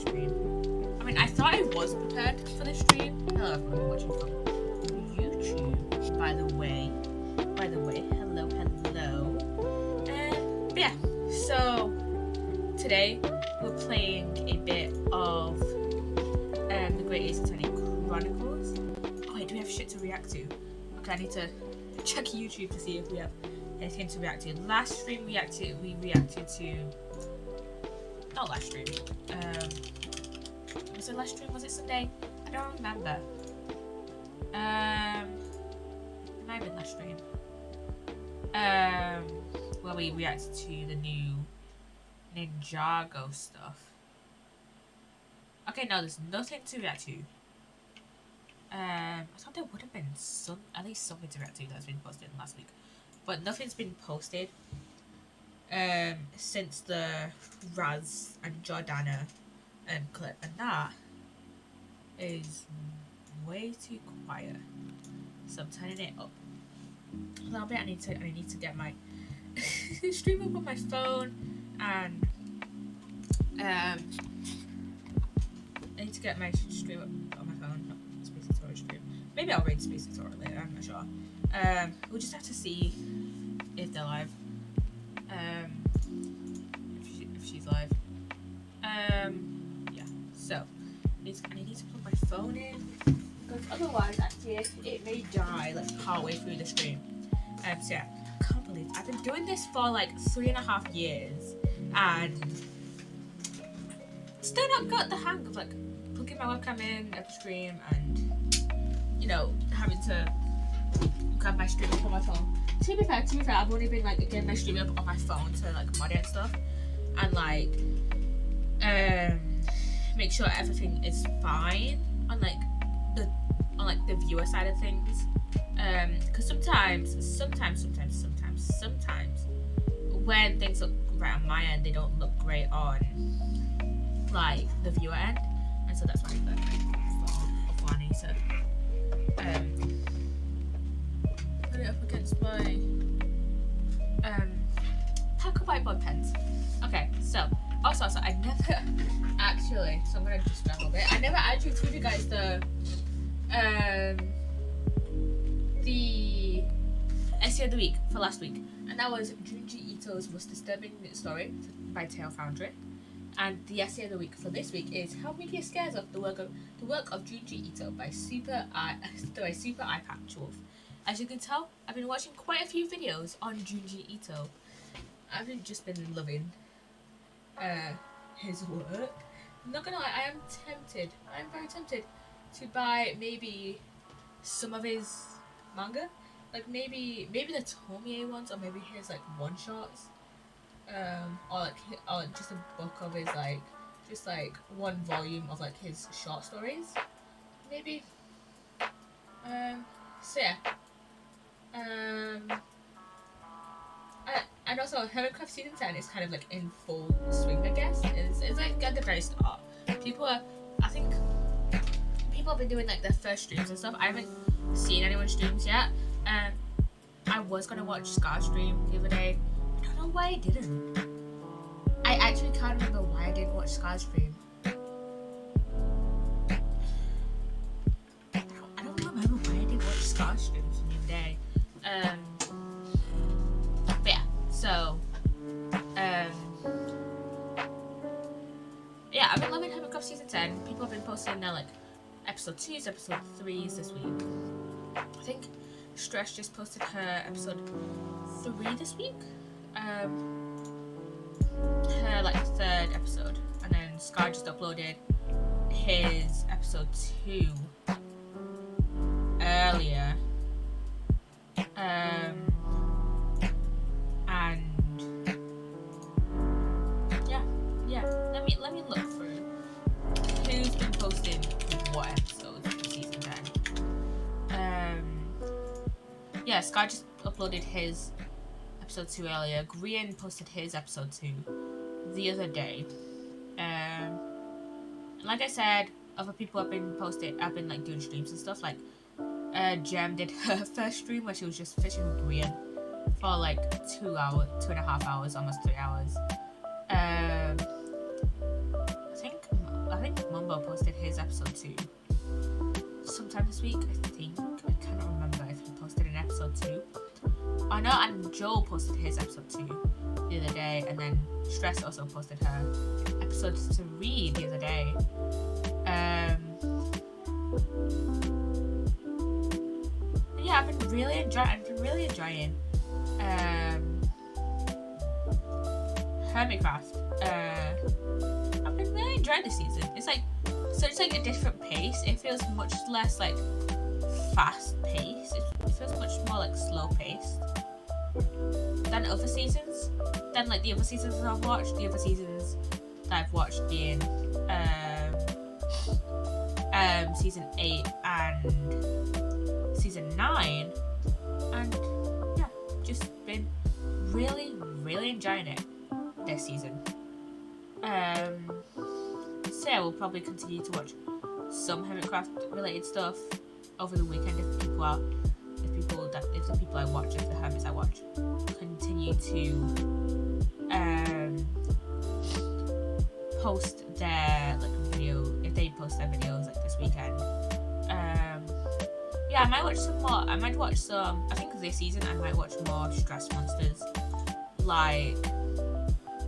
stream. I mean, I thought I was prepared for this stream. Hello, everyone, I'm watching from YouTube, by the way. Hello. But yeah, so today we're playing a bit of the Great Ace Attorney Chronicles. Oh wait, do we have shit to react to? Okay, I need to check YouTube to see if we have anything to react to. Last stream we reacted to. Not last stream. Was it last stream? Was it Sunday? I don't remember. It might have been last stream. Where we reacted to the new Ninjago stuff. Okay, no, there's nothing to react to. I thought there would have been at least something to react to that's been posted last week, but nothing's been posted since the Raz and Jordana clip, and that is way too quiet. So I'm turning it up a little bit. I need to get my stream up on my phone, and I need to get my stream up on my phone. Not Space Tutorial stream. Maybe I'll raid Space Tutorial later. I'm not sure. We'll just have to see if they're live. If she's live. Yeah. So I need to plug my phone in, because otherwise, actually, it may die like partway through the stream. So yeah, I can't believe I've been doing this for like 3.5 years and still not got the hang of like plugging my webcam in at the stream and, you know, having to grab my stream up on my phone. To be fair, I've only been like getting my stream up on my phone to like mod it and stuff, and like make sure everything is fine on like the viewer side of things. Because sometimes when things look right on my end, they don't look great on like the viewer end, and so that's why I need to put it up against my pack of whiteboard pens. Okay, so also I never actually, so I'm gonna just grab a bit. I never actually told you guys the essay of the week for last week, and that was Junji Ito's Most Disturbing Story by Tail Foundry. And the essay of the week for this week is How Media Scares Off the work of Junji Ito by Super Eye Patch Wolf. As you can tell, I've been watching quite a few videos on Junji Ito. I've just been loving his work. I'm not gonna lie, I am very tempted to buy maybe some of his manga, like maybe the Tomie ones, or maybe his like one shots, or just a book of his like just like one volume of like his short stories, maybe. So yeah. And also Hermitcraft season 10 is kind of like in full swing, I guess. It's like at the very start. I think people have been doing like their first streams and stuff. I haven't seen anyone's streams yet. I was gonna watch Scar's stream the other day. I don't know why I didn't. I actually can't remember why I didn't watch Scar's stream. I don't remember why I didn't watch Scar's stream the other day. But yeah, so yeah, I've been loving Hermitcraft season 10. People have been posting their like episode 2s, episode 3s this week. I think Stress just posted her episode 3 this week. Her like 3rd episode, and then Scar just uploaded his episode 2 earlier. And yeah. Let me look through who's been posting what episodes for season 10. Yeah, Scar just uploaded his episode 2 earlier. Grian posted his episode 2 the other day. Like I said, other people have been like doing streams and stuff. Like Jem did her first stream where she was just fishing with Grian for like 2.5 hours, almost 3 hours. I think Jumbo posted his episode 2 sometime this week, I think. I cannot remember if he posted an episode 2. Oh no, and Joel posted his episode 2 the other day, and then Stress also posted her episode 3 the other day. Yeah, I've been really enjoying Hermitcraft. I've been really enjoying this season. It's like a different pace. It feels much less like fast paced. It feels much more like slow paced than other seasons. Than like the other seasons that I've watched. The other seasons that I've watched being season 8 and season 9, and yeah, just been really enjoying it this season. So yeah, we'll probably continue to watch some Hermitcraft related stuff over the weekend if the people I watch, if the hermits I watch continue to post their like video, if they post their videos like this weekend. Yeah, I might watch some more. I think this season I might watch more Stress Monsters, like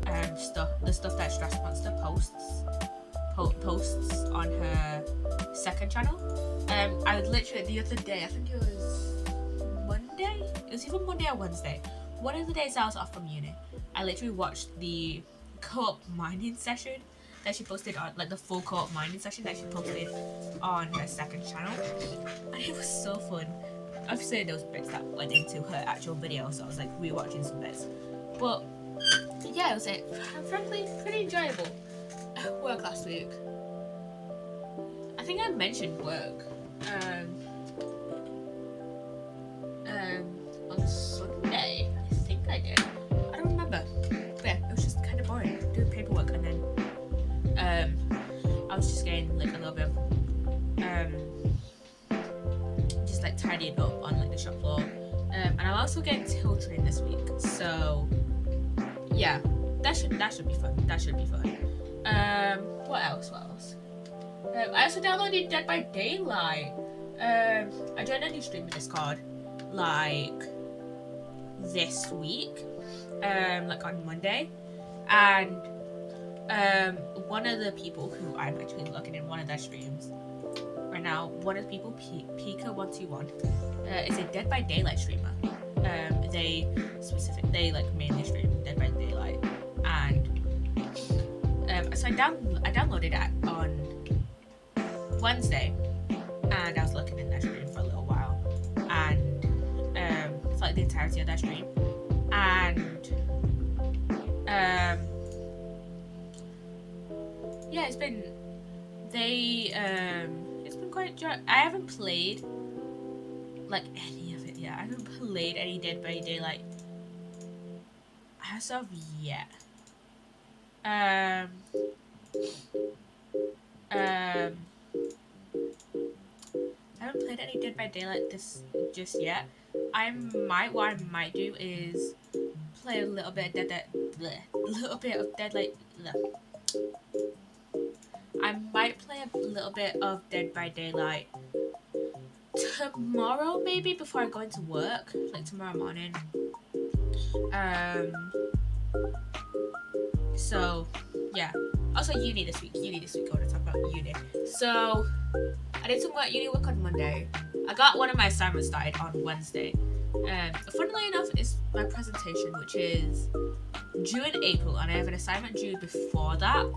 the stuff that Stress Monster posts on her second channel. I literally the other day, I think it was Monday. It was either Monday or Wednesday. One of the days I was off from uni, I literally watched the co-op mining session that she posted on, like the full co-op mining session that she posted on her second channel, and it was so fun. Obviously, those bits that went into her actual video, so I was like rewatching some bits. But yeah, it was frankly pretty enjoyable. Work last week. I think I mentioned work on Sunday. I think I did. I don't remember. But yeah, it was just kind of boring doing paperwork, and then I was just getting like a little bit of just like tidying up on like the shop floor. And I'm also getting till train this week, so yeah, that should be fun. What else? I also downloaded Dead by Daylight. I joined a new streamer Discord like this week, like on Monday, and one of the people who I'm actually looking in one of their streams right now, one of the people, Pika121, is a Dead by Daylight streamer. They like mainly stream Dead by Daylight, and so I downloaded it on Wednesday, and I was looking in their stream for a little while, and for like the entirety of their stream, and yeah, it's been quite I haven't played like any of it yet. I haven't played any Dead by Daylight as of yet. I haven't played any Dead by Daylight just yet. What I might do is play a little bit of I might play a little bit of Dead by Daylight tomorrow, maybe, before I go into work, like tomorrow morning. So yeah. Also uni this week. I want to talk about uni. So I did some uni work on Monday. I got one of my assignments started on Wednesday. Funnily enough, it's my presentation, which is due in April, and I have an assignment due before that.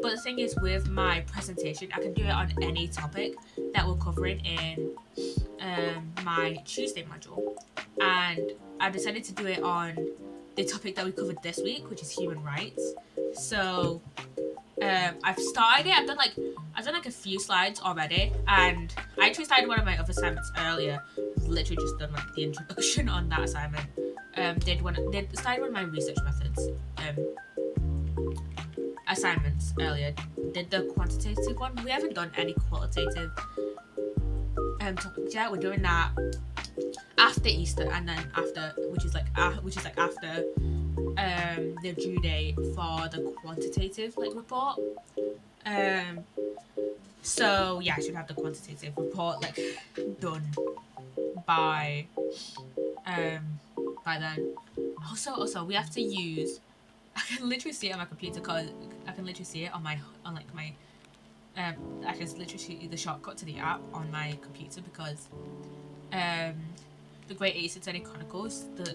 But the thing is, with my presentation, I can do it on any topic that we're covering in my Tuesday module, and I decided to do it on the topic that we covered this week, which is human rights. So I've started it. I've done like a few slides already, and I actually started one of my other assignments earlier. I've literally just done like the introduction on that assignment. Started one of my research methods assignments earlier. Did the quantitative one. We haven't done any qualitative topics yet. We're doing that after Easter, and then after, which is like after the due date for the quantitative like report. So yeah, I should have the quantitative report like done by then. Also we have to use. I can literally see it on my computer because I can literally see it on my um I can literally see the shortcut to the app on my computer because um the Great 8620 Chronicles the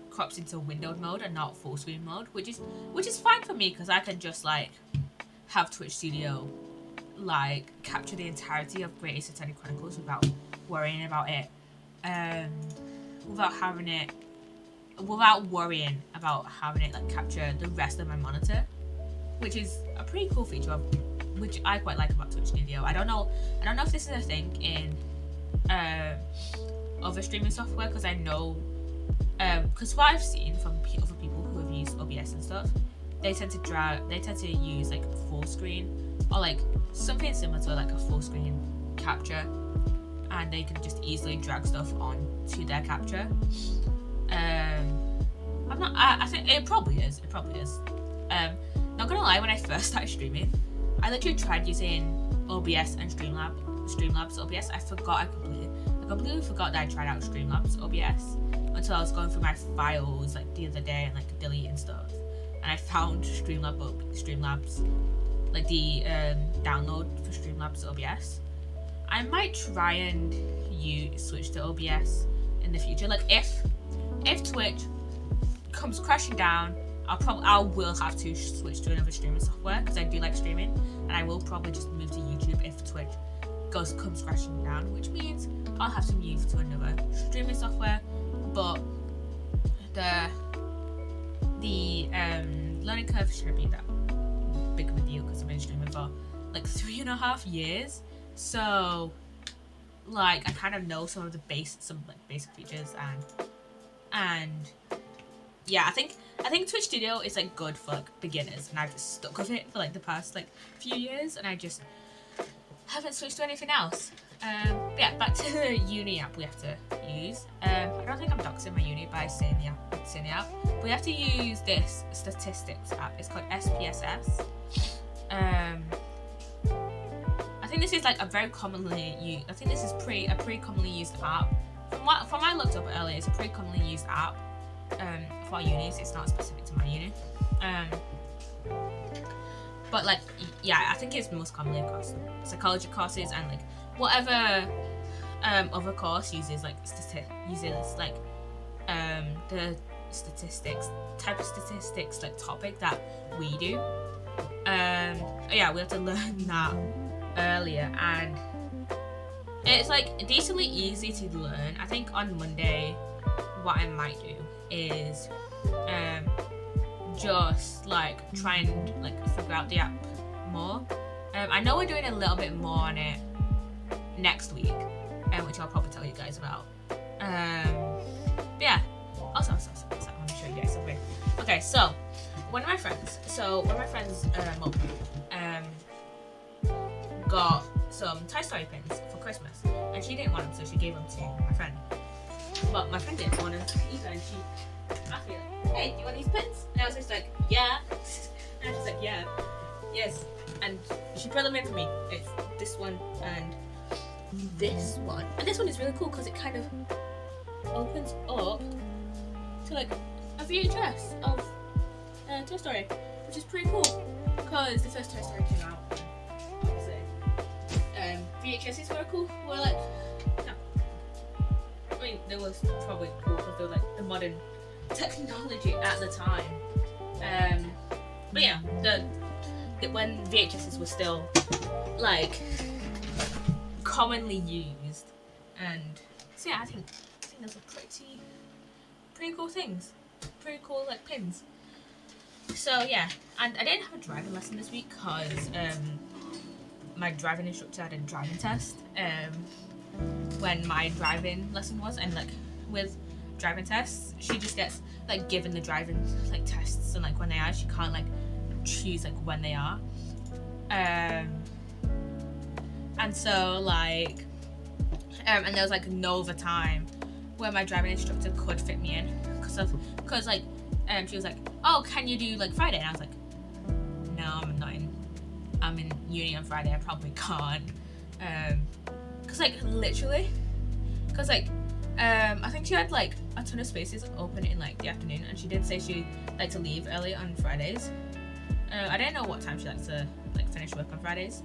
crops into windowed mode and not full screen mode, which is fine for me because I can just like have Twitch Studio like capture the entirety of Great 8620 Chronicles without worrying about it, um, without worrying about having it like capture the rest of my monitor, which is a pretty cool feature which I quite like about Twitch Studio. I don't know if this is a thing in other streaming software because I know because what I've seen from other people who have used OBS and stuff, they tend to use like full screen or like something similar to like a full screen capture, and they can just easily drag stuff on to their capture. I think it probably is. Not gonna lie, when I first started streaming, I literally tried using OBS and Streamlabs OBS. I completely forgot that I tried out Streamlabs OBS until I was going through my files like the other day and like deleting stuff, and I found Streamlabs, like the download for Streamlabs OBS. I might try and switch to OBS in the future. Like if Twitch comes crashing down, I will have to switch to another streaming software because I do like streaming, and I will probably just move to YouTube if Twitch comes crashing down, which means I'll have to move to another streaming software. But the learning curve shouldn't be that big of a deal because I've been streaming for like 3.5 years, so like I kind of know some basic features, and yeah, I think Twitch Studio is like good for like beginners, and I've just stuck with it for like the past like few years, and I just haven't switched to anything else. Yeah, back to the uni app we have to use. I don't think I'm doxing my uni by saying the app. We have to use this statistics app. It's called SPSS. I think this is like a very commonly used. I think this is a pretty commonly used app. From what I looked up earlier, it's a pretty commonly used app for unis. It's not specific to my uni. But like, yeah, I think it's most commonly across psychology courses and like whatever other course uses the statistics type of statistics like topic that we do. Yeah, we have to learn that earlier, and it's like decently easy to learn. I think on Monday what I might do is just like try and like figure out the app more. I know we're doing a little bit more on it next week, which I'll probably tell you guys about. But yeah, also I want to show you guys something. Okay, so one of my friends mum got some Toy Story pins for Christmas, and she didn't want them, so she gave them to my friend. But my friend didn't want them either, and she asked me, "Hey, do you want these pins?" And I was just like, "Yeah." And I was like, "Yeah, yes." And she put them in for me. It's this one and this one, and this one is really cool because it kind of opens up to like a VHS of Toy Story, which is pretty cool because the first Toy Story came out. VHSs were like, no. I mean, they were probably cool because they were like the modern technology at the time. But yeah, when VHSs were still like commonly used, and so yeah, I think those are pretty cool things, pretty cool like pins. So yeah, and I didn't have a driving lesson this week because my driving instructor had a driving test when my driving lesson was, and like with driving tests she just gets like given the driving like tests, and like when they are she can't like choose like when they are, and so like and there was like no other time where my driving instructor could fit me in because like she was like, "Oh, can you do like Friday?" And I was like, "No, I'm in uni on Friday, I probably can't. Cause like literally, cause like I think she had like a ton of spaces open in like the afternoon, and she did say she liked to leave early on Fridays. I didn't know what time she liked to like finish work on Fridays.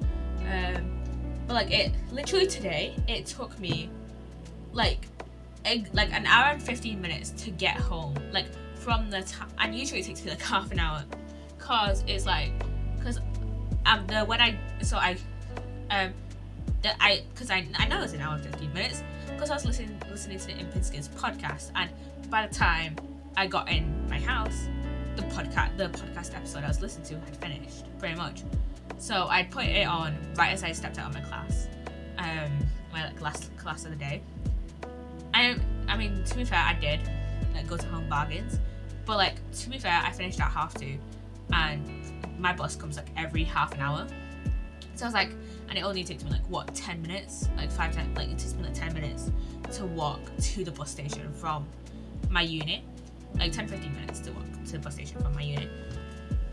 But like it literally today, it took me like an hour and 15 minutes to get home. Like from the time, and usually it takes me like half an hour, cause it's like, cause I know it's an hour and 15 minutes because I was listening to the Psssttt podcast, and by the time I got in my house, the podcast episode I was listening to had finished pretty much. So I put it on right as I stepped out of my class, my like last class of the day. I mean, to be fair, I did like go to Home Bargains, but like to be fair, I finished at 2:30, and my bus comes like every half an hour. So I was like, and it only takes me like what 10 minutes, like 5-10, like it takes me like 10 minutes to walk to the bus station from my unit, like 10-15 minutes to walk to the bus station from my unit.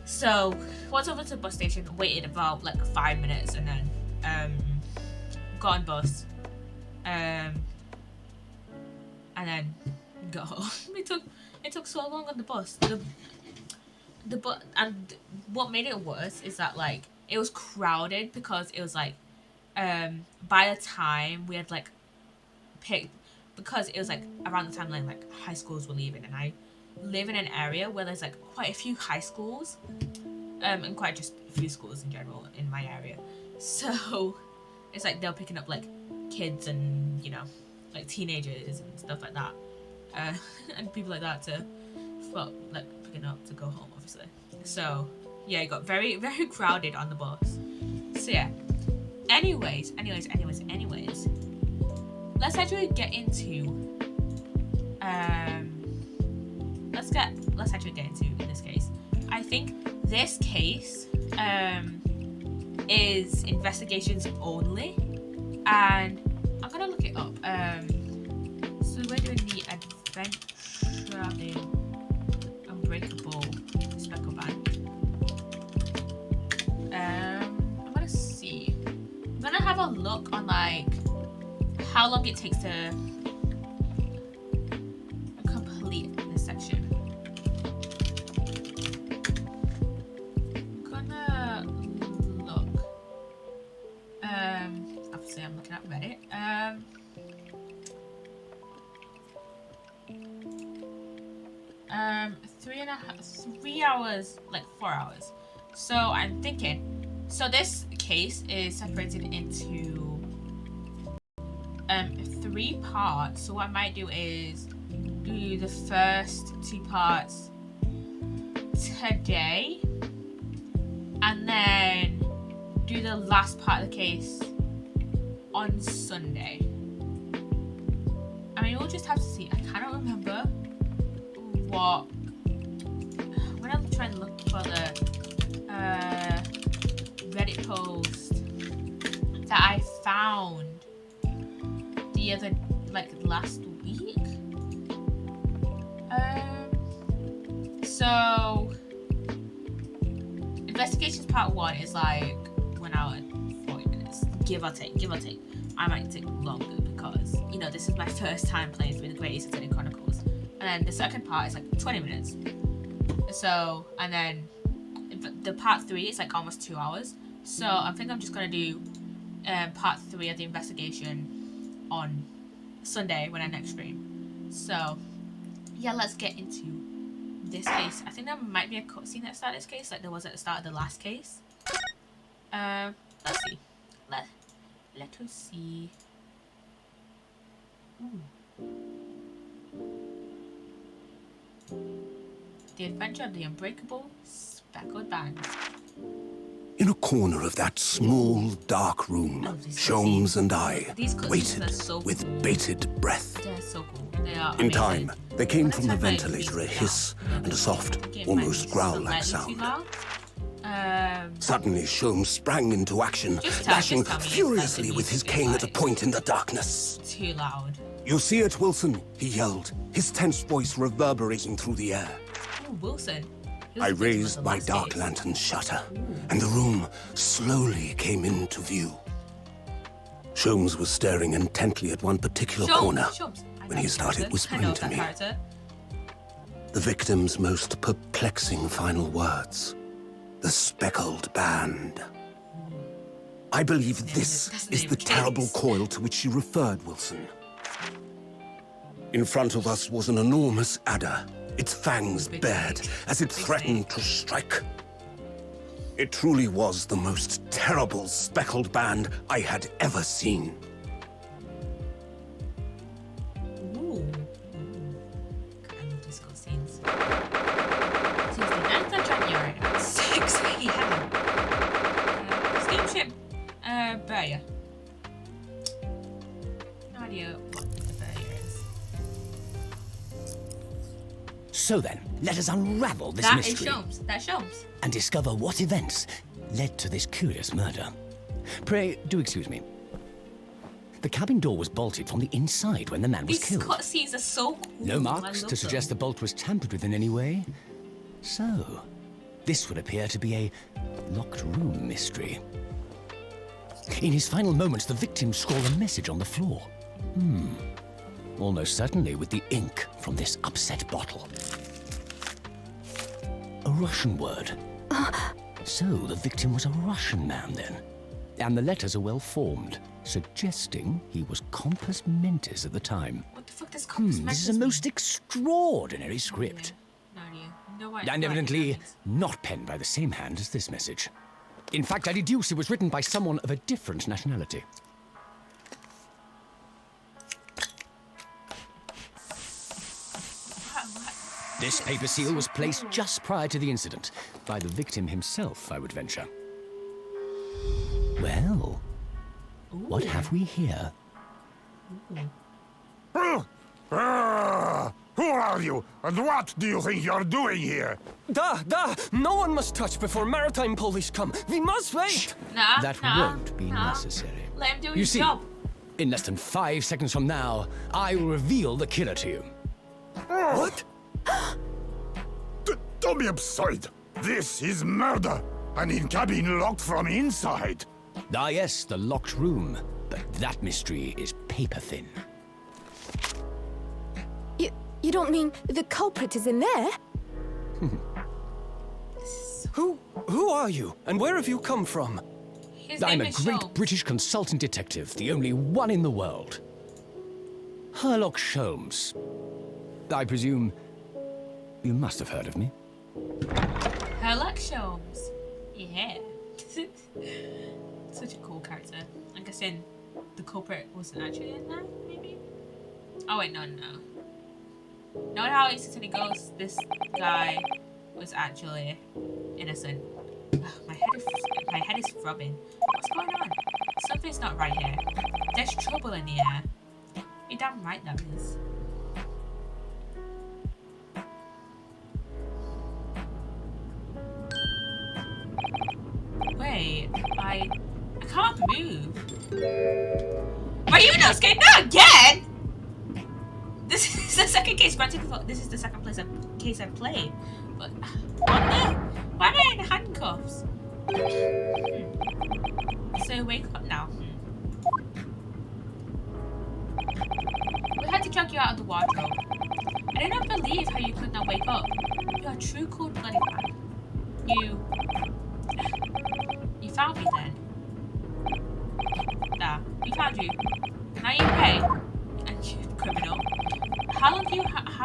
So once over to the bus station, waited about like 5 minutes, and then got on bus, and then got home. It took so long on the bus. And what made it worse is that like it was crowded because it was like by the time we had like picked, because it was like around the time like high schools were leaving, and I live in an area where there's like quite a few high schools, and quite just a few schools in general in my area. So it's like they're picking up like kids and, you know, like teenagers and stuff like that, and people like that to, well, like picking up to go home, obviously. So yeah, it got very, very crowded on the bus. So yeah. Anyways, let's actually get into let's actually get into in this case. I think this case is investigations only, and I'm gonna look it up. So we're doing the adventure in Unbreakable Speckled band. I'm gonna see. I'm gonna have a look on like how long it takes to complete this section. I'm gonna look. Obviously I'm looking at Reddit. 3 hours, like 4 hours. So I'm thinking, so this case is separated into 3 parts. So what I might do is do the first 2 parts today, and then do the last part of the case on Sunday. I mean, we'll just have to see. I cannot remember what. I'm gonna try and look for the Reddit post that I found the other, like last week. So investigations part 1 is like 1 hour and 40 minutes, give or take. I might take longer because, you know, this is my first time playing through the Great Eastern City Chronicles. And then the second part is like 20 minutes. So, and then the part 3 is like almost 2 hours. So I think I'm just gonna do part 3 of the investigation on Sunday when I next stream. So yeah, let's get into this case. I think there might be a cutscene at the start of this case, like there was at the start of the last case. Let's see. Let us see. Ooh. The Adventure of the Unbreakable Speckled Band. In a corner of that small, dark room, Sholmes and I waited with bated breath. They're so cool. They are In amazing. time, there came from the ventilator a hiss and a soft, almost growl-like sound. Suddenly, Sholmes sprang into action, lashing furiously with his cane at a point in the darkness. Too loud. "You see it, Wilson?" he yelled, his tense voice reverberating through the air. Oh, Wilson. I raised my dark lantern's shutter, and the room slowly came into view. Sholmes was staring intently at one particular corner when he started whispering to me. The victim's most perplexing final words. The Speckled Band. I believe this is the terrible coil to which you referred, Wilson. In front of us was an enormous adder, its fangs bared as it threatened to strike. It truly was the most terrible Speckled Band I had ever seen. Ooh. I love disco scenes. Since the 9th of January at 6 a.m. Steamship Burya. No idea what the Burya is. So then, let us unravel this mystery. That's Sholmes. And discover what events led to this curious murder. Pray, do excuse me. The cabin door was bolted from the inside when the man was killed. These cutscenes are so cool. No marks to suggest the bolt was tampered with in any way. So, this would appear to be a locked room mystery. In his final moments, the victim scrawled a message on the floor. Almost certainly with the ink from this upset bottle. A Russian word. So the victim was a Russian man then. And the letters are well formed, suggesting he was compos mentis at the time. What the fuck does compos mentis This is a most extraordinary script. No idea. No idea. And evidently not penned by the same hand as this message. In fact, I deduce it was written by someone of a different nationality. This paper seal was placed just prior to the incident, by the victim himself, I would venture. Well, what have we here? Who are you, and what do you think you're doing here? No one must touch before maritime police come. We must wait. That won't be necessary. Let him do You his see, job. in less than 5 seconds from now, I will reveal the killer to you. What? Don't be absurd. This is murder, and in cabin locked from inside. Ah yes, the locked room. But that mystery is paper thin. You don't mean the culprit is in there? Who are you, and where have you come from? His I'm name a is great Sholmes. British consultant detective, the only one in the world. Sherlock Sholmes. I presume you must have heard of me. Sherlock Sholmes. Yeah. Such a cool character. I'm guessing the culprit wasn't actually in there, maybe? Oh wait, no. Know how instantly goes, this guy was actually innocent. Ugh, my head is throbbing. What's going on? Something's not right here. There's trouble in the air. You're damn right that is. Wait, I can't move. Are you not scared? Not again! This is the second case. Granted, this is the second case I've played. But why am I in handcuffs? So wake up now. We had to drag you out of the wardrobe. I do not believe how you could not wake up. You are a true cold-blooded man. You found me then. We found you. Now you pay. And you criminal. How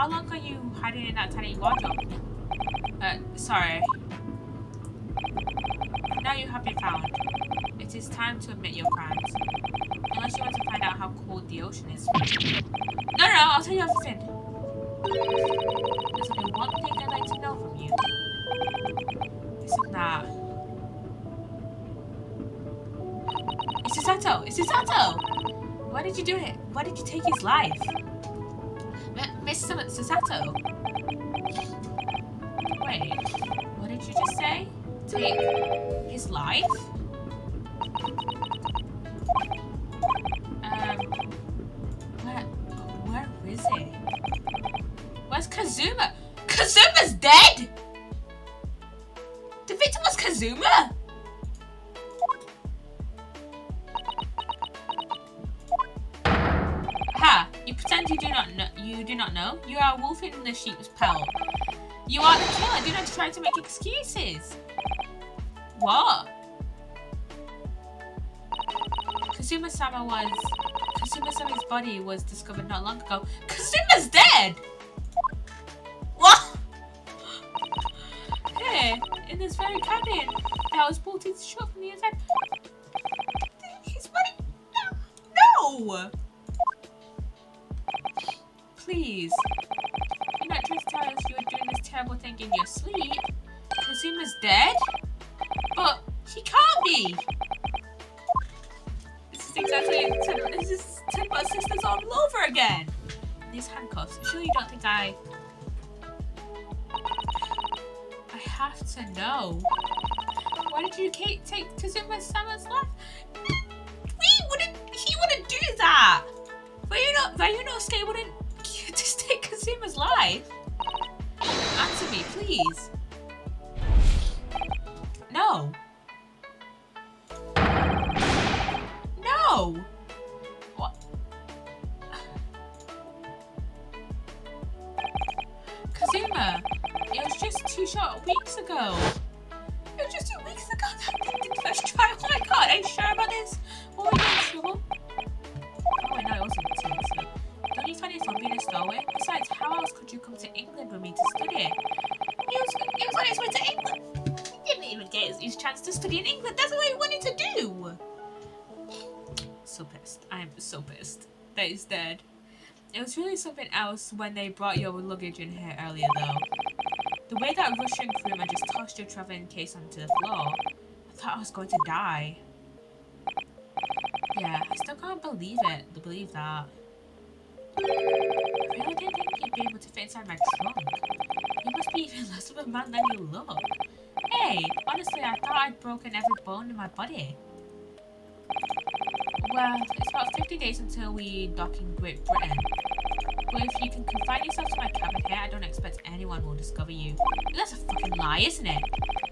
long are you hiding in that tiny wardrobe? Sorry. Now you have been found. It is time to admit your crimes. Unless you want to find out how cold the ocean is. No, I'll tell you everything. There's only one thing I'd like to know from you. It's Susato! Why did you do it? Why did you take his life? Miss Susato? Wait, what did you just say? Take his life? Where is he? Where's Kazuma? Kazuma's dead! pretend you do not know. You do not know. You are a wolf in the sheep's pelt. You are the killer. Do not try to make excuses. What? Kazuma-sama's body was discovered not long ago. Kazuma's dead. What? Here, in this very cabin that was bolted shut from the inside. His body. No. Please. You're not trying to tell us you were doing this terrible thing in your sleep. Kazuma's dead? But he can't be! This is Tenma Sisters all over again! These handcuffs, surely you don't think I have to know. Why did you take Kazuma-sama's life? He wouldn't do that! Ryunosuke wouldn't just take Kazuma's life. Answer me, please. No. No. What? Kazuma, it was just 2 short weeks ago. It was just 2 weeks ago that I did the first trial. Oh my god, are you sure about this? Oh my god, trouble. Oh wait, no, it wasn't 2 weeks ago. Don't you find it fun being a stowaway? Besides, how else could you come to England with me to study? He was on his way to England. He didn't even get his chance to study in England. That's what he wanted to do. So pissed. I am so pissed that he's dead. It was really something else when they brought your luggage in here earlier, though. The way that Russian crewman just tossed your traveling case onto the floor, I thought I was going to die. Yeah, I still can't believe that. I really didn't think you'd be able to fit inside my trunk. You must be even less of a man than you look. Hey, honestly, I thought I'd broken every bone in my body. Well, it's about 50 days until we dock in Great Britain. But if you can confine yourself to my cabin here, I don't expect anyone will discover you. That's a fucking lie, isn't it?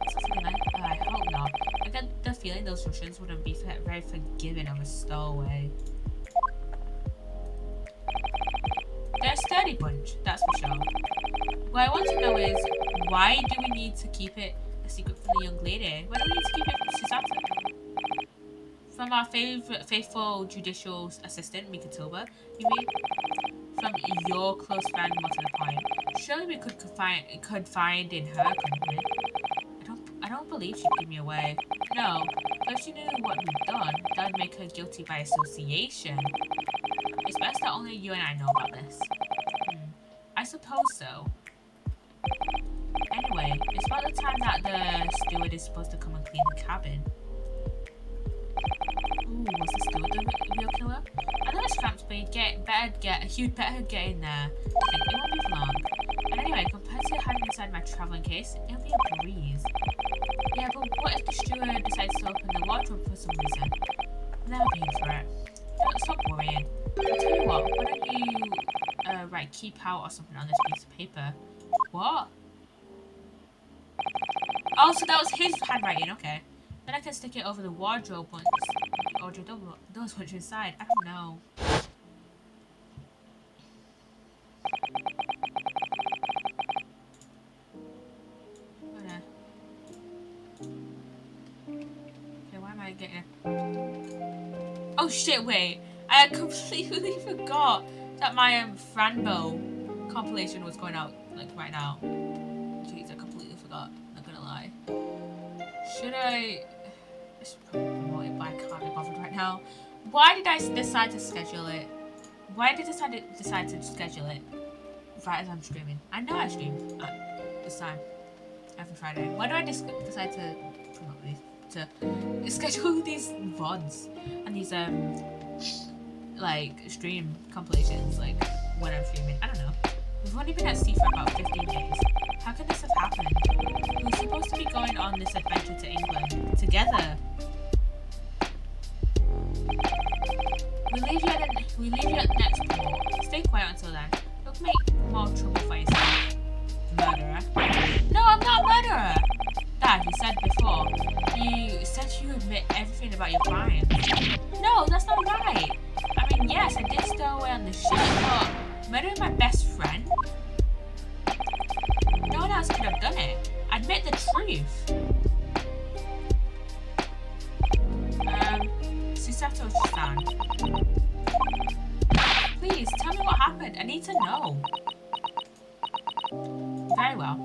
It's not something like, I hope not. I get the feeling those Russians wouldn't be very forgiving of a stowaway. They're a sturdy bunch, that's for sure. What I want to know is, why do we need to keep it a secret from the young lady? Why do we need to keep it from Psssttt? From our faithful judicial assistant, Mikitoba, you mean? From your close friend, more to the point. Surely we could find in her company. I don't believe she'd give me away. No, but if she knew what we've done, that would make her guilty by association. It's best that only you and I know about this. I suppose so. Anyway, it's about the time that the steward is supposed to come and clean the cabin. Ooh, was the steward the real killer? I know it's cramped, but you'd better get in there. I think it won't be for long. And anyway, compared to hiding inside my traveling case, it'll be a breeze. Yeah, but what if the steward decides to open the wardrobe for some reason? Then I'll be in for it. Don't stop worrying. I'll tell you what, why don't you write keep out or something on this piece of paper? What? Oh, so that was his handwriting, okay. Then I can stick it over the wardrobe once. Or those ones inside. I don't know. Okay, why am I getting it? Oh shit, wait. I completely forgot that my Franbo compilation was going out, like, right now. Jeez, I completely forgot. Not gonna lie. Should I promote it, but I can't be bothered right now. Why did I decide to schedule it? Why did I decide to schedule it right as I'm streaming? I know I stream at this time every Friday. Why do I decide to promote these? To schedule these VODs and these like stream compilations like when I'm streaming? I don't know. We've only been at sea for about 15 days. How could this have happened? We were supposed to be going on this adventure to England together. We leave you at the next port. Stay quiet until then. Don't make more trouble for yourself. Murderer. No, I'm not a murderer! Dad, you said before. You said you admit everything about your crimes. No, that's not right. I mean, yes, I did stow away on the ship, but Murdered my best friend? No one else could have done it. Admit the truth. Psssttt. Please, tell me what happened. I need to know. Very well.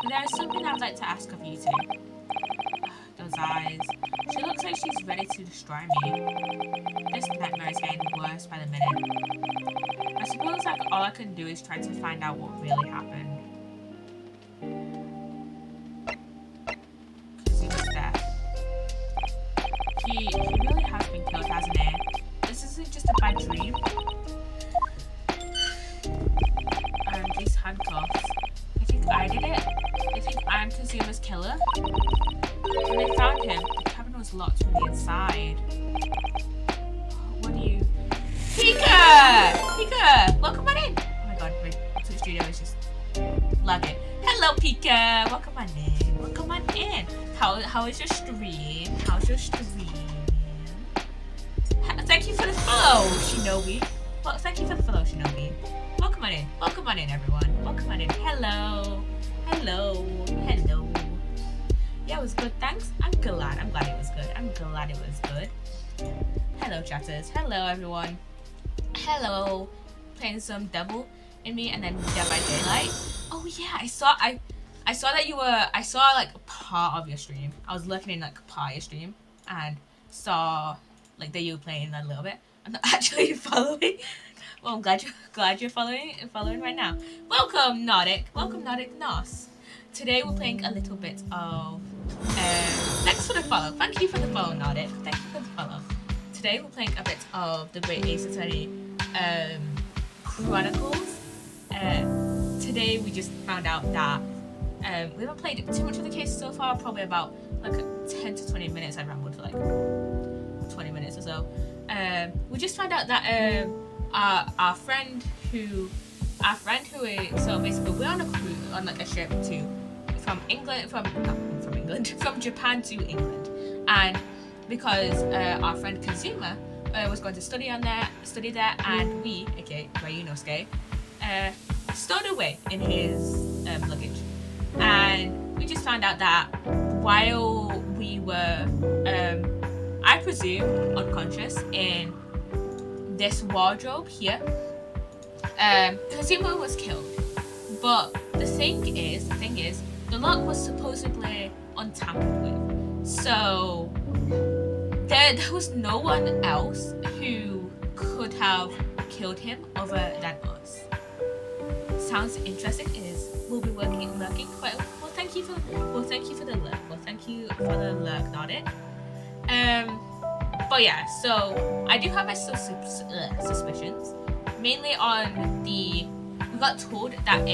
But there is something I'd like to ask of you today. Those eyes. She looks like she's ready to destroy me. This nightmare is getting worse by the minute. I suppose like all I can do is try to find out what really happened. Kazuma's death. He really has been killed, hasn't he? This isn't just a bad dream. And these handcuffs. I think I did it. I think I'm Kazuma's killer. When they found him, the cabin was locked from the inside. What do you... Pika! Pika! Welcome on in! Oh my god, my Twitch studio is just lagging. Hello, Pika! Welcome on in. Welcome on in. How is your stream? How's your stream? Thank you for the follow, Shinobi. Well, thank you for the follow, Shinobi. Welcome on in. Welcome on in, everyone. Welcome on in. Hello. Hello. Hello. Yeah, it was good, thanks. I'm glad it was good. I'm glad it was good. Hello, chatters. Hello, everyone. Hello. Playing some Devil in Me and then Dead by Daylight. Oh yeah, I saw that you were. I saw like part of your stream. I was looking in like part of your stream and saw like that you were playing a little bit. I'm not actually following. Well, I'm glad you're following right now. Welcome, Nordic. Welcome, Nordic Nos. Today we're playing a little bit of. Thanks for the follow. Thank you for the follow, Nordic. Thank you for the follow. Today we're playing a bit of the Great Ace Attorney Chronicles. Today we just found out that we haven't played too much of the case so far. Probably about like 10 to 20 minutes. I rambled for like 20 minutes or so. We just found out that our friend who is, so basically we're on a cruise on like a ship from Japan to England, and because our friend Kazuma was going to study there, and we, aka Ryunosuke, stowed away in his luggage, and we just found out that while we were, I presume, unconscious in this wardrobe here, Kazuma was killed. But the thing is, the lock was supposedly untampered with. So there was no one else who could have killed him other than us. Sounds interesting. We'll be lurking quite well. Thank you for the lurk. Not it. But yeah, so I do have my suspicions, mainly on we got told that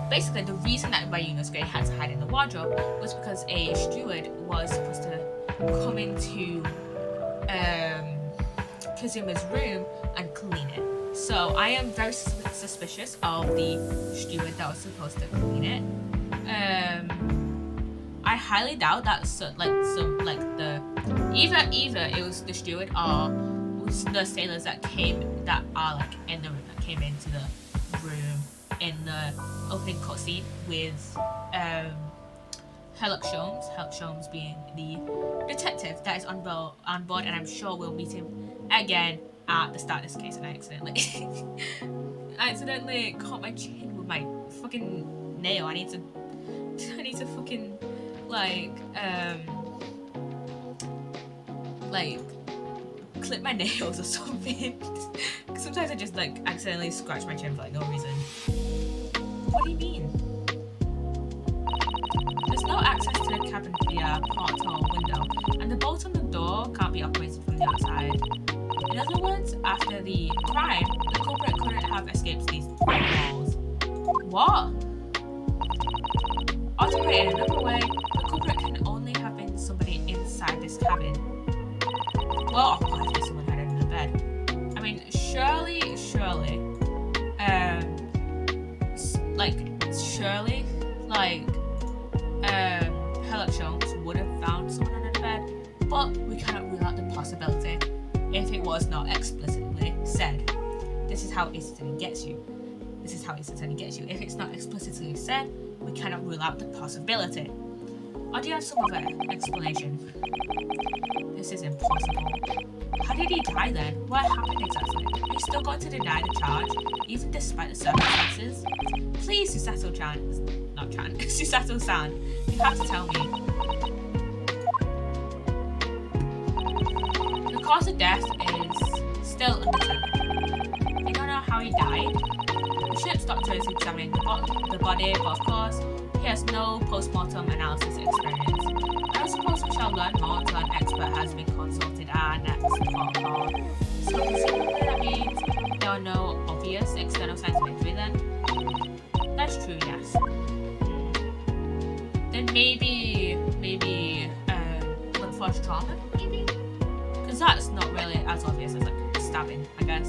basically the reason that Ryunosuke had to hide in the wardrobe was because a steward was supposed to come into Kazuma's room and clean it. So I am very suspicious of the steward that was supposed to clean it. I highly doubt that either it was the steward or the sailors that are like in the room that came into the room in the opening cutscene with Herlock Sholmes being the detective that is on board, and I'm sure we'll meet him again at the start of this case. And I accidentally caught my chin with my fucking nail. I need to fucking clip my nails or something. Sometimes I just accidentally scratch my chin for no reason. What do you mean? There's no access to the cabin via portal window, and the bolt on the door can't be operated from the outside. In other words, after the crime, the culprit couldn't have escaped these walls. What? Or to put it in another way, the culprit can only have been somebody inside this cabin. Well, obviously someone had it in the bed. I mean, surely, Herlock Sholmes would have found someone under the bed, but we cannot rule out the possibility. if it was not explicitly said. This is how Psssttt gets you. This is how Psssttt gets you. If it's not explicitly said, we cannot rule out the possibility. Or do you have some other explanation? This is impossible. How did he die then? What happened exactly? Are you still going to deny the charge, even despite the circumstances? Please, Susato-chan. Not Chan. Susato-san. You have to tell me. The cause of death is still undetermined. We don't know how he died. The ship's doctor is examining the body, but of course, he has no post-mortem analysis experience. I suppose we shall learn more until an expert has been consulted at our next phone call. So presumably that means there are no obvious external signs of injury then? That's true, yes. Then maybe look for trauma, maybe? Because that's not really as obvious as like stabbing, I guess.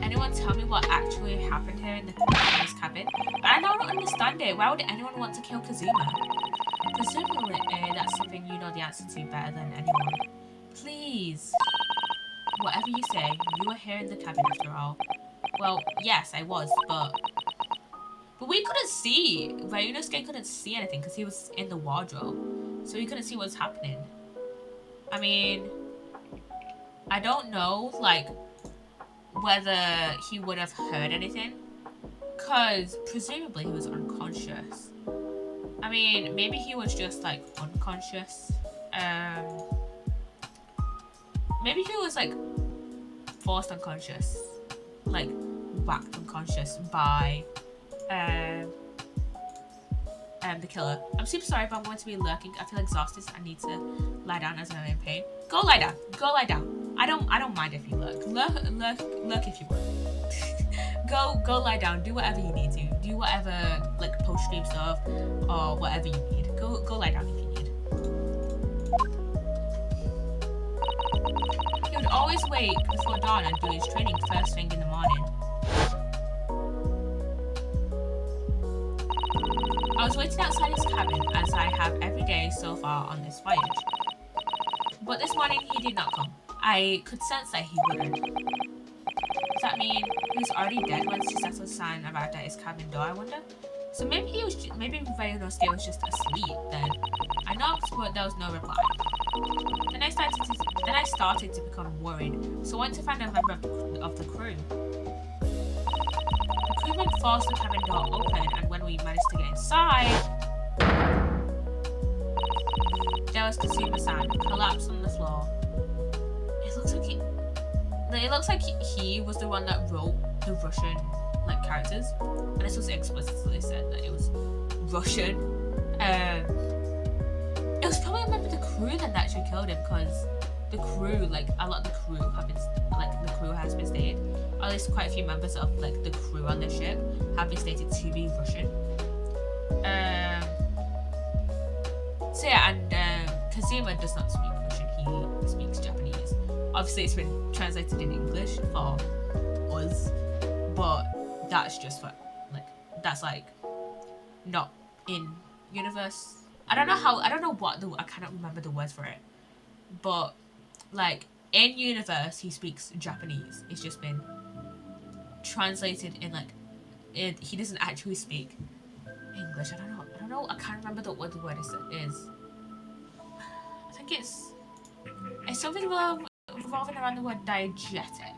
Anyone tell me what actually happened here in this cabin? I don't understand it. Why would anyone want to kill Kazuma? Presumably, that's something you know the answer to better than anyone. Please. Whatever you say, you were here in the cabin after all. Well, yes, I was, but we couldn't see. Ryunosuke couldn't see anything because he was in the wardrobe, so he couldn't see what was happening. I mean, I don't know, like, whether he would have heard anything, because presumably he was unconscious. I mean, maybe he was just like unconscious. Maybe he was like forced unconscious, like whacked unconscious by the killer. I'm super sorry, but I'm going to be lurking. I feel exhausted, so I need to lie down as I'm in pain. Go lie down. Go lie down. I don't mind if you lurk. Lurk if you want. Go lie down. Do whatever you need to. Do whatever, like, post-stream stuff or whatever you need. Go lie down if you need. He would always wake before dawn and do his training first thing in the morning. I was waiting outside his cabin, as I have every day so far on this voyage. But this morning he did not come. I could sense that he wouldn't. Does that mean he was already dead when Susato-san arrived at his cabin door, I wonder? So maybe Ryunosuke was just asleep then. I knocked, but there was no reply. Then I started to become worried, so I went to find a member of the crew. The crewman forced the cabin door open, and when we managed to get inside, there was Kazuma-san, collapsed on the floor. It looks like he was the one that wrote the Russian like characters, and this was explicitly said that it was Russian. It was probably a member of the crew that actually killed him, because the crew, like a lot of the crew have been, like the crew has been stated, or at least quite a few members of like the crew on the ship have been stated to be Russian. So yeah, and Kazuma does not speak Russian, he speaks Japanese. Obviously it's been translated in English for us, but that's just for, like, that's like not in universe. I don't know I cannot remember the words for it, but like in universe he speaks Japanese. It's just been translated in like, he doesn't actually speak English. I don't know, I can't remember what the word is. I think it's something revolving around the word diegetic.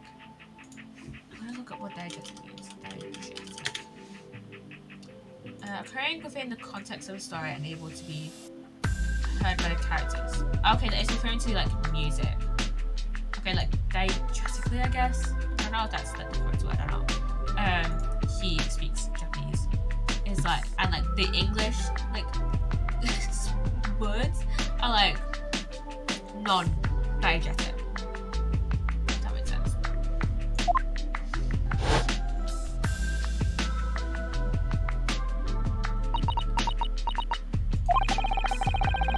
I'm gonna look up what diegetic means. Diegetic. Occurring within the context of a story and able to be heard by the characters. Okay, it's referring to like music. Okay, like diegetically, I guess. I don't know if that's like the correct word. I don't know. He speaks Japanese. It's like, and like the English like words are like non-diegetic. That makes sense.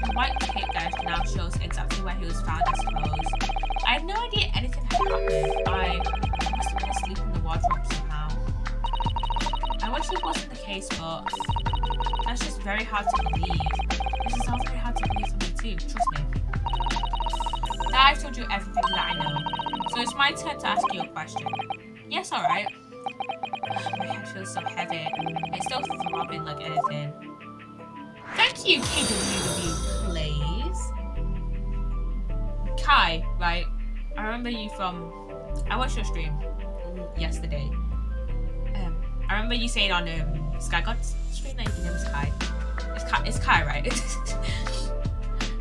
The white tape guide now shows exactly where he was found, I suppose. I had no idea anything had happened. I must have been asleep in the wardrobe somehow. I wish it wasn't the case, but that's just very hard to believe. This is all very hard to believe for me too, trust me. I've told you everything that I know. So it's my turn to ask you a question. Yes, alright. My head feels so heavy. It's still throbbing like anything. Thank you, KWW, please. Kai, right? I remember you from... I watched your stream yesterday. I remember you saying on Sky God's stream that your name was Kai. It's Kai, right?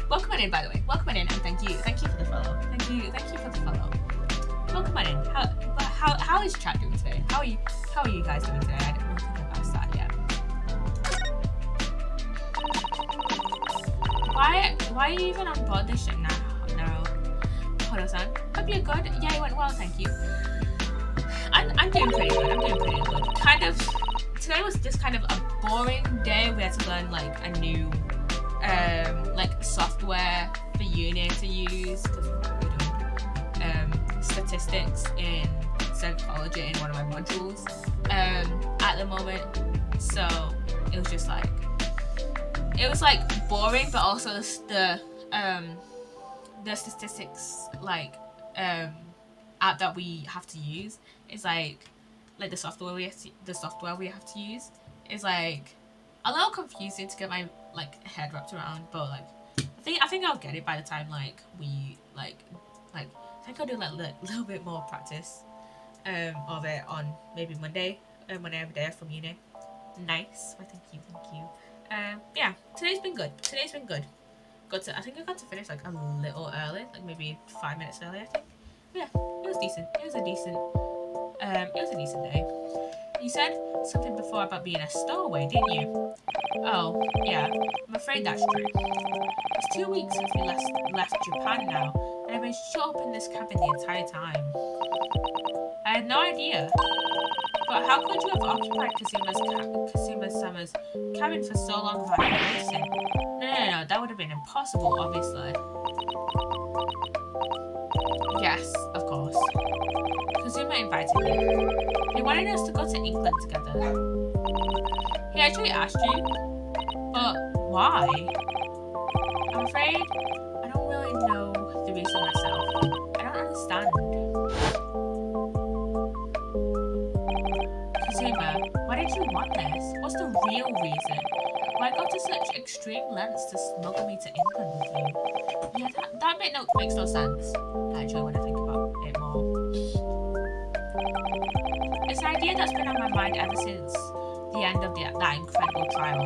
Welcome on in, by the way. Welcome on in, and thank you. Thank you for the follow. Thank you for the follow. Welcome on in. How is chat doing today? How are you guys doing today? I don't think I've asked that yet. Why are you even on board this shit now? No. Hold on, son. Hope you're good. Yeah, it went well, thank you. I'm doing pretty good. Kind of. Today was just kind of a boring day. We had to learn like a new like software for uni to use because we're doing statistics in psychology in one of my modules at the moment. So it was just like boring, but also the statistics like app that we have to use is like the software we have to use is like a little confusing to get my like head wrapped around, but like I think I'll get it by the time like we I think I'll do like a little bit more practice of it on maybe Monday when I have a day from uni. Nice. Well, thank you. Yeah, today's been good. I think I got to finish like a little early, like maybe 5 minutes early, I think. Yeah, it was decent. It was a decent day. You said something before about being a stowaway, didn't you? Oh, yeah. I'm afraid that's true. It's 2 weeks since we left Japan now, and I've been shut up in this cabin the entire time. I had no idea. But how could you have occupied Kazuma-sama's cabin for so long without noticing? No, that would have been impossible, obviously. Yes, of course. Kazuma invited me. He wanted us to go to England together. He actually asked you? But why? I'm afraid I don't really know the reason myself. I don't understand. Kazuma, why did you want this? What's the real reason? Why go to such extreme lengths to smuggle me to England with you? Yeah, that bit makes no sense, actually, when I think about it more. It's an idea that's been on my mind ever since the end of that incredible trial. I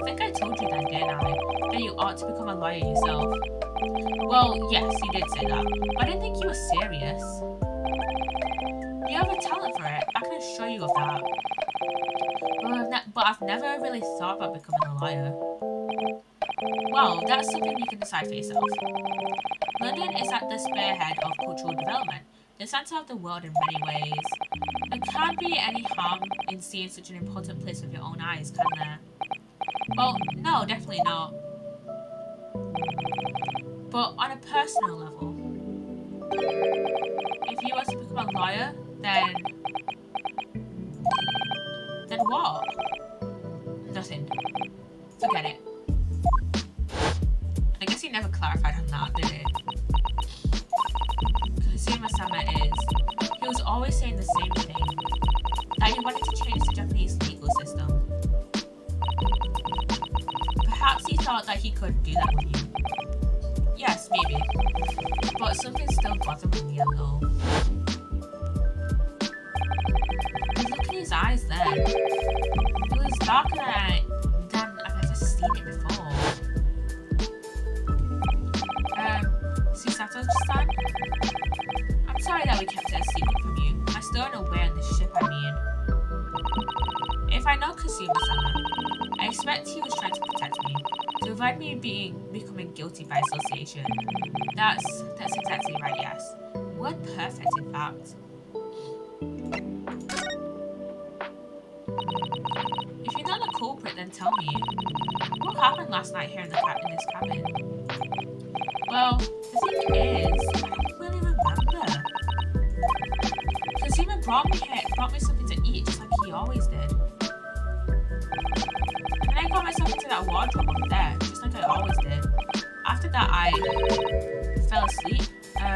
think I told you that, didn't I? That you ought to become a lawyer yourself. Well, yes, you did say that, but I didn't think you were serious. You have a talent for it, I can assure you of that. But I've never really thought about becoming a lawyer. Well, that's something you can decide for yourself. London is at the spearhead of cultural development, the centre of the world in many ways. There can't be any harm in seeing such an important place with your own eyes, can there? Well, no, definitely not. But on a personal level, if you were to become a lawyer, then what? Nothing. Forget it. I guess he never clarified on that, did it? Kazuma-sama he was always saying the same thing. That he wanted to change the Japanese legal system. Perhaps he thought that he could do that with you. Yes, maybe. But something's still bothering me a little. Look at his eyes then. It was darker than I've ever seen it before. Susato-san? I'm sorry that we kept it a secret from you. I'm still unaware on this ship, I mean. If I know Kazuma-sama, I expect he was trying to protect me, to avoid me becoming guilty by association. That's exactly right, yes. Word perfect, in fact. If you're not the culprit, then tell me. What happened last night here in this cabin? Well, the thing is, I don't really remember. Kazuma brought me something to eat, just like he always did. And then I got myself into that wardrobe up there, just like I always did. After that, I fell asleep. I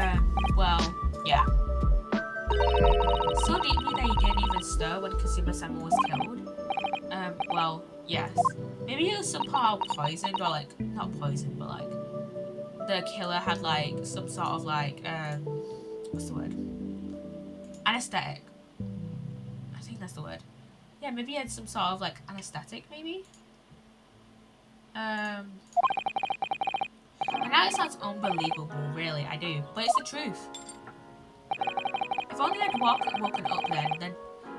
after when Kazuma-sama was killed. Well, yes. Maybe it was somehow poisoned, or like, not poisoned, but like, the killer had like some sort of like, what's the word? Anesthetic. I think that's the word. Yeah, maybe he had some sort of like anesthetic, maybe? I know it sounds unbelievable, really, I do, but it's the truth. If only I'd woken up then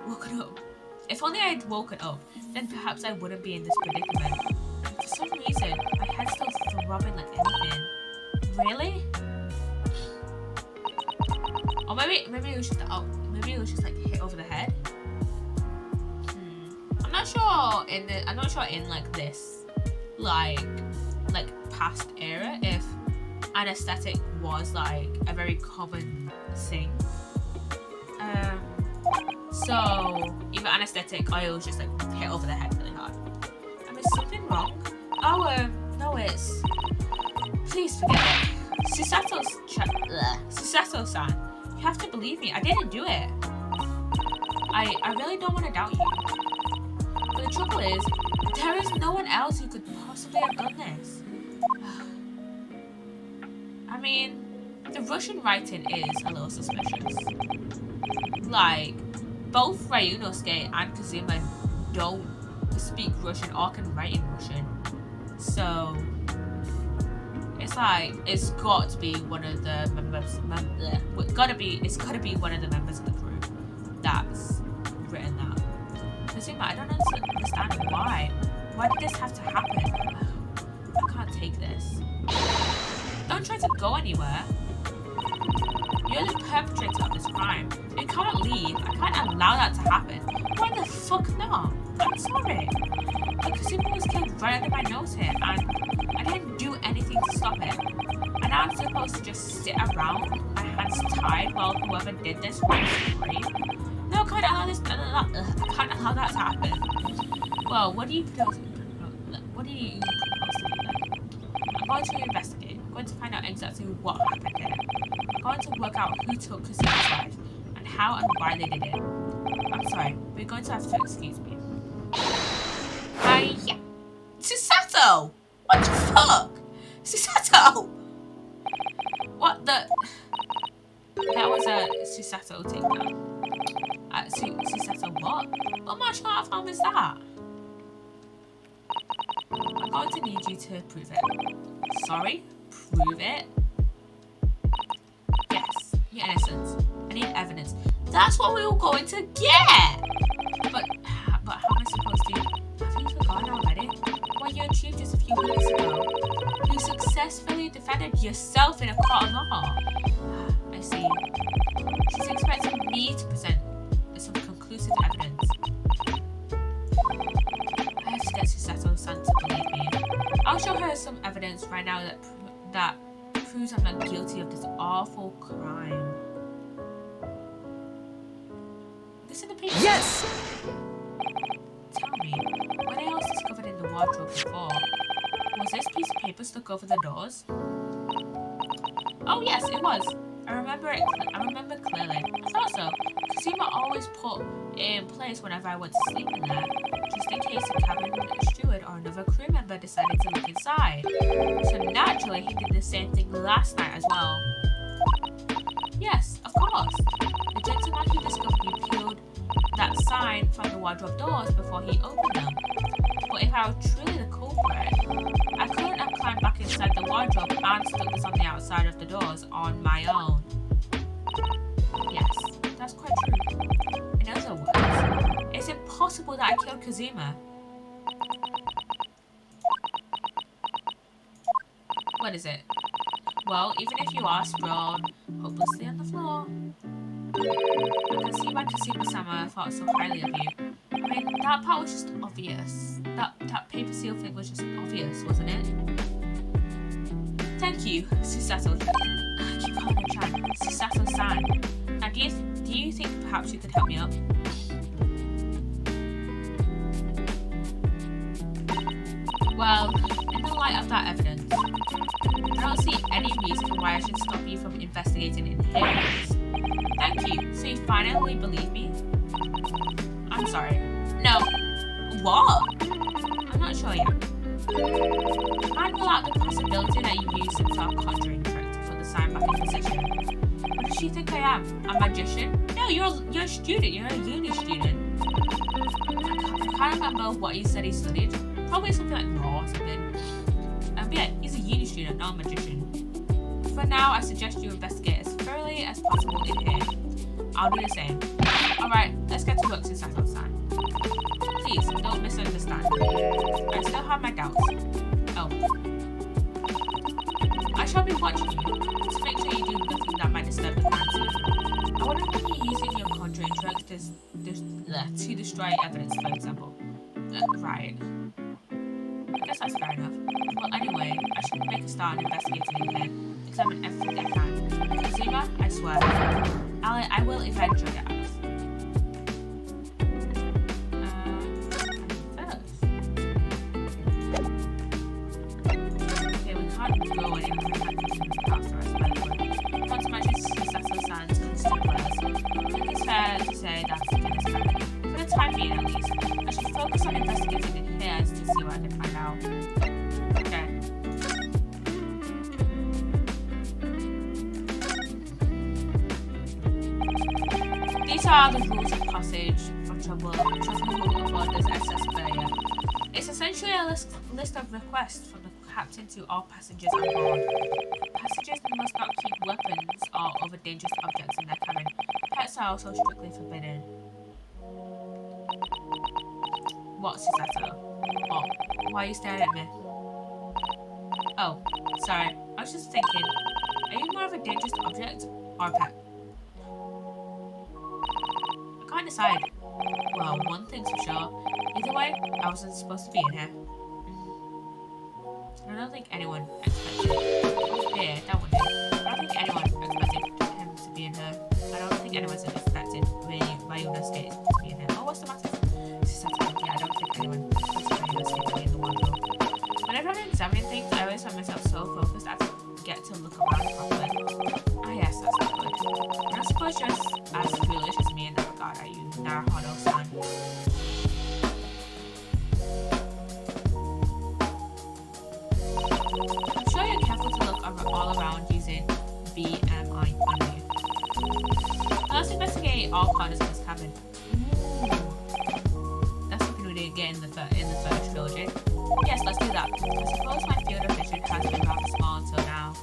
woken up. If only I'd woken up, then perhaps I wouldn't be in this predicament. And for some reason, my head's still throbbing like anything. Really? Or maybe it was just like hit over the head. I'm not sure in like this like past era if anesthetic was like a very common thing. So either anesthetic or it was just like hit over the head really hard. I mean, something wrong? Oh, no, it's. Please forget it. Susato-san, you have to believe me. I didn't do it. I really don't want to doubt you. But the trouble is, there is no one else who could possibly have done this. I mean, the Russian writing is a little suspicious. Like, both Ryunosuke and Kazuma don't speak Russian or can write in Russian. So, it's like, it's got to be one of the members, it's got to be one of the members of the group that's written that. Kazuma, I don't understand why. Why did this have to happen? I can't take this. Don't try to go anywhere. You're the perpetrator of this crime. You can't leave. I can't allow that to happen. Why the fuck not? I'm sorry. But Kazuma was killed right under my nose here, and I didn't do anything to stop it. And now I'm supposed to just sit around, my hands tied, while whoever did this runs free? No, I can't allow this. I can't allow that to happen. Well, what do you propose to do then? I'm going to investigate. I'm going to find out exactly what happened here. I'm going to work out who took Kazuma's life, and how and why they did it. I'm sorry, but you're going to have to excuse me. Yeah. Susato! What the fuck? Susato! What the? That was a Susato takedown. Susato what? What martial art form is that? I'm going to need you to prove it. Sorry? Prove it? Yes, you're innocent. I need evidence. That's what we were going to get! But how am I supposed to? Have you forgotten already? What you achieved just a few weeks ago. You successfully defended yourself in a court of law. I see. She's expecting me to present some conclusive evidence. I have to get Susato-san to believe me. I'll show her some evidence right now that proves I'm not guilty of this awful crime. This in the paper? Yes! Tell me, were they all discovered in the wardrobe before? Was this piece of paper stuck over the doors? Oh yes, it was. I remember clearly. I thought so. Kazuma always put it in place whenever I went to sleep in there, just in case a cabin steward or another crew member decided to look inside. So naturally, he did the same thing last night as well. Yes, of course. The gentleman who discovered you peeled that sign from the wardrobe doors before he opened them. But if I were truly the culprit, I couldn't have climbed back inside the wardrobe and stuck this on the outside of the doors on my own. Yes, that's quite true. In other words, it's impossible that I killed Kazuma. What is it? Well, even if you are sprawled hopelessly on the floor, I can see why Kazuma-sama thought so highly of you. I mean, that part was just obvious. That paper seal thing was just obvious, wasn't it? Thank you, Susato. I keep calling him Chan. Susato-san. Now, do you think perhaps you could help me up? Well, in the light of that evidence, I don't see any reason why I should stop you from investigating in here. Thank you. So you finally believe me? I'm sorry. No. What? I'm not sure yet. Might rule out the possibility that you use some sort of conjuring trick to put the sign back in position. What does she think I am? A magician? No, you're a student. You're a uni student. I can't remember what he said he studied. Probably something like law or something. But yeah, he's a uni student, not a magician. For now, I suggest you investigate as thoroughly as possible in here. I'll do the same. Alright, let's get to work to settle the sign. Please, don't misunderstand. I still have my doubts. Oh. I shall be watching you to make sure you do nothing that might disturb the fancy. I wonder if you're using your conjuring tricks to destroy evidence, for example. Right. I guess that's fair enough. Well, anyway, I should make a start on investigating in here. Examine everything I can. Zima, I swear. I will eventually get out. Okay, we can't go anywhere. Not to mention successful signs and stimulus. I think it's fair to say that's the case happening. For the time being, at least. I should focus on investigating in here to see what I can find out. Okay. These are the rules of passage for trouble aboard this SS Failure. It's essentially a list of requests from the captain to all passengers on board. Passengers must not keep weapons or other dangerous objects in their cabin. Pets are also strictly forbidden. What's that? Oh, why are you staring at me? Oh, sorry. I was just thinking, are you more of a dangerous object or a pet? I can't decide. Well, one thing's for sure. Either way, I wasn't supposed to be in here. I don't think anyone expected. Yeah, that one did. I don't think anyone expected him to be in here. I don't think anyone's expected Ryuna Skate to be in here. Oh, what's the matter? Yeah, I don't think anyone expected Ryuna Skate to be in the wardrobe. Whenever I'm examining things, I always find myself so focused I forget to look around properly. Ah, yes, that's not good. I suppose you're as foolish as me in that regard, are you, Naruhodo-san? I'm sure you're careful to look all around using BMI on you. Let's investigate all corners of this cabin. Ooh. That's something we didn't get in the first trilogy. Yes, let's do that. I suppose my field of vision has been rather small until now.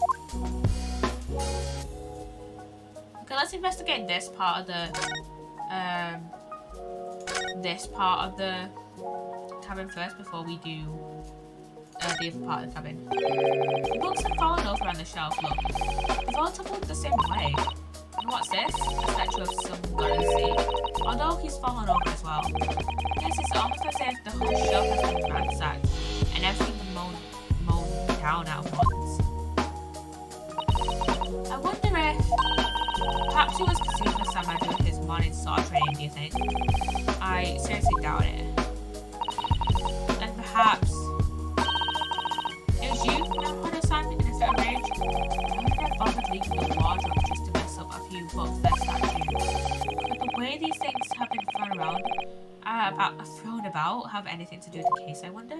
Okay, let's investigate this part of the cabin first before we do the other part of the cabin. The books have fallen over on the shelf, look. They've all toppled the same way. And what's this? A statue of some goddess. Although he's fallen over as well. Yes, it's almost as if the whole shelf has been ransacked and everything mown down at once. I wonder if perhaps he was consumed with Sama doing his morning sword training, do you think? I seriously doubt it. And perhaps it was you, Naruhodo-san, in a fit of rage? I wonder if I bothered leaving the wardrobe just to mess up a few books that statues. But the way these things have been thrown about have anything to do with the case, I wonder?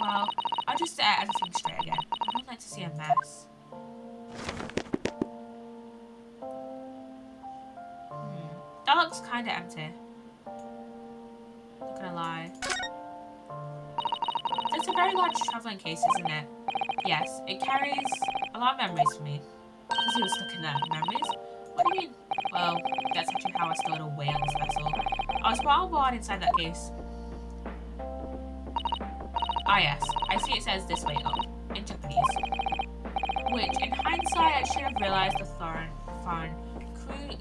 Well, I'll just set everything straight again. I don't like to see a mess. That looks kinda empty. Not gonna lie. It's a very large traveling case, isn't it? Yes, it carries a lot of memories for me. Because he was stuck in there. Memories? What do you mean? Well, that's actually how I stowed away on this vessel. I was brought on board inside that case. Ah yes, I see it says this way up, in Japanese. Which, in hindsight, I should have realized the foreign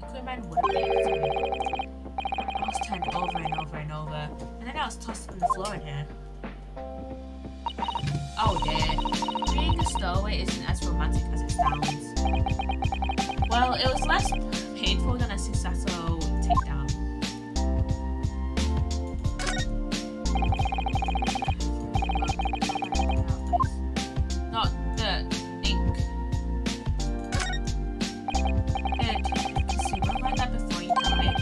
crewmen would have been able to read. I was turned over and over and over, and then I was tossed on the floor in here. Oh dear, being a stowaway isn't as romantic as it sounds. Well, it was less painful than a Psssttt takedown. Not the ink. Did Kasuma write that before you died?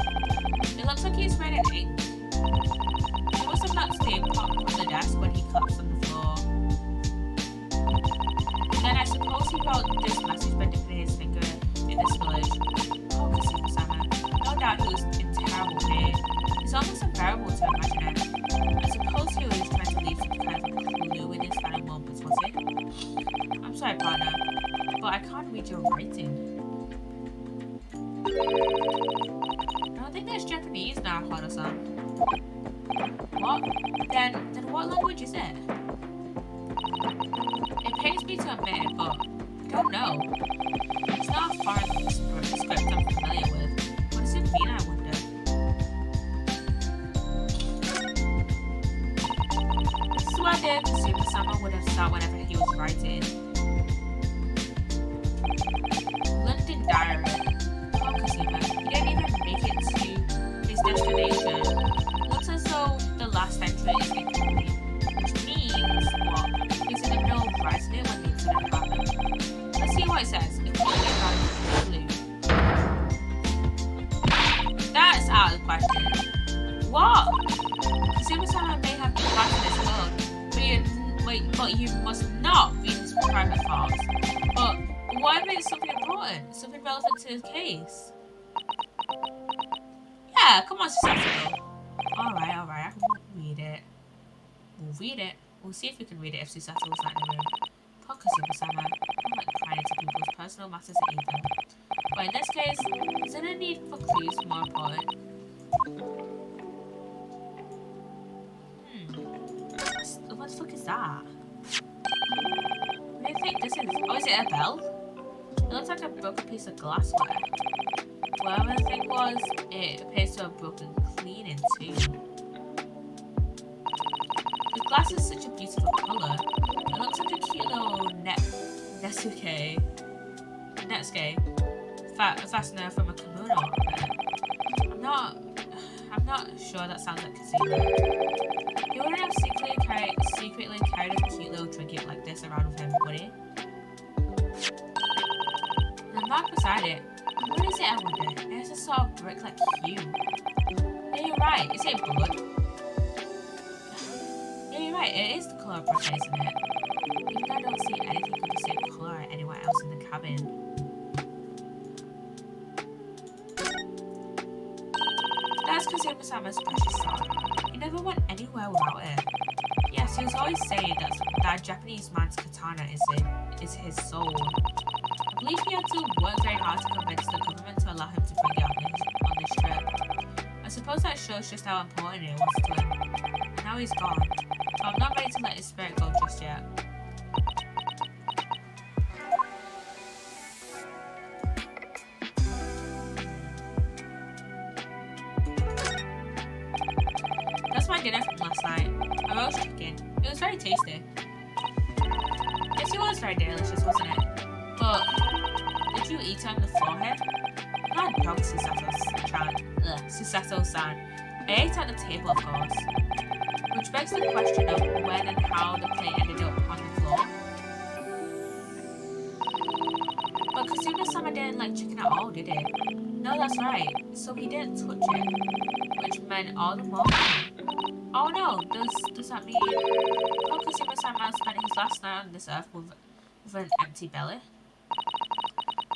it? It pains me to admit it, but I don't know. It's not a foreign script I'm familiar with. What does it mean, I wonder? This is where the consumer Sama would have sat whenever he was writing. London Diary. Oh, Kazuma. He didn't even make it to his destination. It looks as though the last entry is incomplete, which means what? He's in the middle of writing it when the incident happened. Let's see what it says. It could be about blue. That's out of the question. What? Kazuma-sama may have been part of this world, but you must not be his private thoughts. But why if it's something important? Something relevant to his case? Yeah, come on, Susato. Alright, I can read it. We'll read it. We'll see if we can read it if Susato was not in the room. Poor Kazuma-sama. I'm not prying into people's personal matters either. But in this case, isn't a need for clues more important? What the fuck is that? What do you think this is? Oh, is it a bell? It looks like a broken piece of glassware. Whatever the thing was, it appears to have broken clean in two. The glass is such a beautiful colour. It looks like a cute little Netsuke fastener from a kimono. I'm not sure that sounds like Kazuma. He wouldn't have secretly carried a cute little trinket like this around with him, would he? The mark beside it. What is it, I wonder? It has a sort of brick-like hue. Yeah, you're right. Is it blood? Yeah, you're right. It is the colour of brick, isn't it? Even though I don't see anything of the same colour anywhere else in the cabin. That's Kazuma-sama's precious sword. He never went anywhere without it. Yes, he was always saying that a Japanese man's katana is his soul. I believe he had to work very hard to convince the government to allow him to bring it on this trip. I suppose that shows just how important it was to him. Now he's gone, but I'm not ready to let his spirit go just yet. That's my dinner from last night. A roast chicken. It was very tasty. Yes, it was very delicious, wasn't it? But did you eat on the floor here? Not dog, Susato-san. I ate at the table, of course. Which begs the question of when and how the plate ended up on the floor. But Kazuma-sama didn't like chicken at all, did he? No, that's right. So he didn't touch it. Which meant all the more. Oh no, does that mean Kazuma-sama spent his last night on this earth with an empty belly?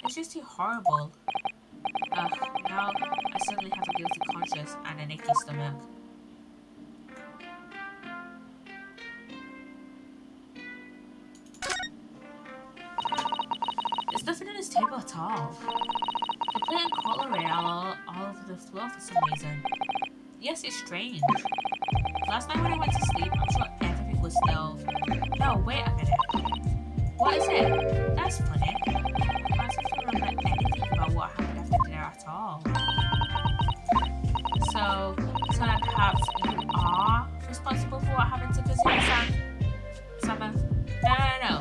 It's just too horrible. Now I suddenly have a guilty conscience and an achy stomach. There's nothing on this table at all. The plate and cutlery are all over the floor for some reason. Yes, it's strange. Last night when I went to sleep, I'm sure everything was still... No, wait a minute. What is it? That's funny. I can't seem to remember anything about what happened after dinner at all. So then perhaps you are responsible for what happened to Kazuma-san? Sama? No.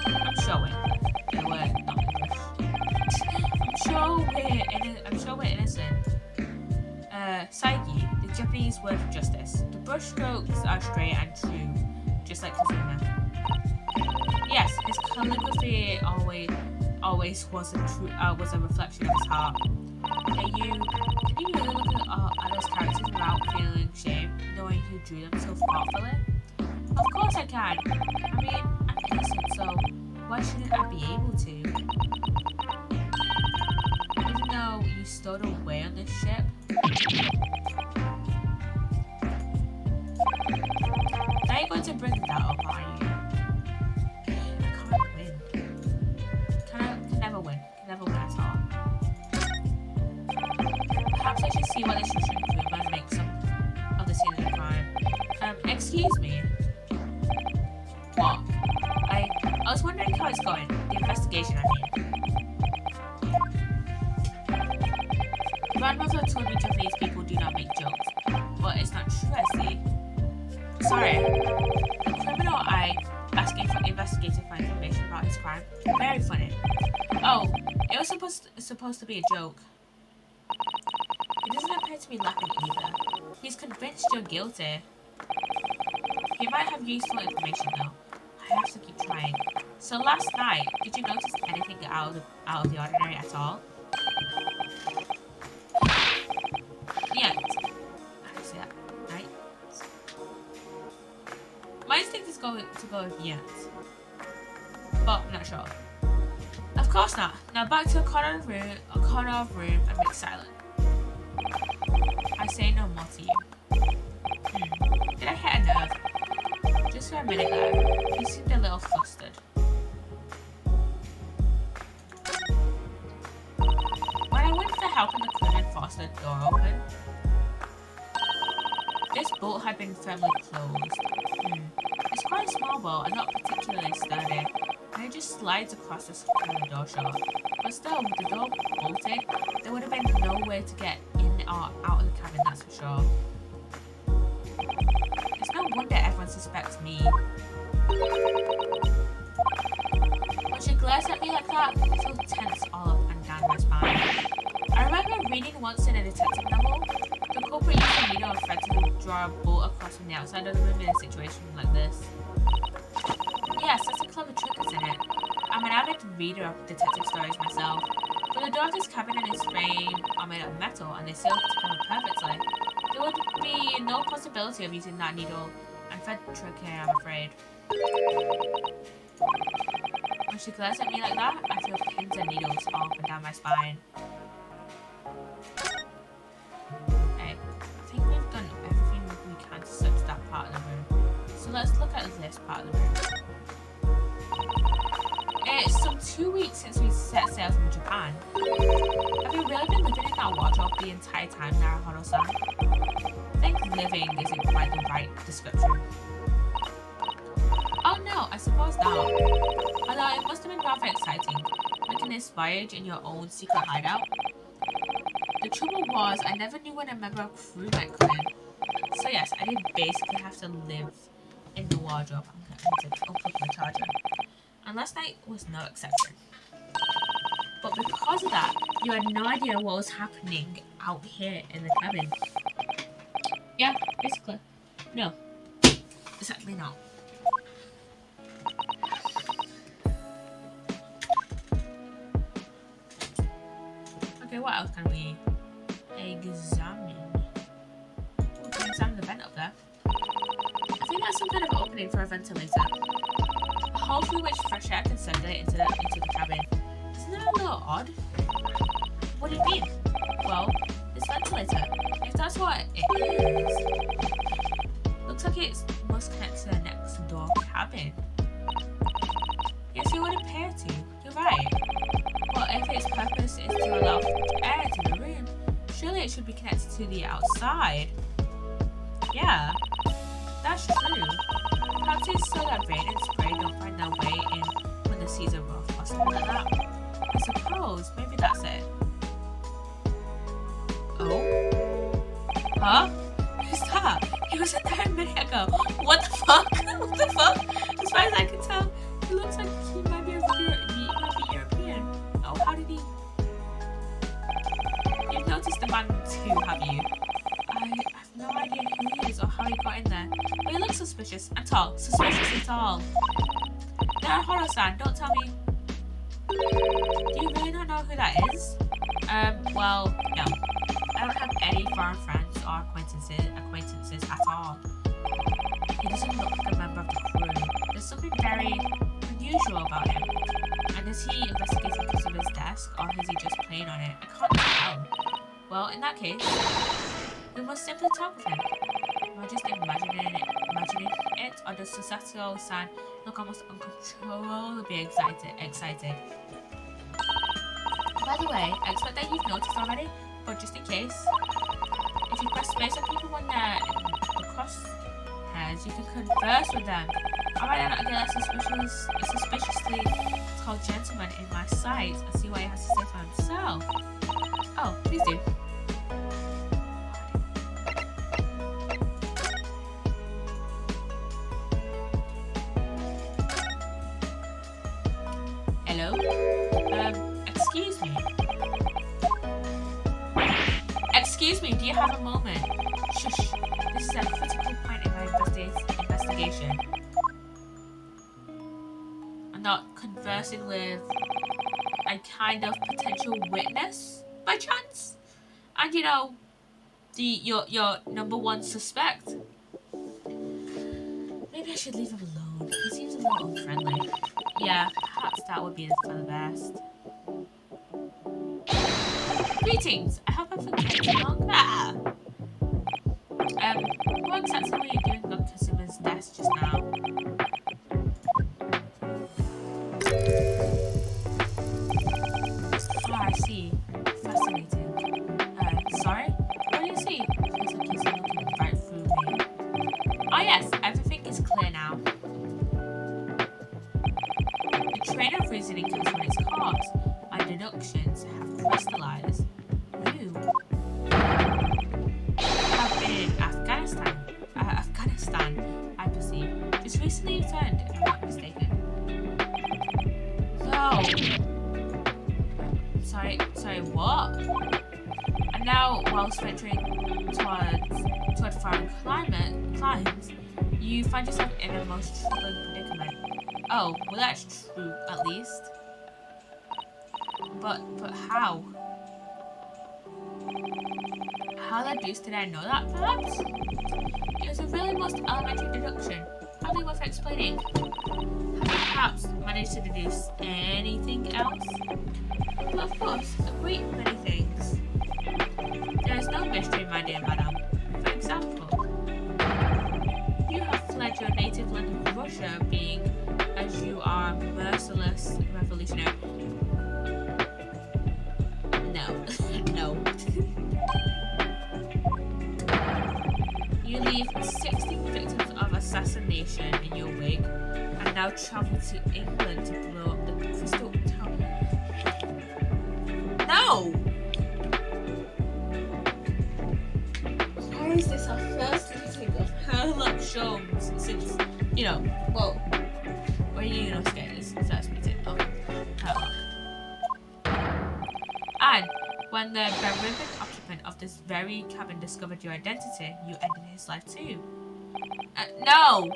I'm showing. The word, not English. I'm sure we're innocent. Saigi, the Japanese word for justice. The brush strokes are straight and true, just like Kazuma. Yes, his calligraphy always was a reflection of his heart. Can you really look at those characters without feeling shame, knowing you drew them so thoughtfully? Of course I can. I mean, I'm innocent, so why shouldn't I be able to? Even though you stowed away on this ship. Now you're going to bring that up, are you? I can't win. Can never win. Can never win at all. Perhaps I should see what this should do and make some of this Excuse me. What? I was wondering how it's going. The investigation, I mean. Grandmother told me Japanese people do not make jokes. But it's not true, I see. Sorry. The criminal asking for investigating for information about his crime. Very funny. Oh, it was supposed to be a joke. He doesn't appear to be laughing either. He's convinced you're guilty. He might have useful information though. I have to keep trying. So last night, did you notice anything out of the ordinary at all? Yeah. I see that, right? My instinct is going to go with yes. But I'm not sure. Of course not. Now back to a corner of room and make silent. I say no more to you. Did I hit a nerve? Just for a minute there, he seemed a little flustered. When I went for help in the crib and forced the door open, this bolt had been firmly closed. It's quite a small bolt and not particularly sturdy, and it just slides across the door shut. But still, with the door bolted, there would have been no way to get in or out of the cabin, that's for sure. It's no wonder everyone suspects me. When she glares at me like that, I feel tense all up and down my spine. I remember reading once in a detective novel, the culprit used a needle and thread to draw a bolt across from the outside of the room in a situation like this. Yes, that's a clever trick, isn't it? I'm an avid reader of detective stories myself, but the door of this cabin and its frame are made of metal and they seal together perfectly. There would be no possibility of using that needle and thread trick here, I'm afraid. When she glares at me like that, I feel pins and needles all up and down my spine. Okay, I think we've done everything we can to search that part of the room. So let's look at this part of the room. It's some 2 weeks since we set sail from Japan. Have you really been living in that wardrobe the entire time, Naruhodo-san? I think living isn't quite the right description. Oh no, I suppose not. Although it must have been rather exciting, making this voyage in your own secret hideout. The trouble was, I never knew when a member of crew might come in. So yes, I did basically have to live in the wardrobe. I'm going to unplug my charger. And last night was no exception. But because of that, you had no idea what was happening out here in the cabin. Yeah, basically. No. Exactly not. Okay, what else can we examine? We can examine the vent up there. I think that's some kind of opening for a ventilator. A hole through which fresh air can circulate into the cabin. Isn't that a little odd? What do you mean? Well, this ventilator. If that's what it is, looks like it must connect to the next door cabin. Yes, it would appear to. You're right. But if its purpose is to allow air to the room, surely it should be connected to the outside. Yeah, that's true. Perhaps it's so that rain and spray don't find their way in when the seas are rough or something like that. I suppose maybe that's it. Oh? Huh? Who's that? He was in there a minute ago. What the fuck? What the fuck? As far as I can tell, he looks like he might be European. Oh, how did he? You've noticed the man too, have you? I have no idea who he is or how he got in there. But he looks suspicious and tall. Suspicious and tall. Naruhodo-san, don't tell me. Do you really not know who that is? Well, no. I don't have any foreign friends or acquaintances at all. He doesn't look like a member of the crew. There's something very unusual about him. And is he investigating because of his desk, or is he just playing on it? I can't tell. Well, in that case, we must simply talk with him. Am I just imagining it, or does Sasaki-san look almost uncontrollably excited? By the way, I expect that you've noticed already, but just in case, if you press space on people when they're in the crosshairs, means you can converse with them. Alright then, I'll get a suspiciously tall gentleman in my sight and see what he has to say for himself. Oh, please do. Hello? Excuse me. Excuse me, do you have a moment? Shush. This is a critical point in my investigation. I'm not conversing with a kind of potential witness by chance, and you know, your number one suspect. Maybe I should leave him alone. He seems a little unfriendly. Yeah, perhaps that would be for the best. Greetings. I hope I've kept you long. What exactly were you doing on Kasuma's desk just now? Oh, I see. Fascinating. Sorry? What do you see? Feels like he's looking right through me. Oh yes, everything is clear now. The train of reasoning comes from its cause. My deductions have crystallized. You have been in Afghanistan, I perceive. Just recently returned, if I'm not mistaken. No. Sorry, what? And now, whilst venturing toward foreign climes, you find yourself in a most troubling predicament. Oh, well that's true, at least. But how? How the deuce did I know that, perhaps? It was a really most elementary deduction, hardly worth explaining. Have you perhaps managed to deduce anything else? Well, of course, a great many things. There is no mystery, my dear madam. For example, you have fled your native land of Russia, being, as you are, merciless revolutionary. No. No. You leave 16 victims of assassination in your wake and now travel to England to blow up the crystal tower. No! How is this our first meeting of Sherlock Holmes since, you know, well, where are you going to get this first meeting of Sherlock? And when the bereaved occupant of this very cabin discovered your identity, you ended his life too. No!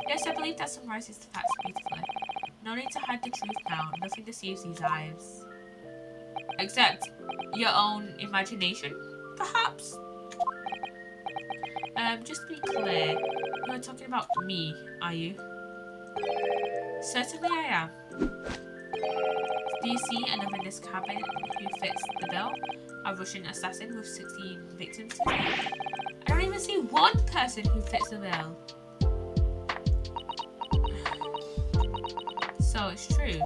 Yes, I believe that summarizes the facts beautifully. No need to hide the truth now. Nothing deceives these eyes. Except your own imagination, perhaps? Just to be clear, you're talking about me, are you? Certainly I am. Do you see another in this cabin who fits the bill? A Russian assassin with 16 victims today? I don't even see one person who fits the bill. So it's true.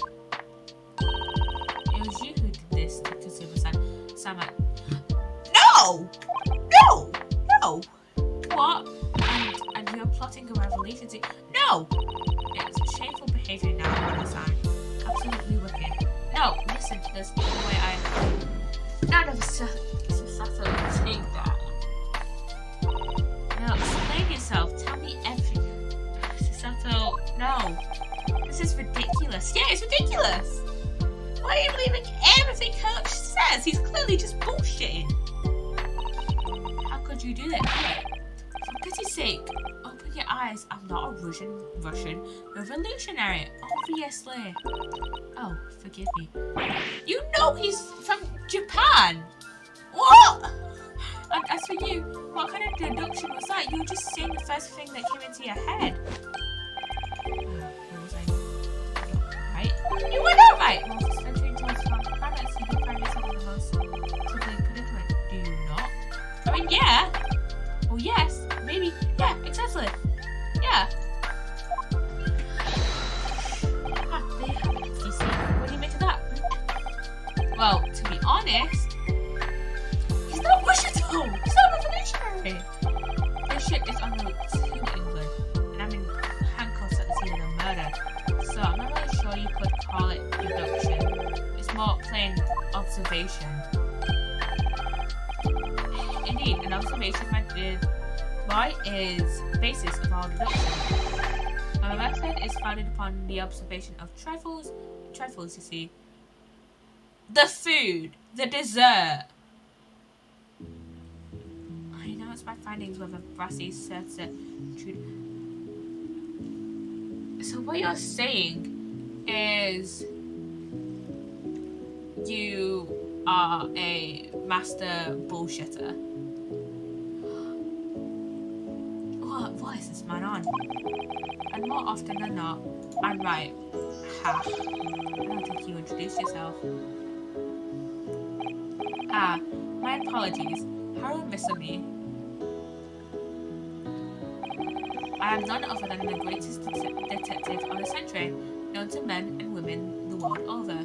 It was you who did this to Kasuma-san. No! No! No! What? And you're plotting a revolution to... No! It's shameful behavior now, Mara-san. Absolutely wicked. No, listen, there's no way none of Psssttt would take that. Now, explain yourself. Tell me everything. Psssttt, no. This is ridiculous. Yeah, it's ridiculous. Why are you believing everything Coach says? He's clearly just bullshitting. How could you do that? For pity's sake, open your eyes. I'm not a Russian revolutionary, obviously. Oh, forgive me. You know he's from Japan! What? And as for you, what kind of deduction was that? You were just saying the first thing that came into your head. What was I right? You were not right! Well, for century towards foreign planets, you do find yourself in the most troubling predicament, do you not? I mean, yeah. Well, yes. Maybe. Yeah, exactly. Yeah. What do you make of that? Well, to be honest, he's not Russian at all. He's not revolutionary. This ship is on route to England. call it deduction. It's more plain observation. Indeed, an observation method is the basis of all deduction. Our method is founded upon the observation of trifles, you see. The food, the dessert. I announce my findings with a brassy certain. So what you're saying is you are a master bullshitter. What is this man on? And more often than not, I'm right. Ha. I don't think you introduced yourself. Ah, my apologies. How remiss of me. I am none other than the greatest detective of the century, known to men and women the world over.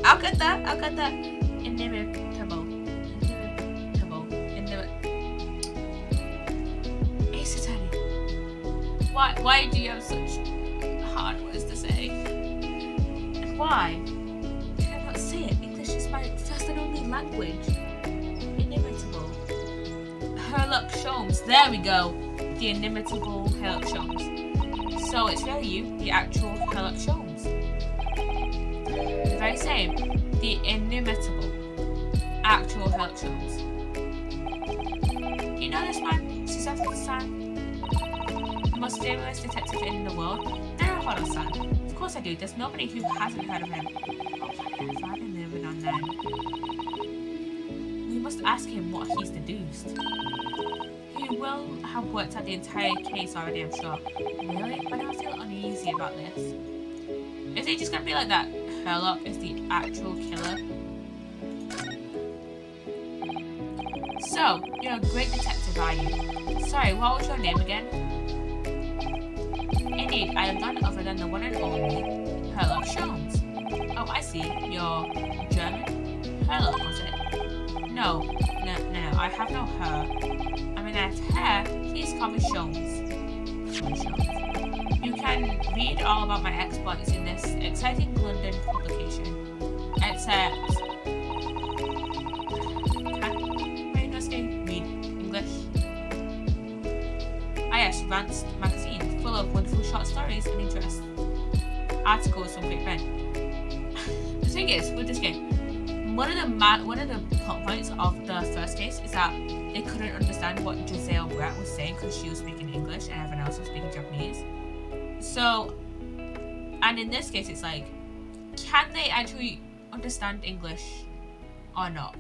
I'll get that. Inimitable. Satanic. Why do you have such hard words to say? And why? I cannot say it. English is my first and only language. Inimitable. Sherlock Holmes. There we go. The inimitable Sherlock Holmes. So it's really you, the actual Sherlock Holmes. The very same. The inimitable actual Sherlock Holmes. Do you know this man, Psssttt? The most famous detective in the world? Narahoro-san. Of course I do. There's nobody who hasn't heard of him. Oh, if I've been moving on then. We must ask him what he's deduced. He will have worked out the entire case already, I'm sure. Really? But I feel uneasy about this. Is he just gonna be like that? Sherlock is the actual killer. So, you're a great detective, are you? Sorry, what was your name again? Indeed, I am none other than the one and only Sherlock Holmes. Oh, I see. You're German? Sherlock, was it? No, I have no her. I mean, I have hair. Please call me Holmes. You can read all about my exploits in this exciting London publication. Except... read English? Ah yes, Rants magazine, full of wonderful short stories and interests. Articles from great men. The thing is, with this game, one of the plot points of the first case is that they couldn't understand what Giselle Brett was saying because she was speaking English and everyone else was speaking Japanese. So, and in this case, it's like, can they actually understand English or not?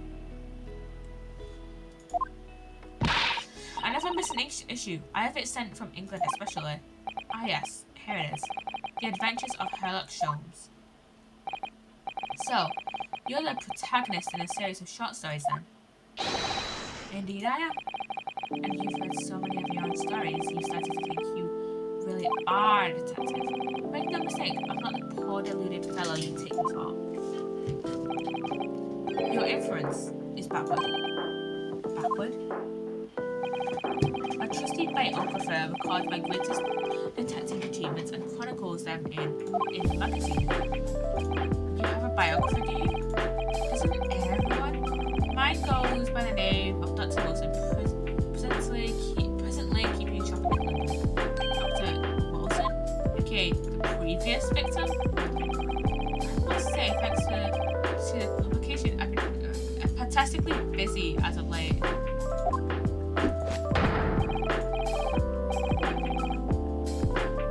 I never miss an issue. I have it sent from England especially. Ah yes, here it is. The Adventures of Sherlock Holmes. So, you're the protagonist in a series of short stories then? Indeed I am. And you've read so many of your own stories, you started to think you really are a detective. Make no mistake, I'm not the poor deluded fellow you take me for. Your inference is backward. Backward? A trusty biographer records my greatest detective achievements and chronicles them in the magazine. You have a biographer, do you? Isn't everyone? Mine goes by the name of Dr. Wilson, presently keeping shop in England. Dr. Wilson? Okay, the previous victim? I must say, thanks to the publication, I've been fantastically busy as of late.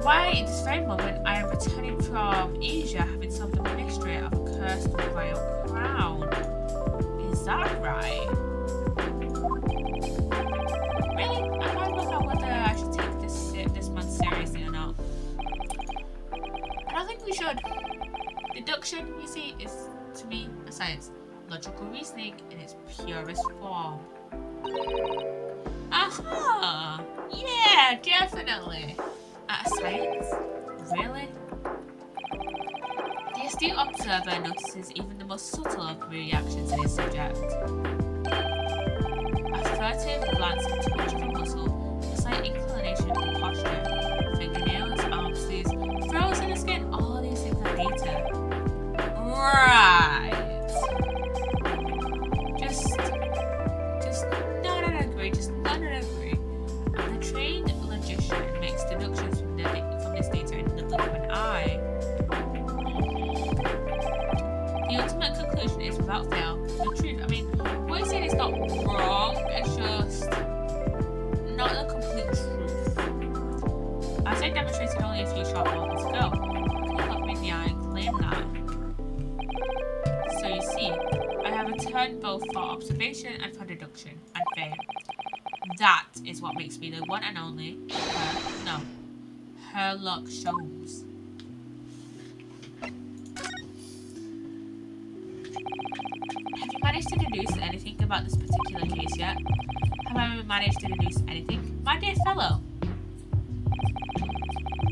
Why, at this very moment, I am returning from Asia, having solved the mystery of a cursed royal crown. Is that right? Really? I can't work out whether I should take this month seriously or not. I don't think we should. Deduction, you see, is, to me, a science. Logical reasoning in its purest form. Aha! Yeah, definitely. At a science? Really? The astute observer notices even the most subtle of reactions in his subject. furtive glance into much of a muscle, a slight inclination in posture, fingernails, arm sleeves, furrows in the skin, all these things are data. Right. Just not an agree, just not an agree. The trained logician makes deductions from this data in the blink of an eye. The ultimate conclusion is without fail the truth. I mean, what he's saying is not wrong, it's just not the complete truth. As I demonstrated only a few short moments ago, you can look me in the eye and claim that. So you see, I have a turn both for observation and for deduction and fame. That is what makes me the one and only Sherlock Holmes. Have you managed to deduce anything about this particular case yet? Have I managed to deduce anything? My dear fellow!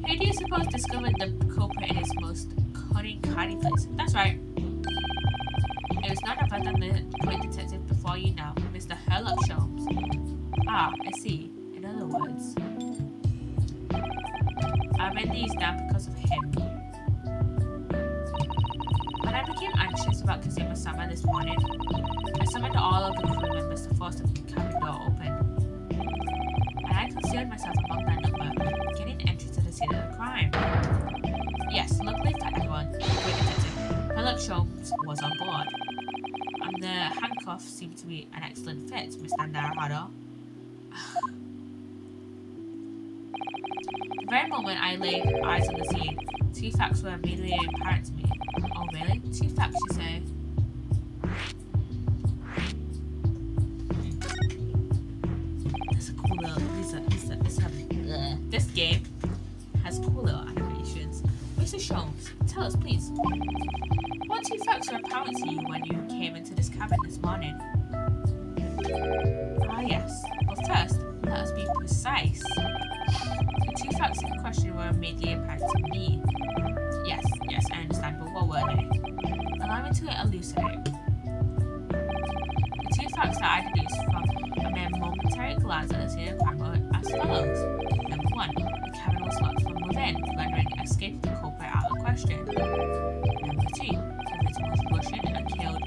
Who do you suppose discovered the culprit in his most cunning hiding place? That's right. It was none other than the great detective before you now, Mr. Sherlock Holmes. Ah, I see. In other words, I made these down because of him. When I became anxious about Kazuma Sama this morning, I summoned all of the crew members to force the cabin door open. And I concealed myself among that number, getting entry to the scene of the crime. Yes, luckily for everyone, the great detective, Sherlock Holmes was on board. And the handcuffs seemed to be an excellent fit, Miss Naruhodo. The very moment I laid eyes on the scene, two facts were immediately apparent to me. Oh really? Two facts, you say? That's a cool little... This game has cool little animations. Mr. Holmes, tell us please. What two facts were apparent to you when you came into this cabin this morning? Ah yes. Well first, let us be precise. The two facts in question were immediately apparent to me. Yes, I understand, but what were they? Allow me to elucidate. The two facts that I deduced from a mere momentary glance at the scene of crime were as follows. Number one, the cabin was locked from within, rendering escape of the culprit out of the question. Number two, the victim was Russian and killed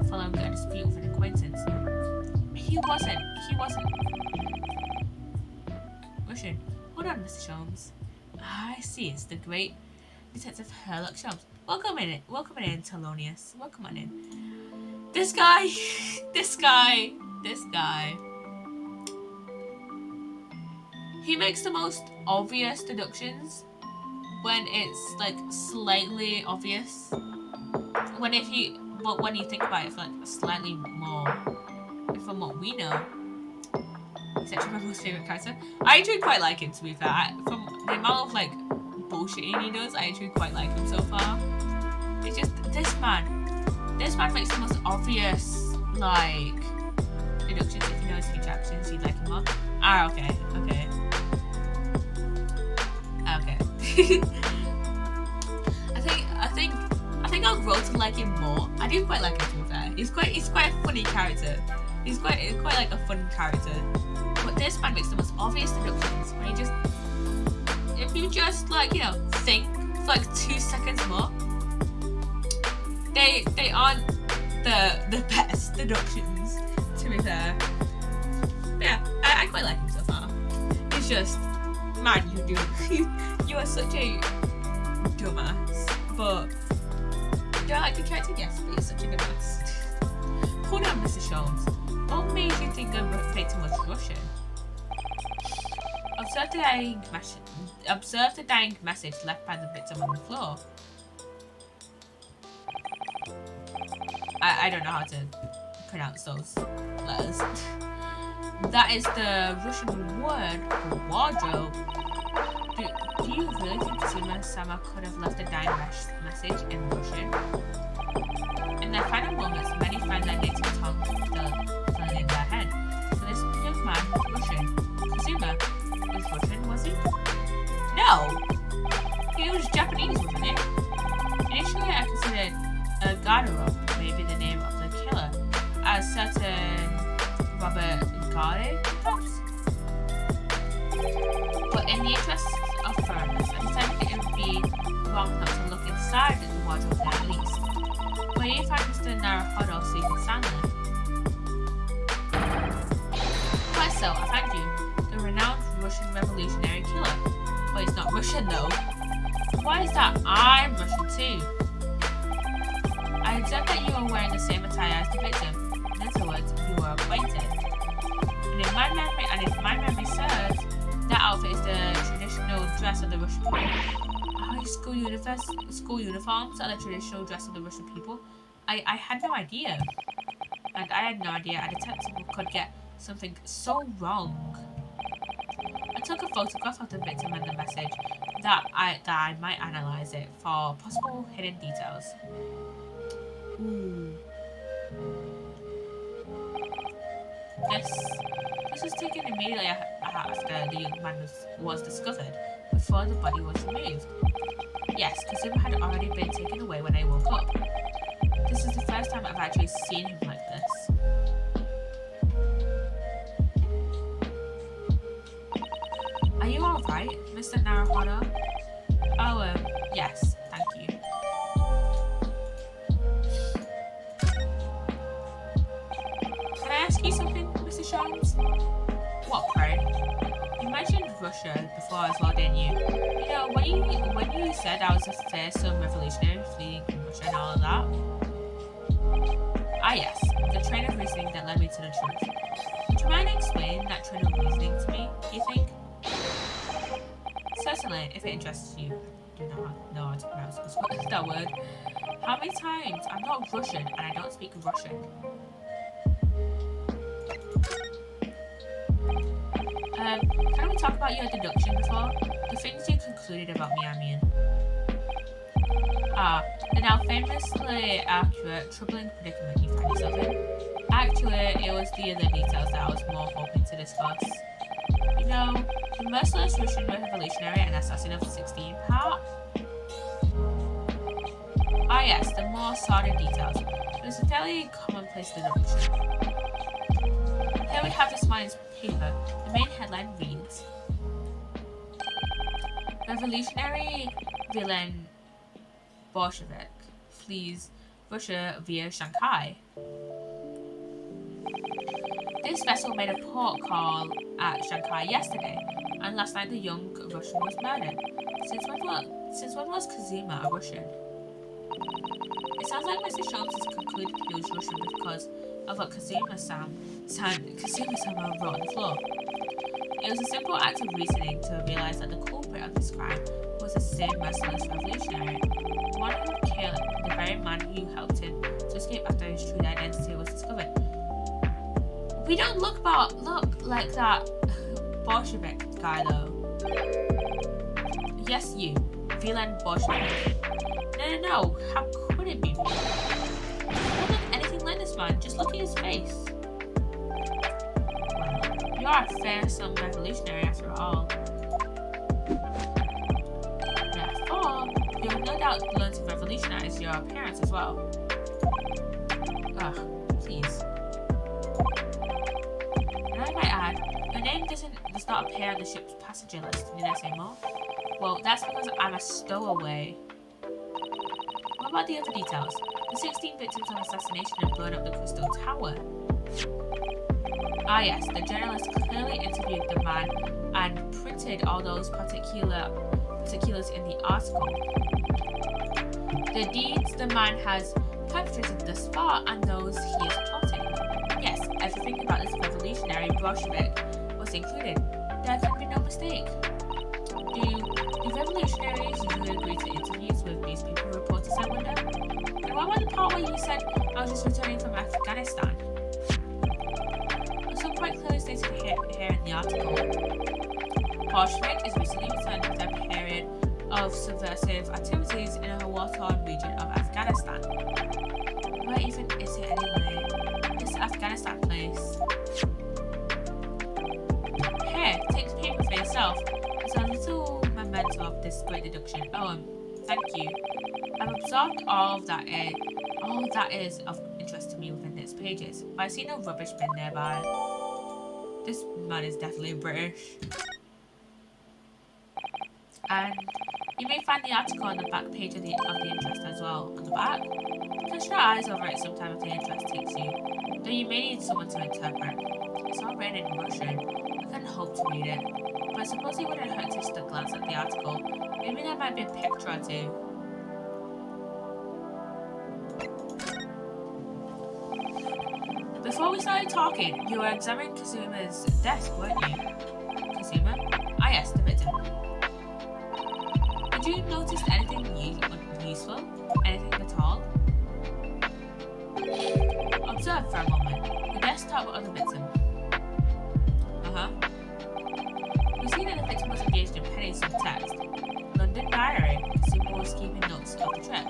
following a dispute with an acquaintance. He wasn't Russian. Hold on, Mr. Holmes. I see, it's the great Detective Sherlock Holmes. Welcome in, Thelonious. Welcome on in. This guy. He makes the most obvious deductions when it's like slightly obvious. But when you think about it for like slightly more, from what we know, he's actually my most favourite character. I actually quite like him, to be fair. From the amount of like bullshitting he does, I actually quite like him so far. It's just this man makes the most obvious like deductions. If you know his future actions, you'd like him more. Ah, okay. I think I'll grow to like him more. I do quite like him, to be fair. He's quite a funny character. He's quite like a fun character. But this man makes the most obvious deductions when if you just like, you know, think for like 2 seconds more, they aren't the best deductions, to be fair. But yeah, I quite like him so far. It's just, man, you are such a dumbass. But do I like the character? Yes, but you're such a dumbass. Hold on, Mr. Holmes. What made you think of victim was Russian? Observe the dying message left by the victim on the floor. I don't know how to pronounce those letters. That is the Russian word for wardrobe. Do you really think Kazuma Sama could have left a dying message in Russian? In their final moments, many find their native tongue filling in their head. So this young man was Russian. Kazuma was Russian, was he? No! He was Japanese, wasn't he? Initially, I considered Gardero may be the name of the killer, as certain Robert Gardy, perhaps? But in the interest of fairness, I decided it would be wrong not to look inside the wardrobe there at least. Where do you find Mr. Naruhodo sleeping soundly? Quite so, I found you, the renowned Russian revolutionary killer. But he's not Russian though. Why is that? I'm Russian too. I observed that you were wearing the same attire as the victim. In other words, you were acquainted. And if my memory serves, that outfit is the traditional dress of the Russian people. School uniforms are the traditional dress of the Russian people. I had no idea. And I had no idea a detective could get something so wrong. I took a photograph of the victim and the message that I might analyze it for possible hidden details. Ooh. This was taken immediately after the young man was discovered, before the body was removed. Yes, Kazuma had already been taken away when I woke up. This is the first time I've actually seen him like this. Are you alright, Mr. Naruhodo? Oh, yes, thank you. Can I ask you something, Mr. Sholmes? What, pray? You mentioned Russia before as well, didn't you? You know, when you said I was a fearsome revolutionary fleeing from Russia and all of that. Ah yes, the train of reasoning that led me to the truth. Would you mind explaining that train of reasoning to me, do you think? Certainly, if it interests you. I do not know how to pronounce that word. How many times? I'm not Russian and I don't speak Russian. Can we talk about your deduction before? The things you concluded about me, I mean. The now famously accurate, troubling predicament you find yourself in. Actually, it was the other details that I was more hoping to discuss. You know, the merciless Russian revolutionary and assassin of 16 part? Ah yes, the more sordid details. It was a fairly commonplace deduction. Here we have this morning's paper. The main headline reads, Revolutionary villain Bolshevik flees Russia via Shanghai. This vessel made a port call at Shanghai yesterday, and last night the young Russian was murdered. Since when was Kazuma a Russian? It sounds like Mr. Sholmes has concluded he was Russian because of what Kazuma-sama wrote on the floor. It was a simple act of reasoning to realise that the culprit of this crime was the same merciless revolutionary, one who killed the very man who helped him to escape after his true identity was discovered. We don't look like that Bolshevik guy though. Yes, you, villain Bolshevik. No, how could it be me? It doesn't look anything like this man, just look at his face. You are a fearsome revolutionary after all. Therefore, you will no doubt learn to revolutionize your appearance as well. Ugh, please. And I might add, your name does not appear on the ship's passenger list. Need I say more? Well, that's because I'm a stowaway. What about the other details? The 16 victims of assassination had blown up the Crystal Tower. Ah yes, the journalist clearly interviewed the man and printed all those particulars in the article. The deeds the man has perpetrated thus far and those he is plotting. Yes, everything about this revolutionary Bolshevik was included. There can be no mistake. Do revolutionaries usually agree to interviews with newspaper reporters, I wonder? And what about the part where you said I was just returning from Afghanistan? Some quite clearly stated here in the article. Bolshevik is recently returned after a period of subversive activities in a war-torn region of Afghanistan. Where even is it anyway? This Afghanistan place. Here, take the paper for yourself. It's a little memento of this great deduction. Oh, thank you. I've absorbed all that is of interest to me within its pages, but I see no rubbish bin nearby. This man is definitely British. And you may find the article on the back page of the interest as well. On the back, cast your eyes over it sometime if the interest takes you, though you may need someone to interpret. It's all written in Russian. I couldn't hope to read it, but I suppose it wouldn't hurt to just a glance at the article. Maybe there might be a picture or two. Before we started talking, you were examining Kazuma's desk, weren't you? Kazuma? Ah yes, the victim. Did you notice anything useful? Anything at all? Observe for a moment. The desktop of the victim. We see that the victim was engaged in penning some text. London Diary. Kazuma was keeping notes of the trip.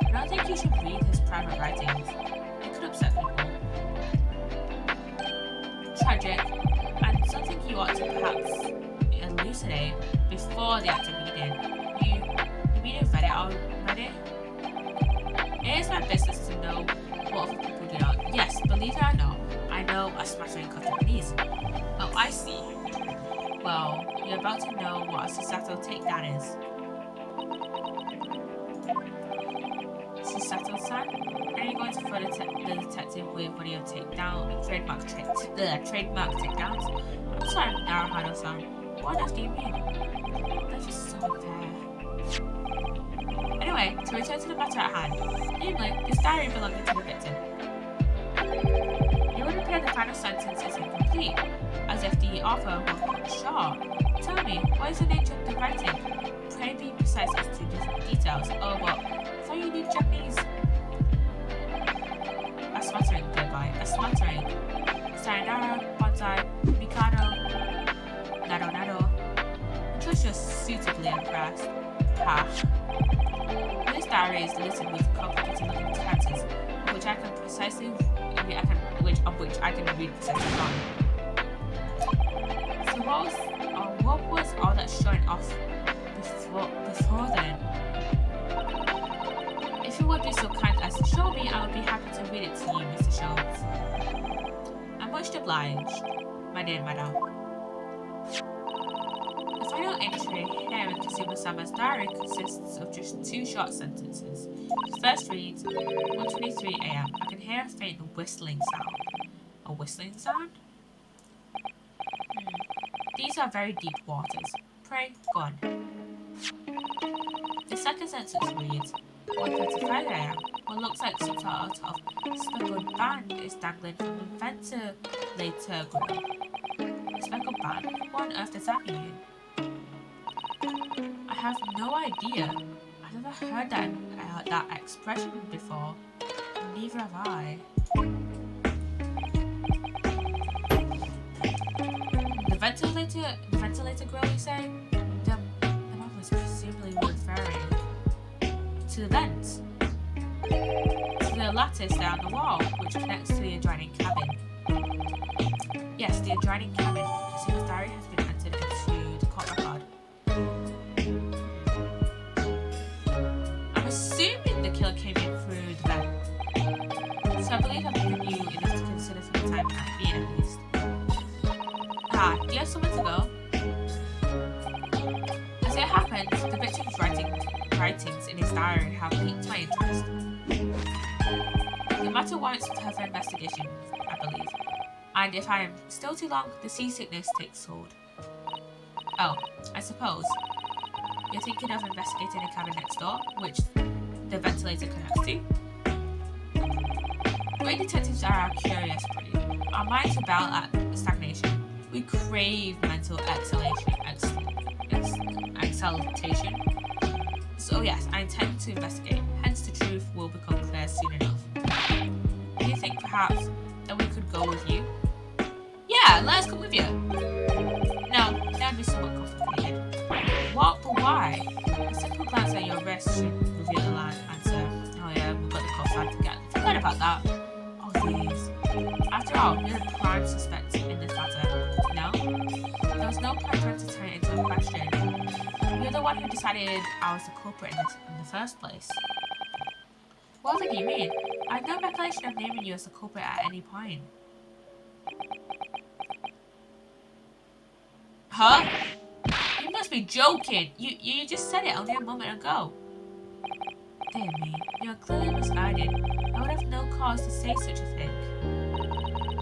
But I don't think you should read his private writings. It could upset people. Tragic, and something you ought to perhaps elucidate before the act of reading. You mean you've read it already? It is my business to know what other people do not. Yes, believe it or not, I know a smattering of Japanese. Oh, I see. Well, you're about to know what a Psssttt takedown is. Psssttt-san? Are you going to throw the detective with one of your trademark takedowns? I'm sorry, Naruhano-san. What else do you mean? That's just so unfair. Anyway, to return to the matter at hand, namely, this diary belonging to the victim. You would appear the final sentence is incomplete, as if the author was not sure. Tell me, what is the nature of the writing? Pray be precise as to the details. Oh, but I thought you knew Japanese. A smattering, thereby. A smattering. Sayonara, bonsai, mikado, nado. I trust you're suitably impressed. This diary is littered with complicated looking characters, which I can precisely which I can read precisely from. So what was all that showing off before then? If you would be so kind as to show me, I would be happy to read it to you, Mr. Schultz. I'm much obliged, my dear madam. The final entry here in Kazuma-sama's diary consists of just 2 short sentences. The first reads, 1:23 a.m. I can hear a faint whistling sound. A whistling sound? These are very deep waters. Pray, go on. The second sentence reads, 1:35 a.m. What looks like some sort of speckled band is dangling from the ventilator grill. A speckled band? What on earth does that mean? I have no idea. I've never heard that expression before. Neither have I. The ventilator grill, you say? The man was presumably referring to the vents. To the lattice down the wall, which connects to the adjoining cabin. Yes, the adjoining cabin. Kasuma's diary has been entered into the court record. I'm assuming the killer came in through the vent. So I believe I've given you enough to consider for the time being, at least. Do you have somewhere to go? As it happens, the victim's writings in his diary have piqued my interest. The matter warrants further investigation, I believe. And if I am still too long, the seasickness takes hold. Oh, I suppose you're thinking of investigating the cabin next door, which the ventilator connects to? We detectives are our curious breed. Our minds rebel at stagnation. We crave mental exaltation. So yes, I intend to investigate, hence the truth will become clear soon enough. Do you think perhaps that we could go with you? Yeah, let us come with you. No, that would be somewhat complicated. What, but why? A simple glance at your wrist should reveal the answer. Oh yeah, we've got the coastline to get. Forget about that. Oh please. After all, you're the prime suspect in this matter. No? There was no point trying to turn it into a question. You're the one who decided I was the culprit in the first place. Whatever do you mean? I have no recollection of naming you as the culprit at any point. Huh? You must be joking. You just said it only a moment ago. Dear me, you're clearly misguided. I would have no cause to say such a thing.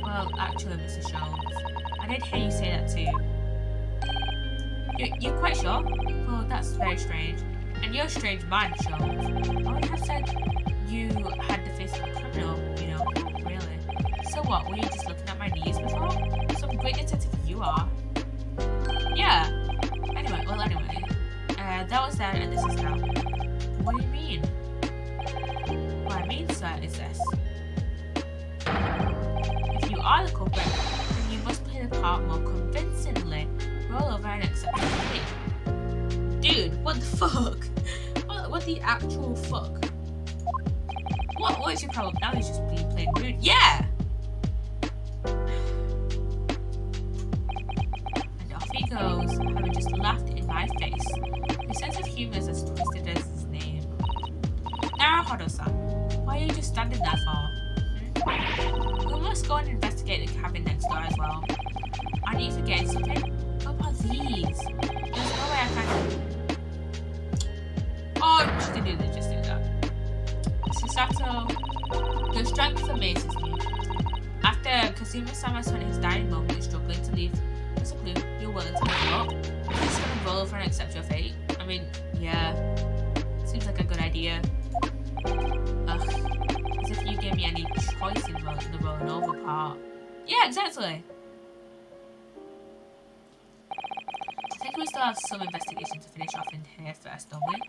Well, actually, Mr. Sholmes, I did hear you say that too. You're quite sure? Well, that's very strange. And you're a strange man, Sholmes. I would have said you had the face of a criminal, you know, really. So what, were you just looking at my knees before? Some great detective you are. Yeah. Anyway, that was then and this is now. What do you mean? What I mean, sir, is this. If you are the culprit, then you must play the part more convincingly. Roll over and accept the fate. Dude, what the fuck? What the actual fuck? What is your problem now? He's just being plain rude. Yeah! And off he goes, having just laughed in my face. His sense of humour is as twisted as his name. Naruhodo-san, why are you just standing there for? We must go and investigate the cabin next door as well. Aren't you forgetting something? What about these? There's no way I can... Oh, just do that. Psssttt, your strength amazes me. After Kazuma-sama spent his dying moment struggling to leave us a clue, you're willing to give up. You're just gonna roll over and accept your fate. I mean, yeah. Seems like a good idea. Ugh. As if you gave me any choice in the rolling over part. Yeah, exactly. I think we still have some investigation to finish off in here first, don't we?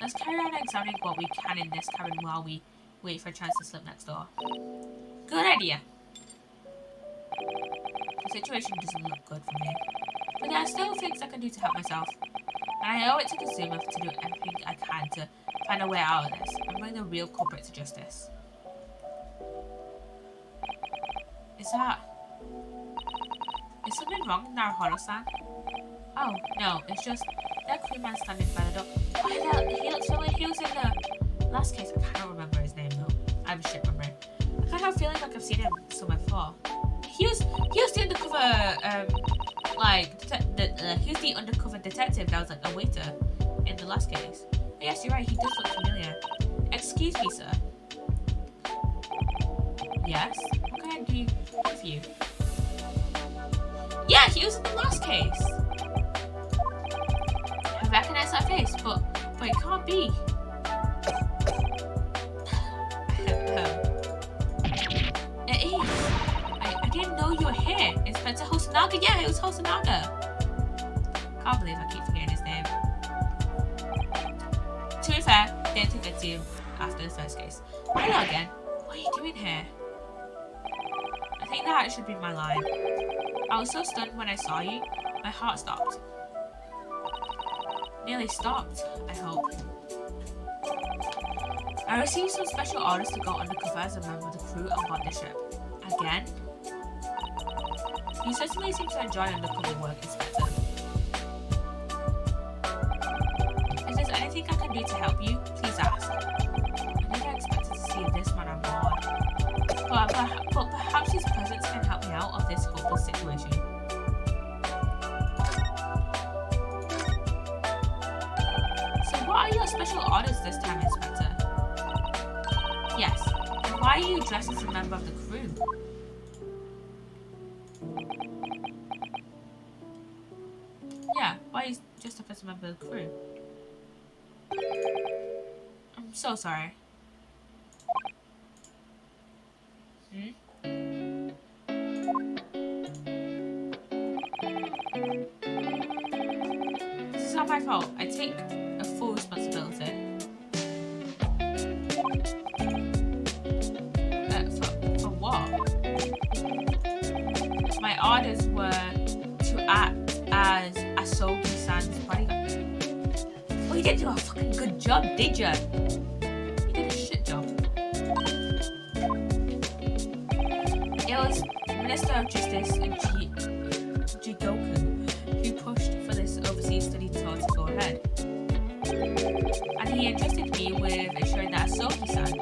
Let's carry on examining what we can in this cabin while we wait for a chance to slip next door. Good idea. The situation doesn't look good for me, but there are still things I can do to help myself. And I owe it to Kazuma to do everything I can to find a way out of this and bring the real culprit to justice. Is something wrong with Naruhodo-san? Oh, no, it's just that crewman standing by the door. Oh, he looks familiar. He was in the last case. I can't remember his name though. I have a shit memory. I kind of have a feeling like I've seen him somewhere before. He was the undercover, he was the undercover detective that was like a waiter in the last case. But yes, you're right. He does look familiar. Excuse me, sir. Yes. What can I do for you? Yeah, he was in the last case. I recognize that face, but it can't be. It is. I didn't know you were here. Inspector Hosonaga. Yeah, it was Hosonaga. Can't believe I keep forgetting his name. To be fair, didn't think I'd see him after the first case. Hello again. What are you doing here? I think that should be my line. I was so stunned when I saw you, my heart stopped. Nearly stopped, I hope. I received some special orders to go undercover as a member of the crew on board the ship. Again? You certainly seem to enjoy undercover work, Inspector. If there's anything I can do to help you, please ask. I never expected to see this man on board. But perhaps his presence can help me out of this hopeless situation. So what are your special orders this time, Inspector? Yes. And why are you dressed as a member of the crew? Yeah, why are you dressed up as a member of the crew? I'm so sorry. This is not my fault. I take a full responsibility. For what? My orders were to act as Asogi-san's bodyguard. Well, you didn't do a fucking good job, did you? You did a shit job. It was Minister of Justice Jigoku who pushed for this overseas study tour to go ahead. And he entrusted me with ensuring that Asogi-san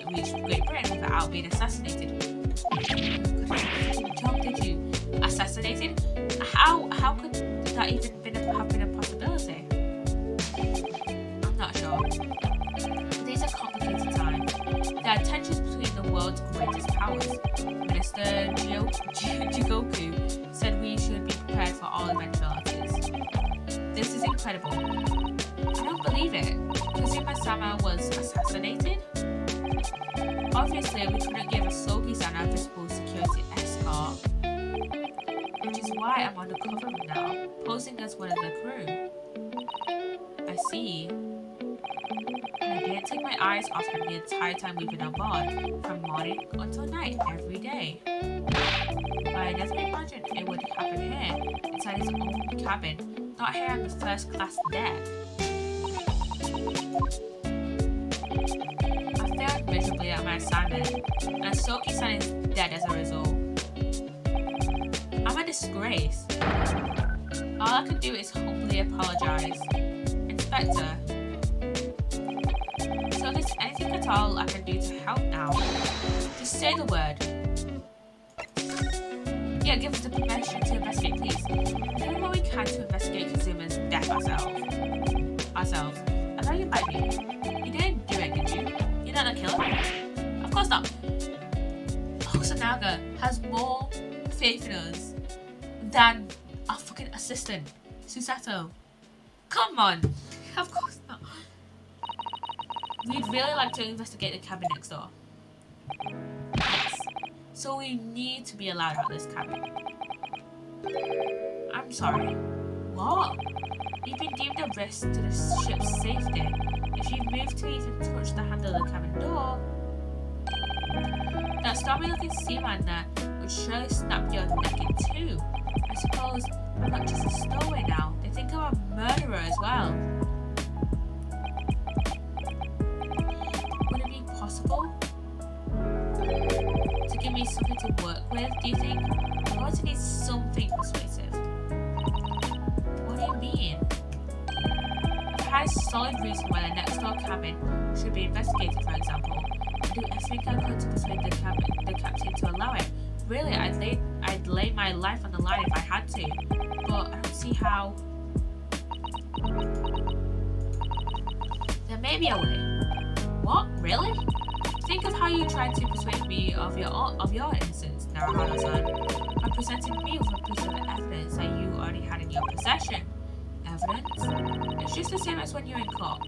about being assassinated. Job did you? Assassinated? How could that even have been a possibility? I'm not sure. These are complicated times. There are tensions between the world's greatest powers. Minister Jigoku said we should be prepared for all eventualities. This is incredible. I don't believe it. Kazuma-sama was assassinated? Obviously, we couldn't give Asogi-san a visible security escort. Which is why I'm undercover now, posing as one of the crew. I see. And I didn't take my eyes off him the entire time we've been on board, from morning until night, every day. But I never imagined it would happen here, inside his own cabin, not here on the first class deck. I failed miserably at my assignment, and Asogi-san is dead as a result. I'm a disgrace. All I can do is humbly apologize. Inspector. So if there's anything at all I can do to help now, just say the word. Yeah, give us the permission to investigate, please. Doing what we can to investigate Kazuma's death ourselves. I know you might be. You didn't do it, did you? You're not a killer? Of course not. Hosonaga has more faith in us than our fucking assistant, Susato. Come on. Of course not. We'd really like to investigate the cabin next door. Yes. So we need to be allowed out of this cabin. I'm sorry. What? You've been deemed a risk to the ship's safety. If you move to even touch the handle of the cabin door, that stormy-looking seaman there would surely snap your neck in two. I suppose I'm not just a stowaway now. They think I'm a murderer as well. Would it be possible to give me something to work with, do you think? I'm going to need something persuasive. What do you mean? If I had a solid reason why the next door cabin should be investigated, for example, I'd do everything I could to persuade the captain to allow it. Really, I'd lay my life on the line if I had to, but I don't see how. There may be a way. What? Really? Think of how you tried to persuade me of your innocence, Naruhara-san, by presenting me with a piece of evidence that you already had in your possession. Evidence? It's just the same as when you're in court.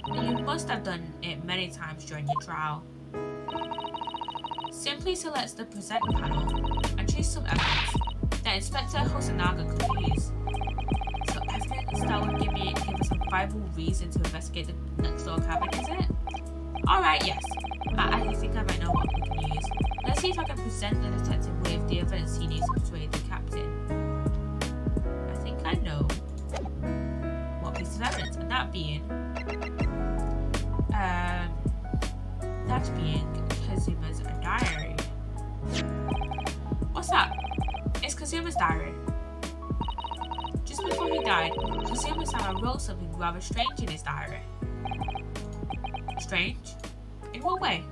And you must have done it many times during your trial. Simply select the present panel and choose some evidence that Inspector Hosonaga could use. So evidence that would give us a viable reason to investigate the next door cabin, is it? Alright, yes. I think I might know what we can use. Let's see if I can present the detective with the evidence he needs to persuade the captain. I think I know what piece of evidence, and that being Kazuma's diary. What's that? It's Kazuma's diary. Just before he died, Kazuma-sama wrote something rather strange in his diary. Strange? In what way?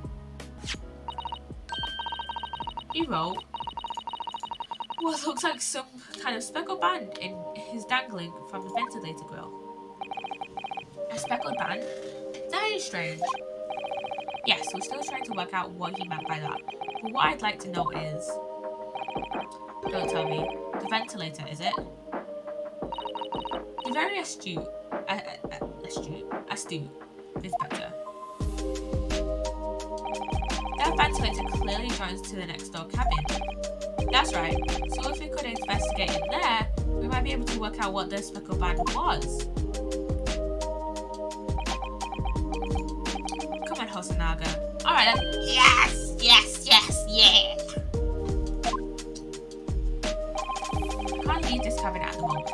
He wrote what looks like some kind of speckled band in his dangling from the ventilator grill. A speckled band? That is strange. Yes, we're still trying to work out what he meant by that. But what I'd like to know is... Don't tell me. The ventilator, is it? You're very astute. Astute, Inspector. That ventilator clearly joins to the next door cabin. That's right. So if we could investigate in there, we might be able to work out what the speckled band was. Come on, Hosonaga. Alright then. Yes! Yeah! I can't leave this cabin at the moment.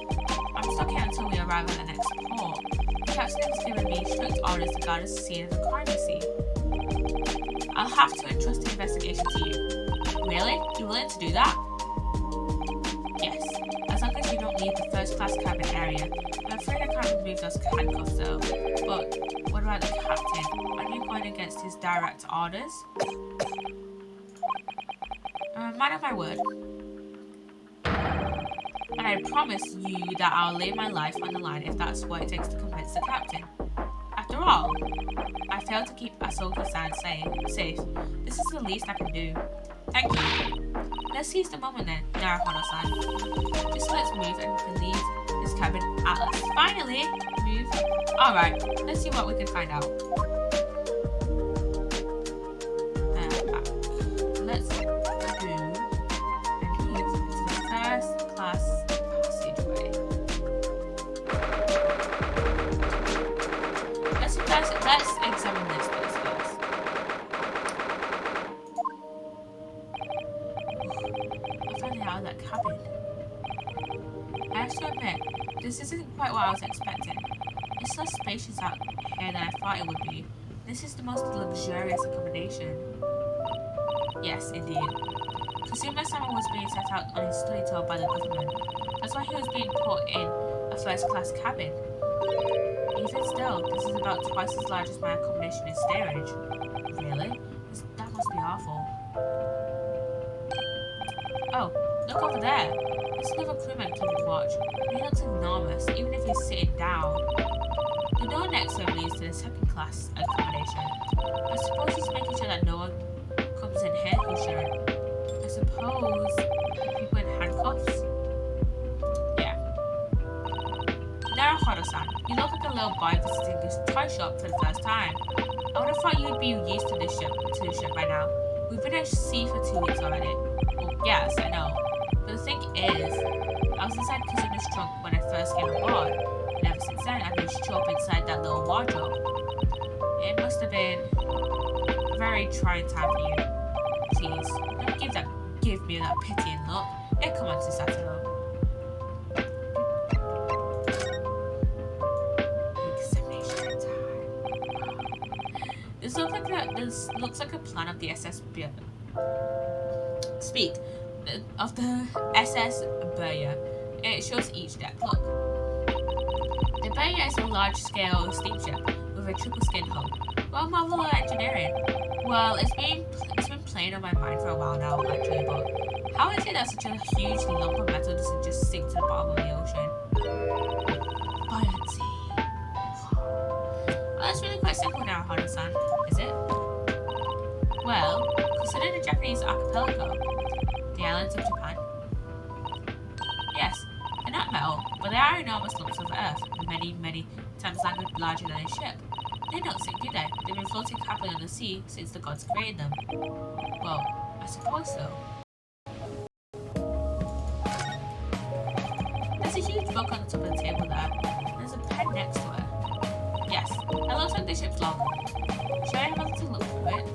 I'm stuck here until we arrive at the next port. The captain has given me strict orders to guard the scene of the crime scene. I'll have to entrust the investigation to you. Really? You're willing to do that? Yes. As long as you don't leave the first class cabin area. I'm afraid I can't remove those handcuffs though. But what about the captain? A new going against his direct orders. I'm a man of my word. And I promise you that I'll lay my life on the line if that's what it takes to convince the captain. After all, I failed to keep Ahsoka-san safe. This is the least I can do. Thank you. Let's seize the moment then, Naruhodo-san. Just let's move and we can leave this cabin at last. Finally, move. Alright, let's see what we can find out. Let's move and move to the first class passageway. Let's examine this place first. I found out of that cabin. I have to admit, this isn't quite what I was expecting. It's less spacious out here than I thought it would be. This is the most luxurious accommodation. Yes, indeed. Kasuma-sama was being set out on his study tour by the government. That's why he was being put in a first-class cabin. Even still, this is about twice as large as my accommodation in steerage. Really? That must be awful. Oh, look over there. There's another crewman keeping watch. He looks enormous, even if he's sitting down. The door next to him leads to the second-class accommodation. I suppose he's making sure that no one comes in here who shouldn't. I suppose people in handcuffs? Yeah. Naruhodo-san, you look like a little boy visiting this toy shop for the first time. I would have thought you'd be used to this ship by now. We've been at sea for 2 weeks already. Well, yes, I know. But the thing is, I was inside Kasuna's trunk when I first came aboard, and ever since then I've been trapped inside that little wardrobe. It must have been a very trying time for you. Please, don't give me that pitying look. Here, come on, Psssttt. Examination time. This looks like a plan of the SS of the SS Burya. It shows each deck. Look. The Burya is a large-scale steamship with a triple-skin hull. Well, marvel of engineering. Well, it's been playing on my mind for a while now, actually, but how is it that such a huge lump of metal doesn't just sink to the bottom of the ocean? Buoyancy. Well, that's really quite simple now, Haru-san, is it? Well, consider the Japanese archipelago, the islands of Japan. Yes, they're not metal, but they are enormous lumps of earth, many, many times larger than a ship. They don't sink, do they? They've been floating happily on the sea since the gods created them. Well, I suppose so. There's a huge book on the top of the table there. There's a pen next to it. Yes, that looks like the ship's log. Shall I have a little look through it?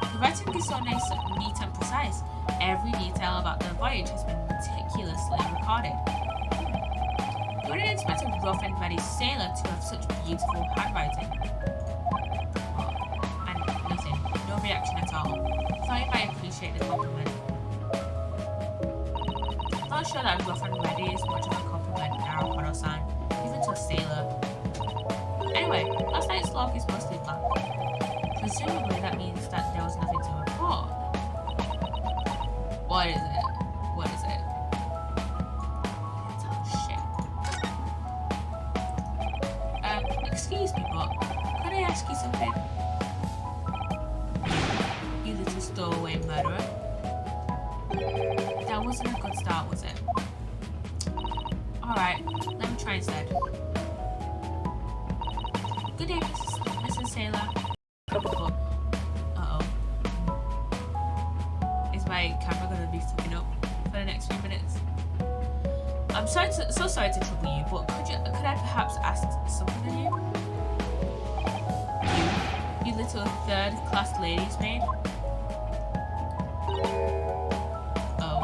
The writing is so nice, neat and precise. Every detail about the voyage has been meticulously recorded. You wouldn't expect a rough and ready sailor to have such beautiful handwriting. And nothing, no reaction at all. Thought you might appreciate the compliment. Not sure that rough and ready is much of a compliment, Naruhodo-san, even to a sailor. Anyway, last night's log is mostly blank. Presumably that means that there was nothing to report. What is it? What is it? Excuse me, but could I ask you something? You little stowaway murderer. That wasn't a good start, was it? Alright, let me try instead. Good day, Mrs. Sailor. Uh-oh. Is my camera gonna be fucking up for the next few minutes? I'm so sorry to trouble you, but could I perhaps ask something of you? You little third-class ladies' maid? Oh.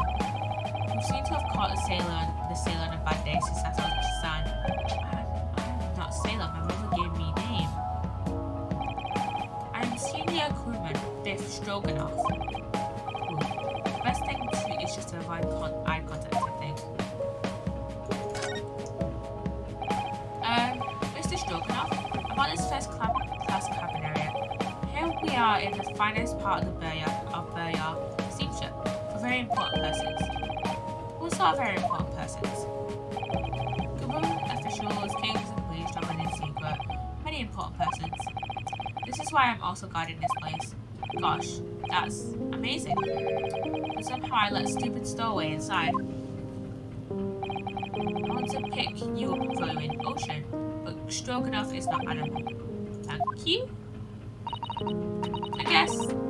You seem to have caught the sailor on a bad day, Psssttt-san. I'm not a sailor, my mother gave me a name. I'm senior crewman, Biff Stroganoff. The best thing to do is just to avoid eye contact, I think. Mr. Stroganoff, about this first class cabin area. Here we are in the finest part of the Burya steamship for very important persons. What sort of very important persons? Government officials, kings and queens traveling in secret, many important persons. This is why I'm also guarding this place. Gosh, that's amazing. But somehow I let stupid stowaway inside. I want to pick you up and throw you in the ocean, but stroganoff is not animal. Thank you?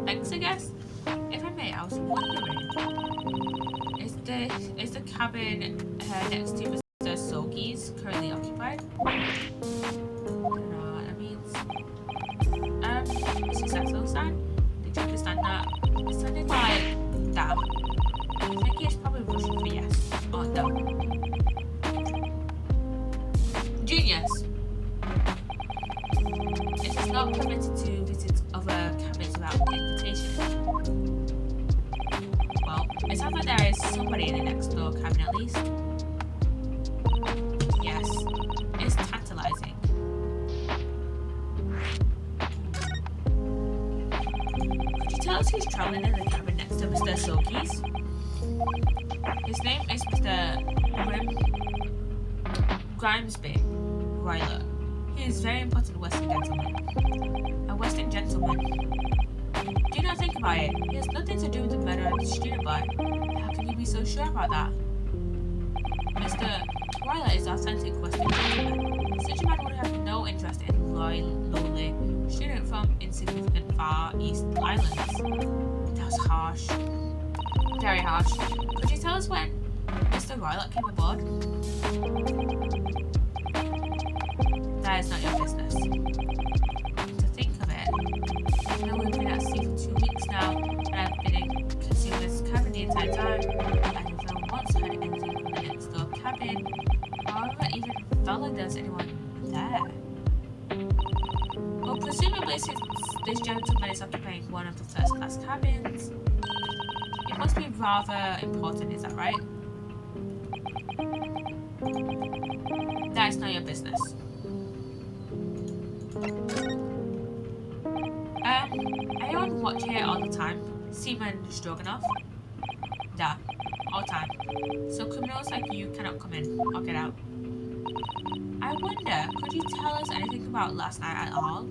Thanks I guess. If I may, I was wondering, is the cabin next to Mr. Sogi's currently occupied? I don't know what that means. Successful-san? Did you understand that? It sounded like that. I think it's probably Russian for yes. Or no. Genius! It is not permitted to visit other cabins without invitation. Well, it sounds like there is somebody in the next door cabin at least. Yes, it's tantalizing. Could you tell us who's traveling in the cabin next to Mr. Soki's? His name is Mr. Grimesby Ryler. He is very important Western gentleman. A Western gentleman. Do not think about it. He has nothing to do with the murder of the student boy. How can you be so sure about that? Mr. Ryler is authentic Western gentleman. Such a man would have no interest in lowly student from insignificant Far East Islands. That was harsh. Very harsh. Could you tell us when Mr. Ryler came aboard? That is not your business. To think of it, we've been at sea for 2 weeks now, and I've been concealed in this cabin the entire time. I never once heard anything from the next door cabin. However, even felt like there's anyone there. Well, presumably since this gentleman is occupying one of the first class cabins, it must be rather important, is that right? That is not your business. Anyone watch here all the time? Seaman Stroganoff? Yeah, all the time. So criminals like you cannot come in or get out. I wonder, could you tell us anything about last night at all?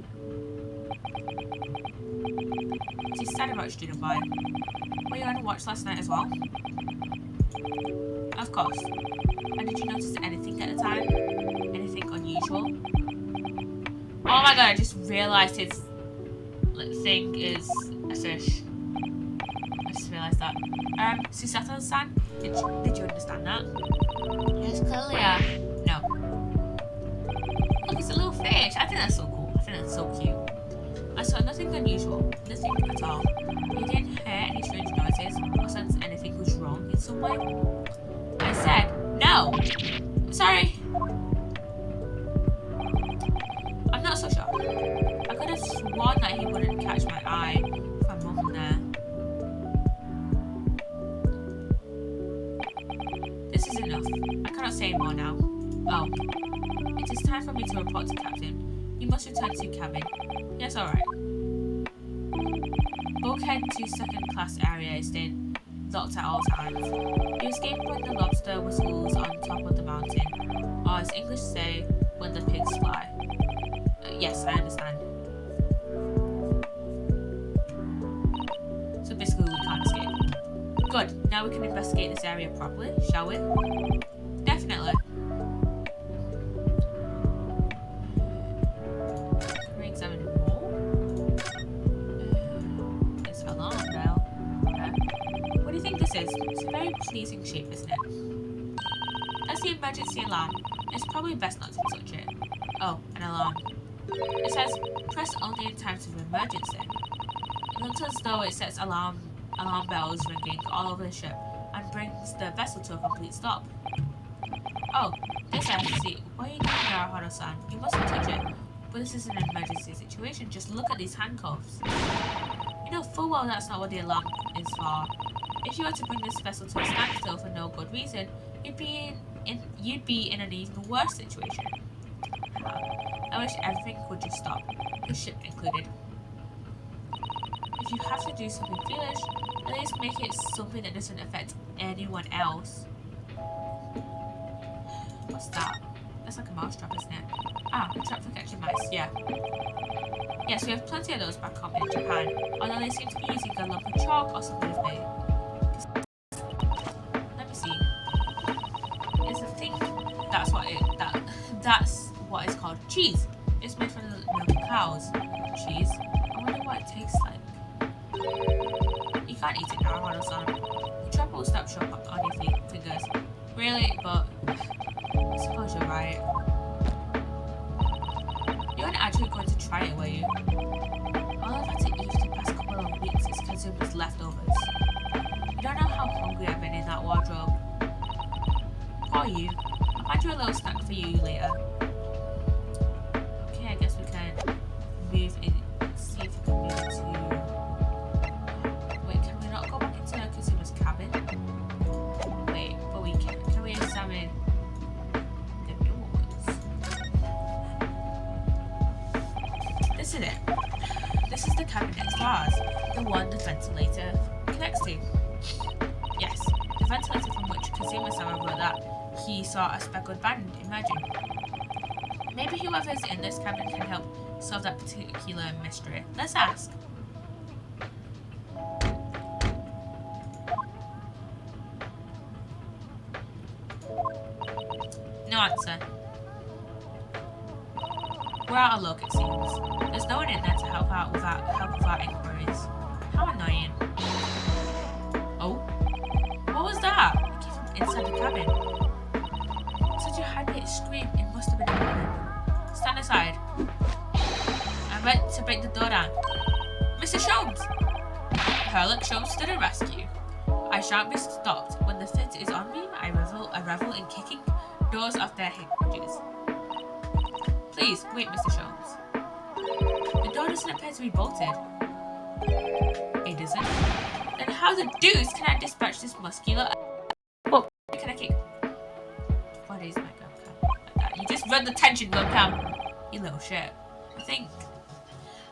It is sad about Student Boy. Were you on watch last night as well? Of course. And did you notice anything at the time? Anything unusual? Oh my god, I just realised his thing is a fish. I just realised that. Susato-san, did you understand that? Yes, clearly, no. Look, it's a little fish. I think that's so cool. I think that's so cute. I saw nothing unusual. Nothing at all. You didn't hear any strange noises or sense anything was wrong in some way? I said, no. Sorry. I'm not so sure. I could have sworn that he wouldn't catch my eye if I'm wrong there. This is enough. I cannot say more now. Oh. It is time for me to report to Captain. You must return to your cabin. Yes, alright. Bulkhead to second class area is then locked at all times. You escape when the lobster whistles on top of the mountain. Or as English say, when the pigs fly. Yes, I understand. So basically we can't escape. Good, now we can investigate this area properly, shall we? Definitely. Can we examine more? It's an alarm bell. What do you think this is? It's a very pleasing shape, isn't it? That's the emergency alarm. It's probably best not to touch it. Oh, an alarm. It says, press only in times of emergency. It looks as though it sets alarm bells ringing all over the ship and brings the vessel to a complete stop. Oh, this I see. What are you doing, Naruhodo-san? You mustn't touch it. But this is an emergency situation. Just look at these handcuffs. You know full well that's not what the alarm is for. If you were to bring this vessel to a standstill for no good reason, you'd be in an even worse situation. I wish everything would just stop, the ship included. If you have to do something foolish, at least make it something that doesn't affect anyone else. What's that? That's like a mouse trap, isn't it? Ah, a trap for catching mice, yeah. Yes, we have plenty of those back home in Japan, although they seem to be using a lump of chalk or something of made. Let me see. It's a thing. That's what it's called. Cheese. It's made from the milk of cows. Cheese. I wonder what it tastes like. You can't eat it now, Hana-san. The trap will stop shop on your fingers. Really, but I suppose you're right. You weren't actually going to try it, were you? All I've had to eat for the past couple of weeks is consumed leftovers. You don't know how hungry I've been in that wardrobe. Poor you. I'll find you a little snack for you later. Okay, I guess we can move in. See if we can move to. Wait, can we not go back into Kazuma's cabin? Wait, but we can. Can we examine the doors? This is it. This is the cabin next to ours. The one the ventilator connects to. Yes, the ventilator from which Kazuma-sama wrote that he saw a speckled band emerging. Maybe whoever's in this cabin can help solve that particular mystery. Let's ask. No answer. We're out of luck, it seems. There's no one in there to help out with our inquiries. How annoying. Oh? What was that? It came from inside the cabin. Such a high-pitched scream, it must have been a woman. Stand aside. I went to break the door down. Mr. Sholmes! Herlock Sholmes to the rescue. I shan't be stopped. When the fit is on me, I revel in kicking doors off their hinges. Please, wait, Mr. Sholmes. The door doesn't appear to be bolted. It isn't. Then how the deuce can I dispatch this muscular... What can I kick? What is my gun cam like that? You just run the tension, gun cam. You little shit.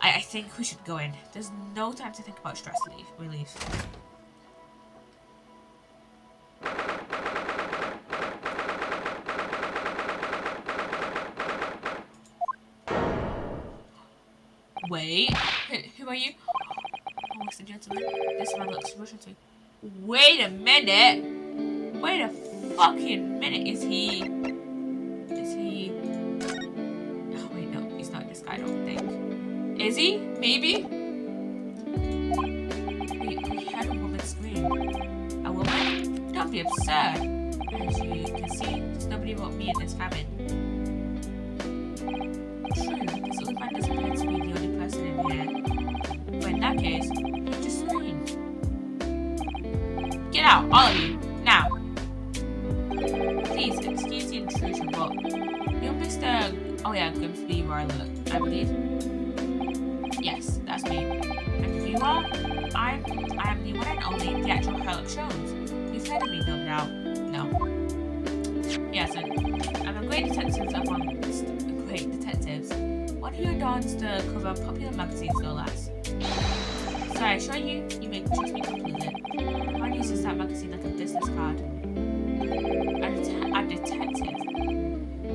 I think we should go in. There's no time to think about stress relief. Wait, who are you? Oh, Mr. Gentleman. This man looks Russian to me. Wait a minute! Wait a fucking minute, is he... Oh wait, no, he's not this guy, I don't think. Is he? Maybe? We heard a woman scream. A woman? Don't be absurd. As you can see, there's nobody but me in this cabin. True, this little man doesn't appear to be the only person in here. But in that case, you just screamed. Get out, all of you, now. Please, excuse the intrusion, but you're Mr. Oh yeah, Grimsby Ryler, I believe. Yes, that's me. And you are? I am the one and only, the actual Herlock Sholmes. You've heard of me, no doubt. No. Yes, I'm a great detective amongst great detectives. One who adorns the cover of popular magazines, no less. So I assure you, you may trust me completely. One uses that magazine like a business card. A detective.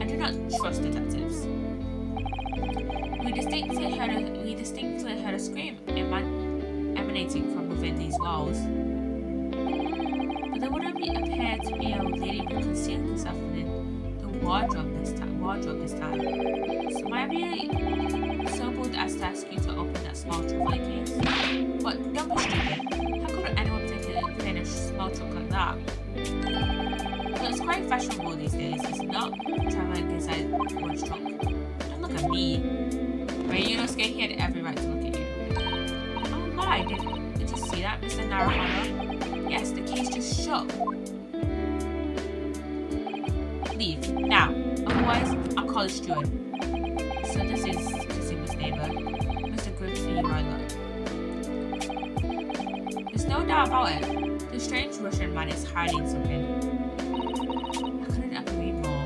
I do not trust detectives. We distinctly heard a scream emanating from within these walls. But there wouldn't appear to be a lady who concealed herself within the wardrobe this time. So might I be so bold as to ask you to open that small traveling case? But don't be stupid. How could anyone think of playing a small trunk like that? Well, it's quite fashionable these days, it's not? Traveling inside one's trunk. Don't look at me. Right, you know, scared, he had every right to look at you. Oh my, did you see that, Mr. Narahana? Yes, the case just shook. Leave, now. Otherwise, I'll call the steward. So this is Kazuma's neighbor, Mr. Grimsby Ryler. There's no doubt about it. The strange Russian man is hiding something. I couldn't agree more.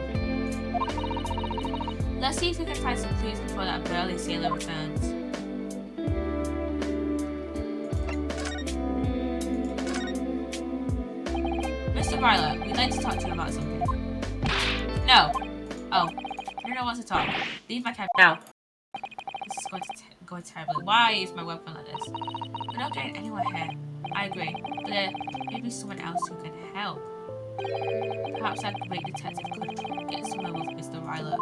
Let's see if we can find some clues before that burly sailor returns. Mr. Ryler, we'd like to talk to you about something. No. Oh, I don't want to talk. Leave my cabin now. This is going to go terribly. Why is my weapon like this? We're not getting anywhere here. I agree, but there may be someone else who can help. Perhaps that great detective could get somewhere with Mr. Ryler.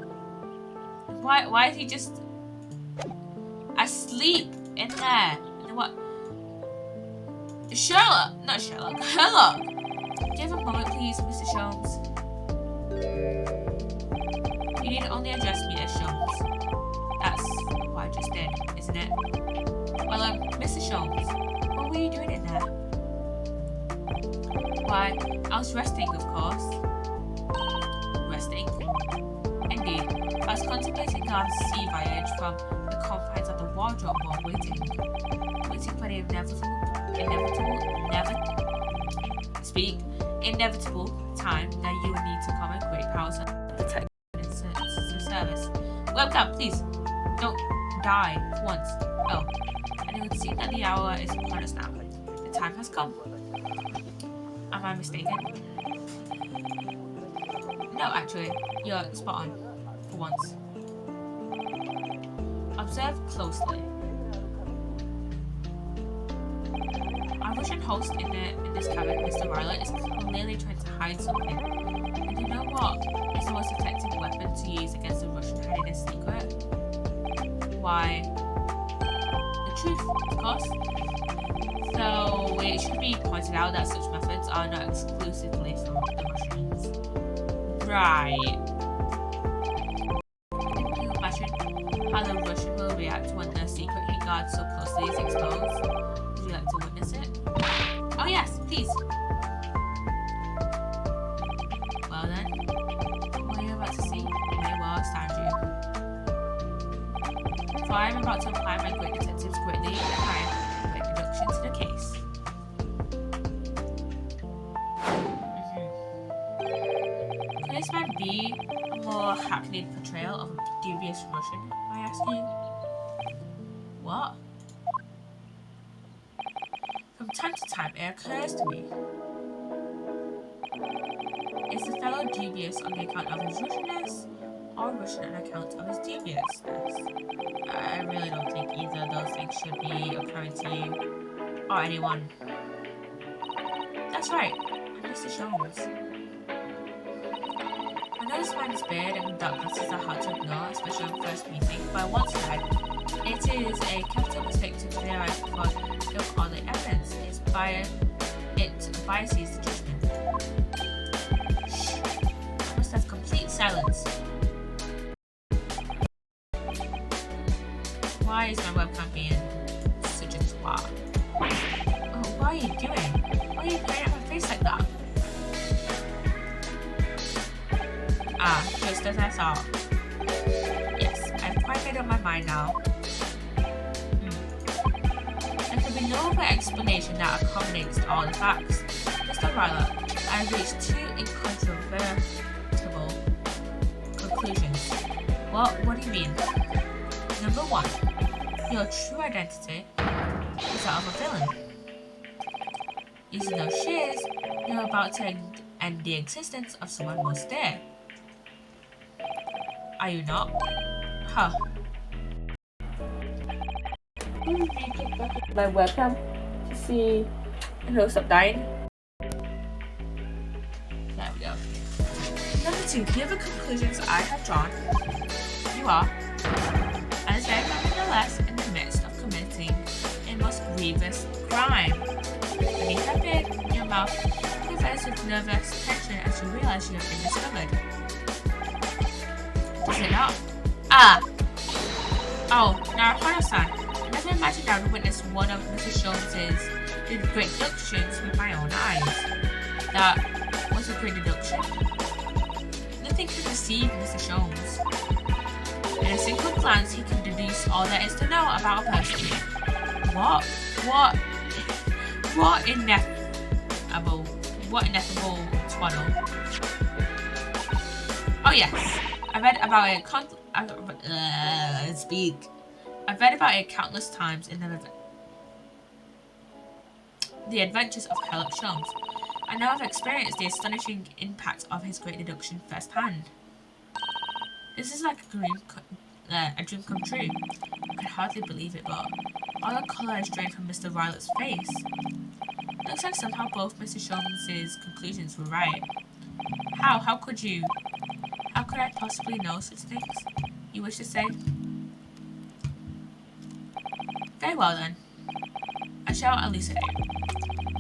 Why is he just asleep in there? And what? Sherlock, not Sherlock. Sherlock. Do you have a moment, please, Mr. Sholmes? You need only address me as Sholmes. That's what I just did, isn't it? Well, Mr. Sholmes, what were you doing in there? Why, I was resting, of course. Resting? Indeed. I was contemplating our sea voyage from the confines of the wardrobe while waiting for the inevitable time that you will need to come and great powers of protect the service. Welcome, please. Don't die once. Oh, and it would seem that the hour is upon us now. The time has come. Am I mistaken? No, actually, you're spot on. For once. Observe closely. Our Russian host in this cabin, Mr. Ryler, is clearly trying to hide something. And do you know what is the most effective weapon to use against a Russian hiding a secret? Why? The truth, of course. So it should be pointed out that such methods are not exclusively from the Russians. Right. Can you imagine how the Russian will react when the secret he guards so closely is exposed? Would you like to witness it? Oh yes, please. Well then, what are you about to see? May well astound you. For I am about to apply my great detective's great lead and crime great deduction to the case. Could this man be a more hackneyed portrayal of a dubious Russian, I ask you? What? From time to time, it occurs to me. Is the fellow dubious on the account of his Russianness, or Russian on account of his dubiousness? I really don't think either of those things should be occurring to you, or anyone. That's right, Mr. Sholmes. I know this man's beard and dark glasses are hard to ignore, especially on first meeting, but once said, it is a capital mistake to theorize before you have all the evidence. It biases the judgment. Shh. I must have complete silence. Why is my webcam being such a twat? Oh, what are you doing? Why are you crying at my face like that? Ah, just as I thought. Yes, I've quite made up my mind now. There can be no other explanation that accommodates all the facts. Mr. Ryler, I have reached two incontrovertible conclusions. What do you mean? Number one, your true identity is that of a villain. Using those shears, you're about to end the existence of someone most dear. Are you not? Huh. My webcam to see and it'll stop dying. There we go. Number two, the other conclusions I have drawn. You are, as I am nonetheless in the midst of committing a most grievous crime. When you have been, your mouth quivers with nervous tension as you realize you have been discovered. Does it not? Ah! Oh, now Horasan. Never imagined I would witness one of Mrs. Sholmes' great deductions with my own eyes. That was a great deduction. Nothing can deceive Mr. Sholmes. In a single glance, he can deduce all there is to know about a person. What ineffable twaddle. Oh yes, I read about I've read about it countless times in the adventures of Sherlock Holmes, and now I've experienced the astonishing impact of his great deduction firsthand. This is like a dream come true. I can hardly believe it, but all the colour is drained from Mr. Rylett's face. It looks like somehow both Mr. Sholmes' conclusions were right. How could you? How could I possibly know such things? You wish to say? Very well then. I shall elucidate.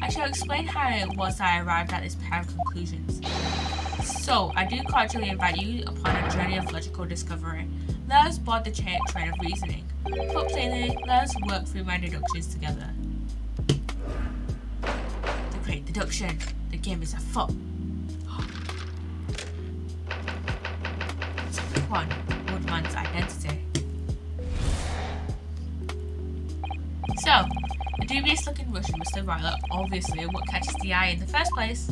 I shall explain how it was that I arrived at this pair of conclusions. So, I do cordially invite you upon a journey of logical discovery. Let us board the train of reasoning. Put plainly, let us work through my deductions together. The great deduction. The game is afoot. Topic 1. Woodman's identity. So, the dubious-looking Russian Mr. Rylott, obviously what catches the eye in the first place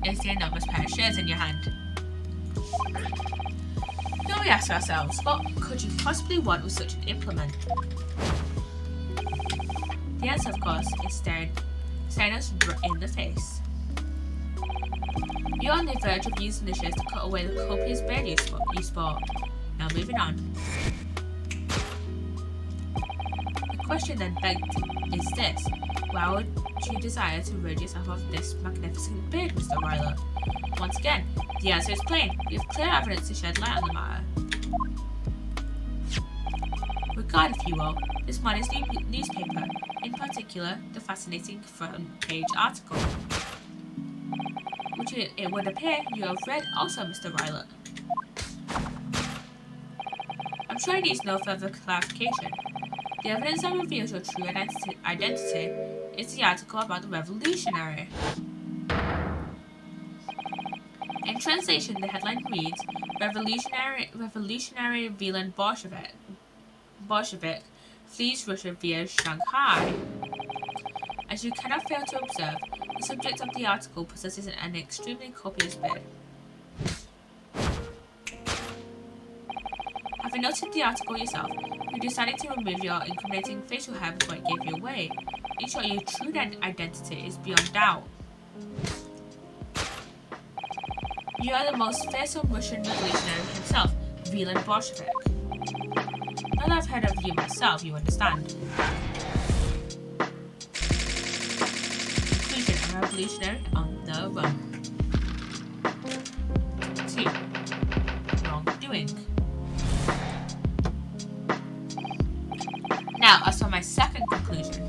is the enormous pair of shares in your hand. Now we ask ourselves, what could you possibly want with such an implement? The answer, of course, is staring us in the face. You're on the verge of using the shears to cut away the copious beard you sport. Now moving on. The question then begged is this: why would you desire to rid yourself of this magnificent beard, Mr. Rylott? Once again, the answer is plain. We have clear evidence to shed light on the matter. Regard, if you will, this morning's newspaper, in particular the fascinating front page article, which it would appear you have read also, Mr. Rylott. I'm sure it needs no further clarification. The evidence that reveals your true identity is the article about the revolutionary. In translation, the headline reads, Revolutionary Wieland Bolshevik flees Russia via Shanghai. As you cannot fail to observe, the subject of the article possesses an extremely copious beard. Having noted the article yourself, you decided to remove your incriminating facial hair before it gave you away. In short, your true identity is beyond doubt. You are the most fearsome Russian revolutionary himself, Wieland Bolshevik. Now that I've heard of you myself, you understand. Conclusion: a revolutionary on the run. 2. Wrongdoing. Now, as for my second conclusion.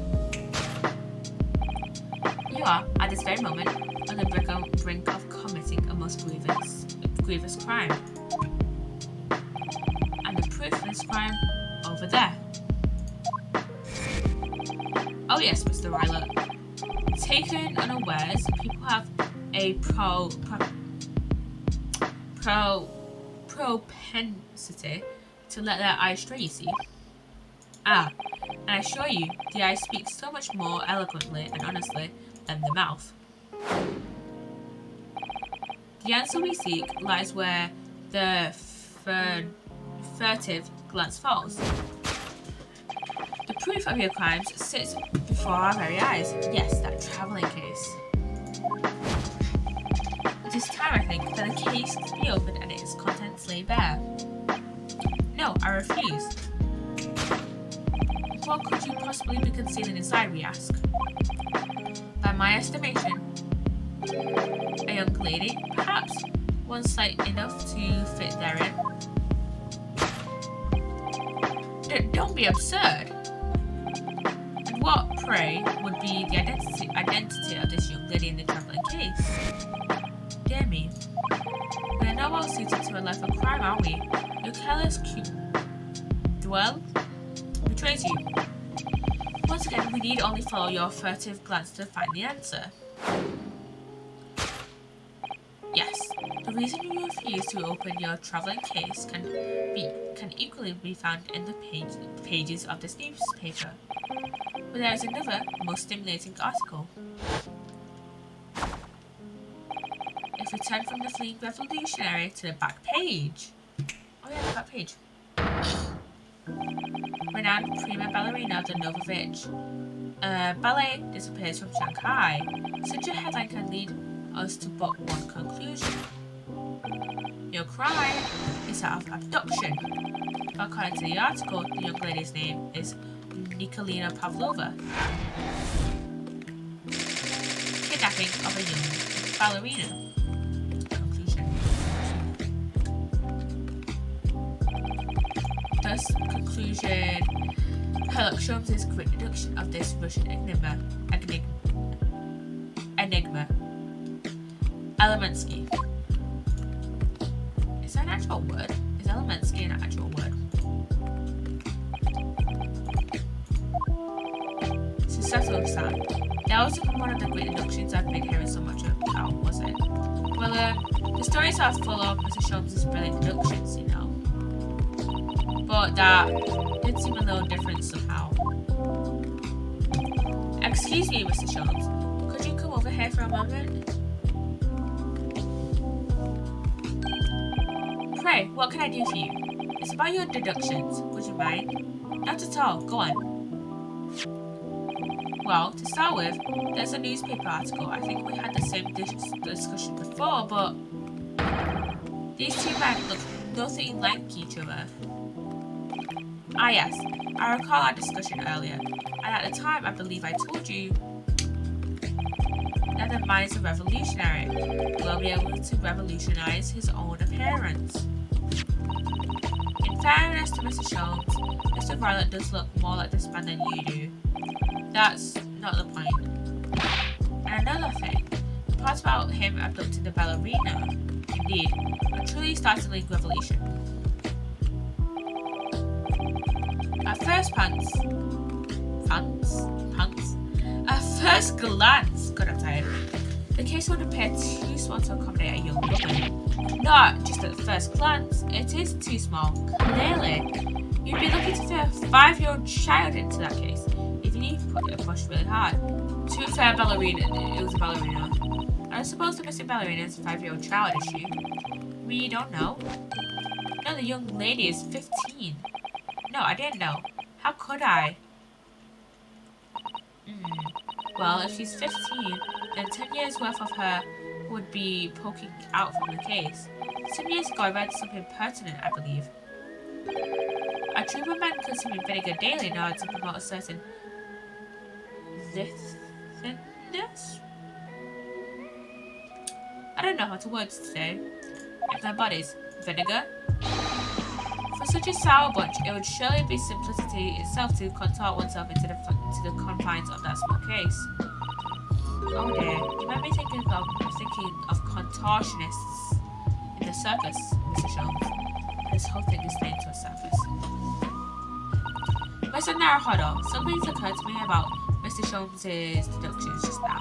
You are, at this very moment, on the brink of committing a most grievous crime. And the proof of this crime, over there. Oh yes, Mr. Rylott. Taken unawares, people have a propensity to let their eyes stray, you see. And I assure you, the eye speaks so much more eloquently and honestly than the mouth. The answer we seek lies where the furtive glance falls. The proof of your crimes sits before our very eyes. Yes, that travelling case. It is time, I think, for the case to be opened and its contents laid bare. No, I refuse. What could you possibly be concealing inside, we ask? By my estimation, a young lady, perhaps, one slight enough to fit therein. Don't be absurd. And what, pray, would be the identity of this young lady in the travelling case? Dear me, we are not well suited to a life of crime, are we? Your careless dwell betrays you. Once again, we need only follow your furtive glance to find the answer. Yes, the reason you refuse to open your travelling case can equally be found in the pages of this newspaper. But there is another, most stimulating article. If It's returned from the fleeing revolutionary to the back page. Oh yeah, the back page. Renowned prima ballerina Donovovich. Ballet disappears from Shanghai. Such a headline can lead us to but one conclusion. Your crime is that of abduction. According to the article, the young lady's name is Nikolina Pavlova. Kidnapping of a young ballerina. Conclusion. Thus, conclusion. Herlock Sholmes' great deduction of this Russian enigma. Elemensky. Is that an actual word? Is Elemensky an actual word? Successful. That was one of the great deductions I've been hearing so much about, was it? Well, the stories are full of Mr. Sholmes' brilliant deductions, you know. But that did seem a little different somehow. Excuse me, Mr. Sholmes. Could you come over here for a moment? Pray, what can I do for you? It's about your deductions. Would you mind? Not at all. Go on. Well, to start with, there's a newspaper article. I think we had the same discussion before, but these two men look nothing like each other. Ah yes, I recall our discussion earlier, and at the time I believe I told you that the man is a revolutionary, will be able to revolutionize his own appearance. In fairness to Mr. Sholmes, Mr. Violet does look more like this man than you do. That's not the point. And another thing, the part about him abducting the ballerina, indeed, a truly startling revelation. At first glance, God I'm tired, the case would appear too small to accommodate a young woman. Not just at first glance, it is too small, clearly. You'd be looking to fit a 5-year-old child into that case, if you need to put it push really hard. To be fair, it was a ballerina. I suppose the missing ballerina is a 5-year-old child, is she? We don't know. No, the young lady is 15. No, I didn't know. How could I? Well, if she's 15, then 10 years worth of her would be poking out from the case. Some years ago I read something pertinent, I believe. A troop of men consuming vinegar daily in order to promote a certain thinness? I don't know how to words today. If their bodies, vinegar? For such a sour bunch, it would surely be simplicity itself to contort oneself into the confines of that small case. Oh dear, you might be thinking of contortionists in the circus, Mr. Sholmes. This whole thing is laid to a surface. Mr. Naruhodo, something's occurred to me about Mr. Sholmes' deductions just now.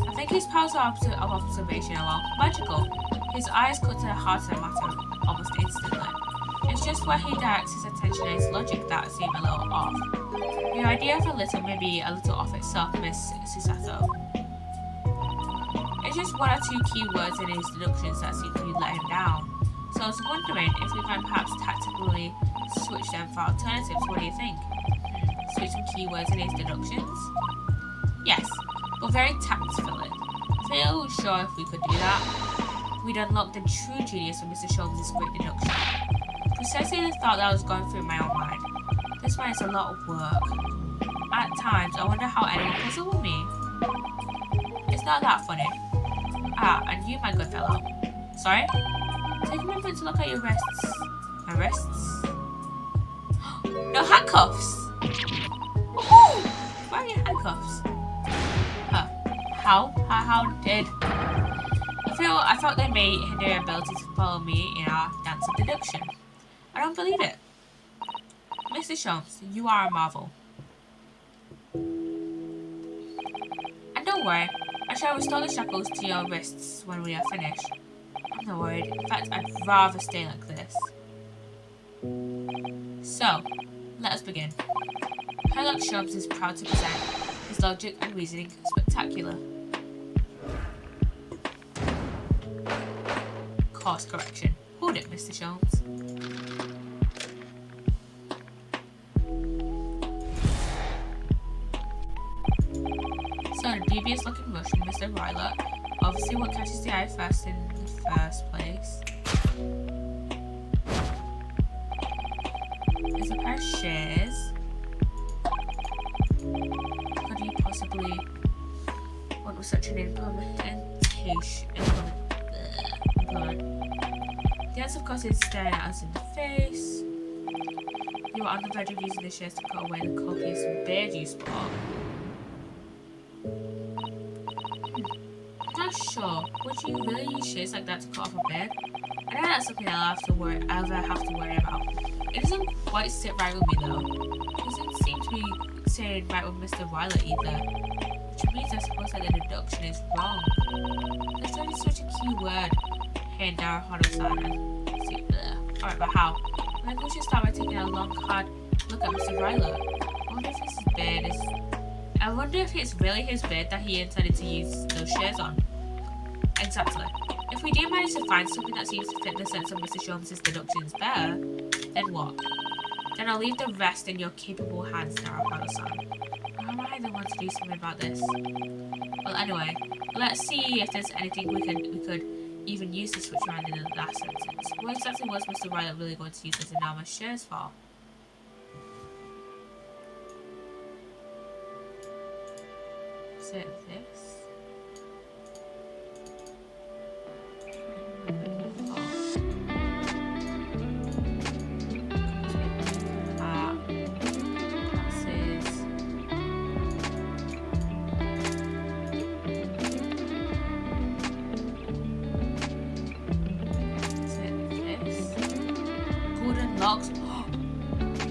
I think his powers of observation are magical. His eyes cut to the heart of the matter almost instantly. It's just where he directs his attention and his logic that seem a little off. Your idea of a little may be a little off itself, Miss Psssttt. It's just one or two key words in his deductions that seem to let him down. So I was wondering if we might perhaps tactically switch them for alternatives. What do you think? Switch some keywords in his deductions? Yes, but very tactfully. Feel sure if we could do that, we'd unlock the true genius of Mr. Sholmes' great deduction. Precisely the thought that was going through my own mind. This man is a lot of work. At times, I wonder how anyone puzzle with me. It's not that funny. Ah, and you, my good fellow. Sorry? Take a moment to look at your wrists. My wrists? No handcuffs! Woohoo! Why are your handcuffs? Huh. How did... I felt they may hinder your ability to follow me in our dance of deduction. I don't believe it. Mr. Sholmes, you are a marvel. And don't worry, I shall restore the shackles to your wrists when we are finished. I'm not worried. In fact, I'd rather stay like this. So, let us begin. Herlock Sholmes is proud to present his logic and reasoning spectacular. Course correction. Hold it, Mr. Sholmes. So, the devious looking Russian, Mr. Ryler. Obviously, what catches the eye first in the first place is a pair of shears. Could he possibly want with such an implementation? The answer, of course, is staring at us in the face. You are on the verge of using the shears to cut away the copious beard you spot. I'm not sure. Would you really use shears like that to cut off a beard? I know that's something I'll have to worry about. It doesn't quite sit right with me though. It doesn't seem to be sitting right with Mr. Ryler either. Which means I suppose that the deduction is wrong. There's only such a key word here in Naruhodo-san. Alright, but how? I think we should start by taking a long, hard look at Mr. Ryler. I wonder if it's really his beard that he intended to use those shears on. Exactly. If we do manage to find something that seems to fit the sense of Mr. Sholmes' deductions better, then what? Then I'll leave the rest in your capable hands, Naruhodo-san. How am I the one to do something about this? Well, anyway, let's see if there's anything we could even use to switch around in the last sentence. What exactly was Mr. Ryler really going to use those enormous shears for? Is it this?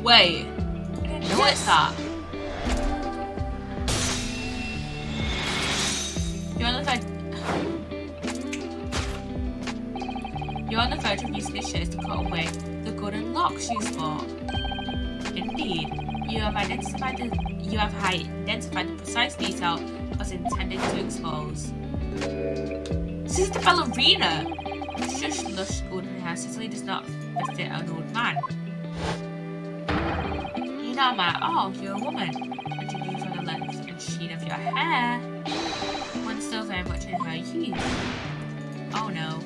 Wait, I didn't notice that. You're on the verge of using the shears to cut away the golden locks you sport. Indeed, you have identified the precise detail I was intending to expose. This is the ballerina. Shush, lush golden hair certainly does not befit an old man. You're not a man at all, you're a woman. And judging from the length and sheen of your hair, one's still very much in her youth. Oh no.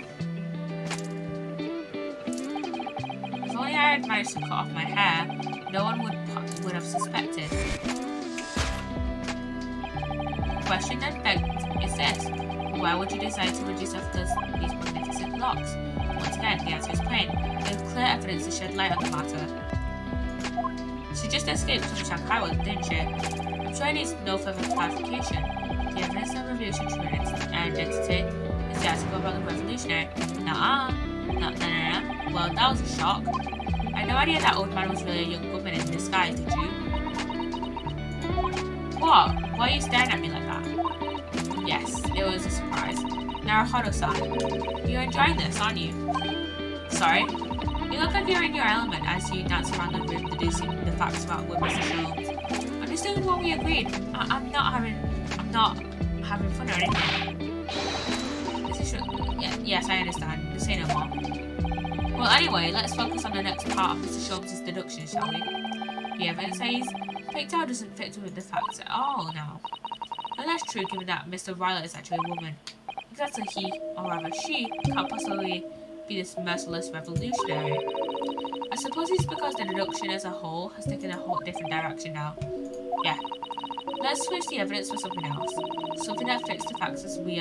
If only I had managed to cut off my hair, no one would have suspected. The question then begged is this: why would you decide to reduce off these magnificent locks? Once again, the answer is plain. There's clear evidence to shed light on the matter. She just escaped from Shanghai, didn't she? I'm sure it needs no further clarification. The evidence that reveals your true identity is the article about the revolutionary. Nuh-uh. No. Well, that was a shock. I had no idea that old man was really a young woman in disguise, did you? What? Why are you staring at me like that? Yes, it was a surprise. Naruhodo-san, you're enjoying this, aren't you? Sorry? You look like you're in your element as you dance around the room deducing the facts about Mr. Sholmes. I'm just doing what we agreed. I'm not having fun or anything. Yes, I understand. Say no more. Well, anyway, let's focus on the next part of Mr. Sholmes' deduction, shall we? The evidence says pigtail doesn't fit with the facts at all now. And that's true given that Mr. Ryler is actually a woman. If that's a he, or rather she, can't possibly be this merciless revolutionary. I suppose it's because the deduction as a whole has taken a whole different direction now. Yeah. Let's switch the evidence for something else. Something that fits the facts as we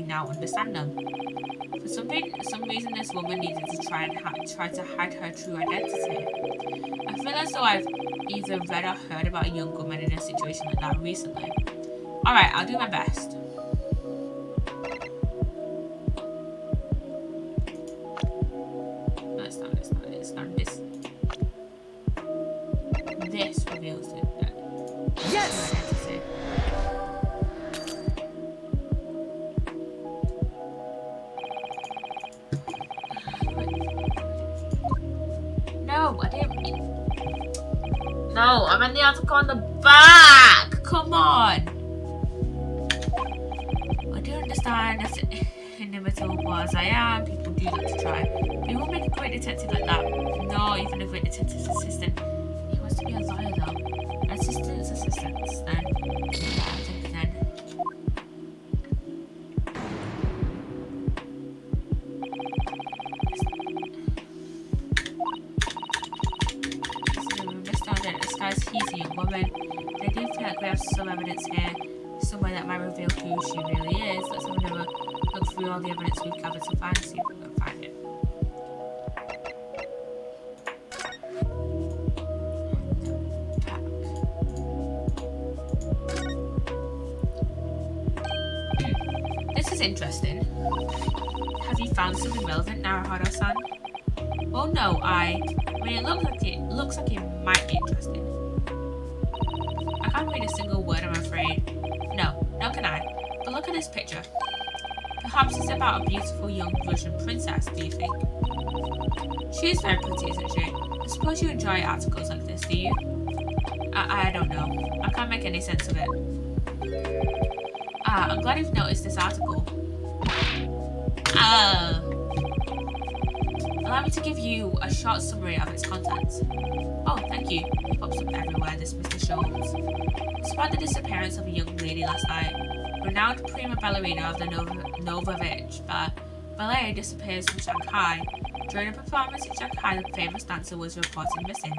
now understand them. For some reason this woman needed to try to hide her true identity. I feel as though I've either read or heard about a young woman in a situation like that recently. Alright, I'll do my best. It's not this. This reveals it. Yes! No, I didn't mean... No, I meant the article on the back! Come on! I do understand as inimitable as I am, people do you'd like to try. He won't make a great detective like that. No, even a great detective's assistant. He wants to be a lawyer though. Assistants, then. Yeah, I think then. He's a young woman. But I do feel like we have some evidence here, somewhere that might reveal who she really is. Let's have another look through all the evidence we've gathered so far and see if we can find it. This is interesting. Have you found something relevant, Naruhodo-san? Well, no, I mean, it looks like it might be interesting. I can't read a single word, I'm afraid. No, nor can I. But look at this picture. Perhaps it's about a beautiful young Russian princess, do you think? She is very pretty, isn't she? I suppose you enjoy articles like this, do you? I don't know. I can't make any sense of it. Ah, I'm glad you've noticed this article. Allow me to give you a short summary of its contents. Oh, thank you. It pops up everywhere, this Mr. Sholmes. It's about the disappearance of a young lady last night. Renowned prima ballerina of the Novovich Ballet disappears from Shanghai. During a performance in Shanghai, the famous dancer was reported missing.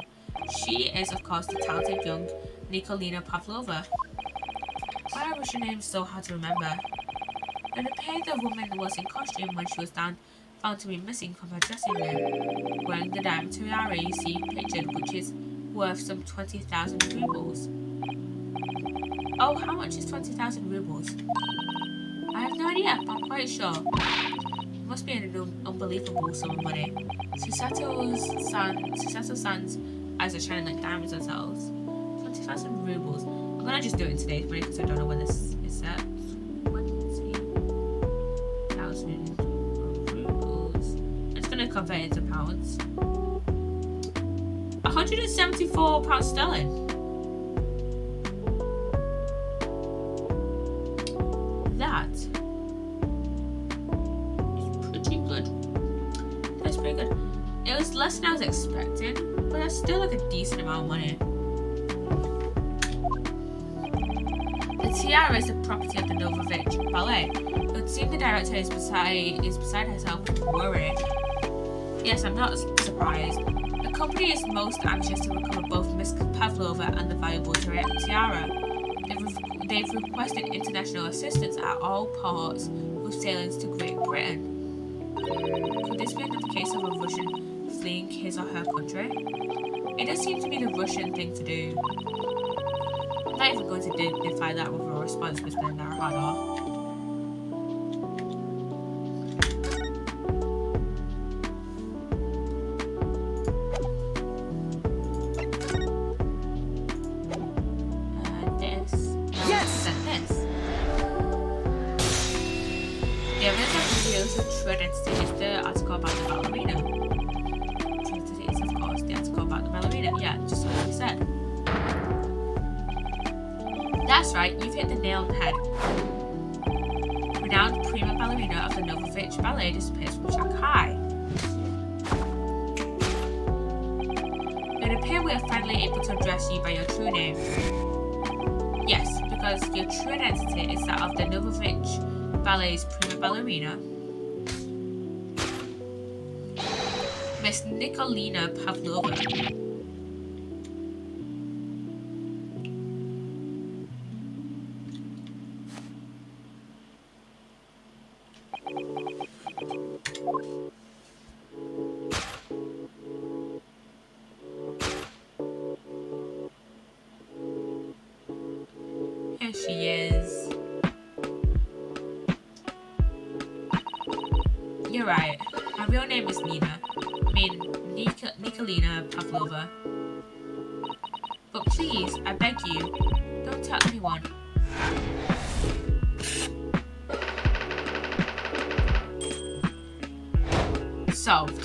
She is, of course, the talented young Nikolina Pavlova. Why are Russian names so hard to remember? It appeared the woman was in costume when she was found to be missing from her dressing room, wearing the diamond tiara you see pictured, which is worth some 20,000 rubles. Oh, how much is 20,000 rubles? I have no idea, but I'm quite sure. It must be an unbelievable sum of money. Susato-san's eyes are shining like diamonds themselves. 20,000 rubles. I'm gonna just do it in today's money because I don't know when this is set. 20,000 rubles. I'm just gonna convert it into pounds. 174 pounds sterling. That is pretty good. That's pretty good. It was less than I was expecting, but that's still like a decent amount of money. The tiara is the property of the Novovich Ballet. It would seem the director is beside herself with worry. Yes, I'm not surprised. The company is most anxious to recover both Miss Pavlova and the valuable tiara. They've requested international assistance at all ports with sailings to Great Britain. Could this be another case of a Russian fleeing his or her country? It does seem to be the Russian thing to do. I'm not even going to dignify that with a response, Mr. Naruhodo. That's right, you've hit the nail on the head. Renowned prima ballerina of the Novovich Ballet disappears from Shanghai. It appears we are finally able to address you by your true name. Yes, because your true identity is that of the Novovich Ballet's prima ballerina, Miss Nikolina Pavlova. Here she is. You're right. My real name is Nina. I mean, Nikolina Pavlova. But please, I beg you, don't tell anyone. Solved.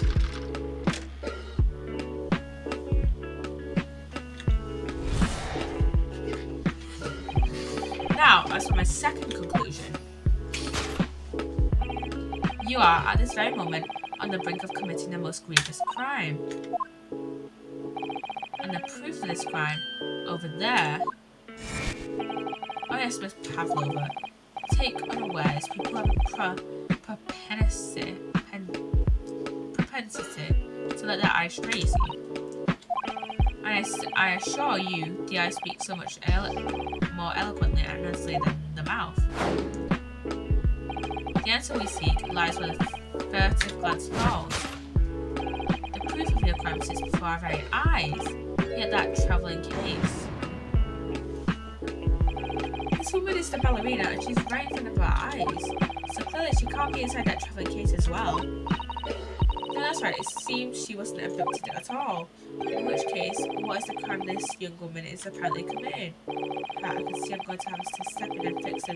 Now, as for my second conclusion. You are, at this very moment, on the brink of committing the most grievous crime. And the proof of this crime, over there... Oh yes, Miss Pavlova. Take unawares, people have a propensity to let their eyes stray, you see. And I assure you, the eye speaks so much more eloquently and earnestly than the mouth. The answer we seek lies where the furtive glance falls. The proof of your crime sits before our very eyes, yet that travelling case. This woman is the ballerina and she's right in front of our eyes, so clearly she can't be inside that travelling case as well. No, that's right, it seems she wasn't abducted at all. In which case, what is the crime this young woman is apparently committing? I can see I'm going to have to step in and fix the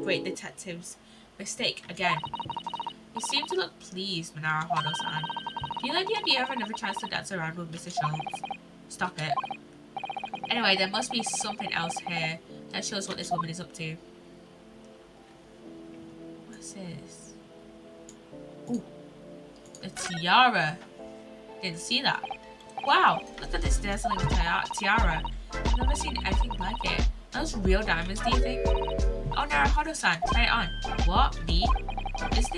great detective's mistake again. You seem to look pleased, Minara Hodo-san. Do you like the idea of another chance to dance around with Mr. Sholmes? Stop it. Anyway, there must be something else here that shows what this woman is up to. What's this? Ooh. A tiara. Didn't see that. Wow, look at this dazzling tiara. I've never seen anything like it. Are those real diamonds, do you think? Oh, Naruhodo-san, try it on. What? Me? Isn't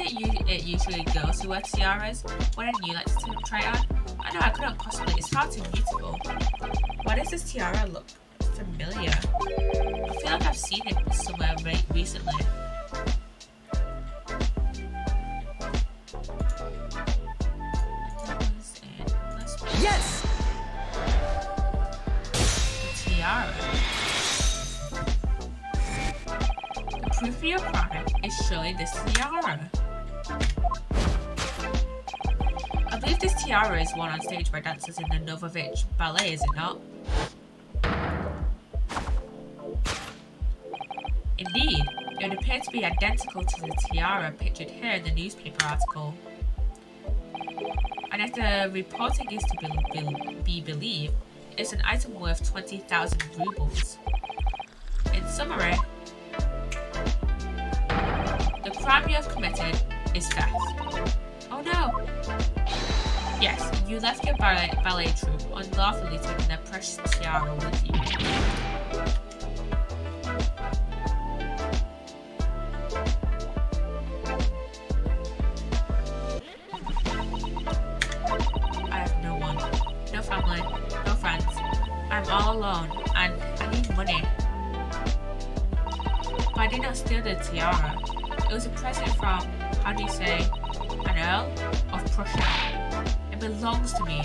it usually girls who wear tiaras? Wouldn't you like to try it on? I know I couldn't possibly. It's far too beautiful. Why does this tiara look familiar? I feel like I've seen it somewhere recently. Yes! The tiara. The proof of your crime is surely this tiara. I believe this tiara is worn on stage by dancers in the Novovich Ballet, is it not? Indeed, it would appear to be identical to the tiara pictured here in the newspaper article. And if the reporting is to be believed, it's an item worth 20,000 rubles. In summary, the crime you have committed is theft. Oh no! Yes, you left your ballet troupe unlawfully taking their precious tiara with you. All alone, and I need money. But I did not steal the tiara. It was a present from, how do you say, an Earl of Prussia. It belongs to me.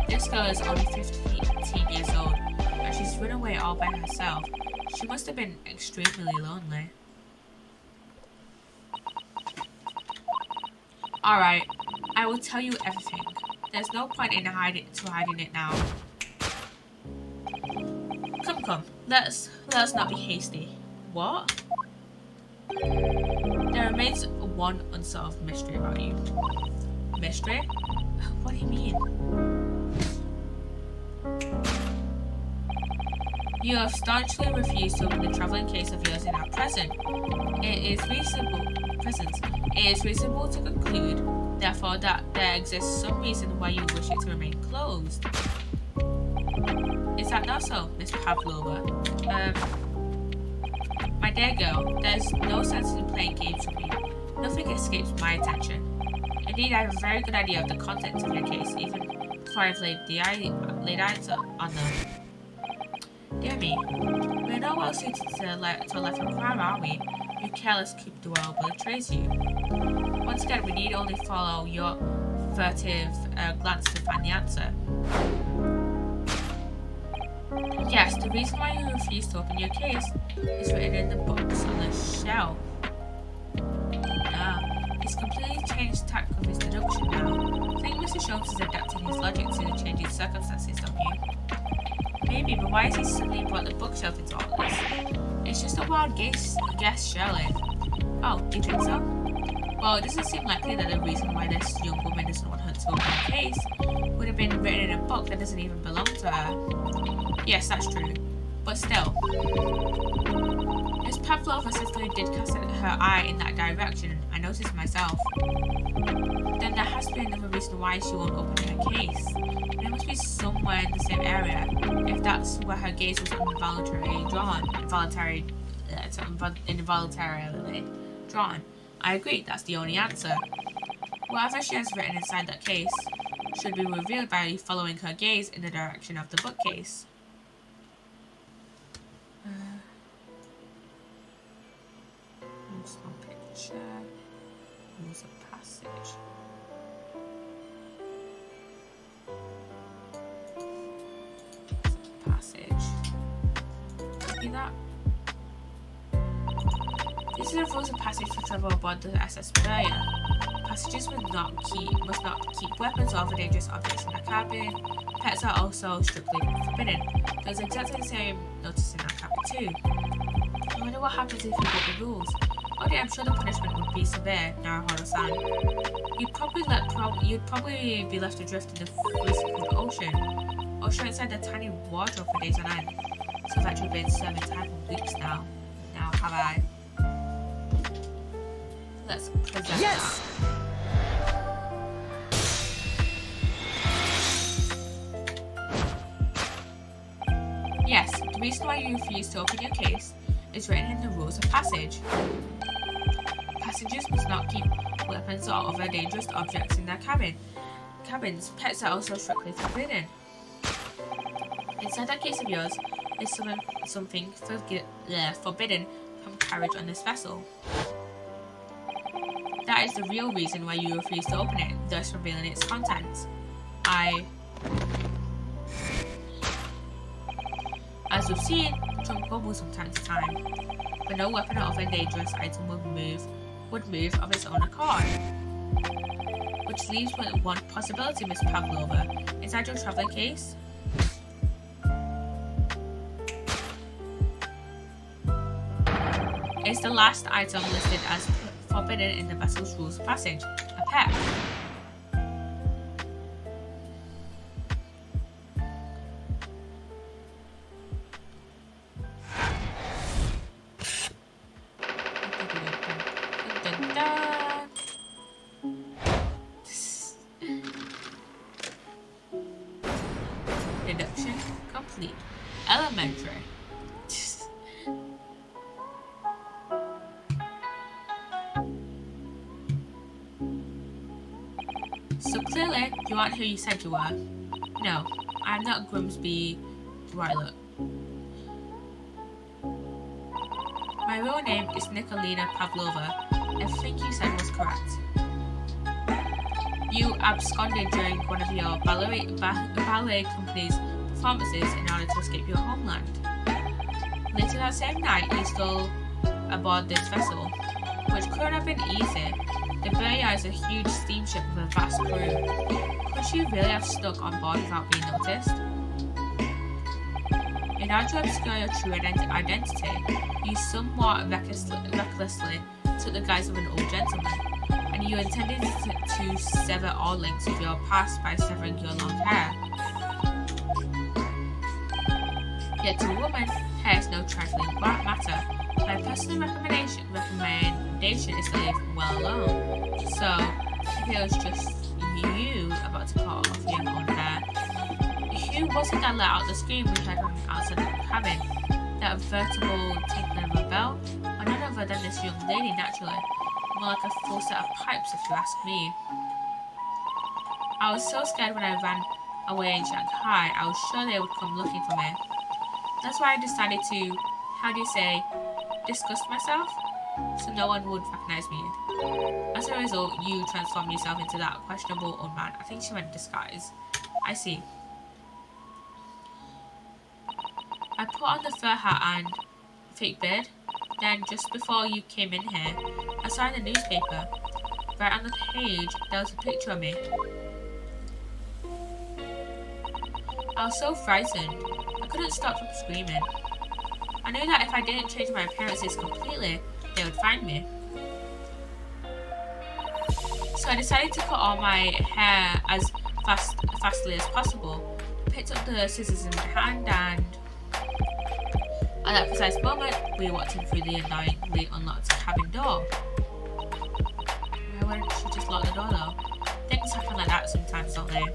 This girl is only 15 years old, and she's run away all by herself. She must have been extremely lonely. Alright, I will tell you everything. There's no point in hiding it now. Come, let us not be hasty. What? There remains one unsolved mystery about you. Mystery? What do you mean? You have staunchly refused to open the travelling case of yours in our present. It is reasonable to conclude, therefore, that there exists some reason why you wish it to remain closed. Is that not so, Miss Pavlova? My dear girl, there's no sense in playing games with me. Nothing escapes my attention. Indeed, I have a very good idea of the contents of your case, even before I've laid eyes on them. Dear me, we're not well suited to a life of crime, are we? Your careless coup de world betrays you. Once again, we need only follow your furtive glance to find the answer. Yes, the reason why you refuse to open your case is written in the books on the shelf. He's completely changed tack of his deduction now. I think Mr. Sholmes is adapting his logic to the changing circumstances, don't you? Maybe, but why has he suddenly brought the bookshelf into all this? It's just a wild guess, surely. Oh, do you think so? Well, it doesn't seem likely that the reason why this young woman doesn't want her to open the case would have been written in a book that doesn't even belong to her. Yes, that's true. But still, Miss Pavlova certainly did cast her eye in that direction. I noticed myself. Then there has to be another reason why she won't open her case. It must be somewhere in the same area, if that's where her gaze was involuntarily drawn. I agree, that's the only answer. Whatever she has written inside that case should be revealed by following her gaze in the direction of the bookcase. Rules on picture. Rules of passage. Copy that. These are the rules of passage for travel aboard the SS Burya. Passengers must not keep weapons or other dangerous objects in the cabin. Pets are also strictly forbidden. There's exactly the same notice in that cabin too. I wonder what happens if you broke the rules. Oh dear, I'm sure the punishment would be severe, Naruhodo-san. You'd probably be left adrift in the freezing ocean, or shut inside the tiny wardrobe for days on end. So that you've been serving time for weeks now. Now have I. Let's present that. Yes, the reason why you refuse to open your case is written in the rules of passage. Passengers must not keep weapons or other dangerous objects in their cabins. Pets are also strictly forbidden. Inside that case of yours is something forbidden from carriage on this vessel. That is the real reason why you refuse to open it, thus revealing its contents. As we've seen, the trunk bubbles from time to time, but no weapon or other dangerous item would move of its own accord. Which leaves with one possibility, Miss Pavlova. Inside your traveling case is the last item listed as forbidden in the vessel's rules of passage, a pet. Deduction complete. Elementary. So clearly, you aren't who you said you were. No, I'm not Grimsby Rylock. My real name is Nikolina Pavlova. Everything you said was correct. You absconded during one of your ballet company's performances in order to escape your homeland. Later that same night, you stole aboard this vessel, which couldn't have been easy. The Burya is a huge steamship with a vast crew. Could you really have stuck on board without being noticed? In order to obscure your true identity, you somewhat recklessly took the guise of an old gentleman, and you intended to sever all links with your past by severing your long hair. Yet to a woman, hair is no trifling matter. My personal recommendation is to leave well alone. So, if it was just you about to cut off your own hair, who was it that let out the scream we heard from outside the cabin? That vertical tinkling of a bell? Or none other than this young lady, naturally. More like a full set of pipes, if you ask me. I was so scared when I ran away in Shanghai, I was sure they would come looking for me. That's why I decided to, disgust myself, so no one would recognize me. As a result, you transformed yourself into that questionable old man. I think she meant disguise. I see. I put on the fur hat and fake beard. Then, just before you came in here, I saw in the newspaper. Right on the page, there was a picture of me. I was so frightened. I couldn't stop from screaming. I knew that if I didn't change my appearances completely, they would find me. So I decided to cut all my hair as fastly as possible. I picked up the scissors in my hand and At that precise moment, we walked in through the annoyingly unlocked cabin door. Why wouldn't she just lock the door though? Things happen like that sometimes, don't they?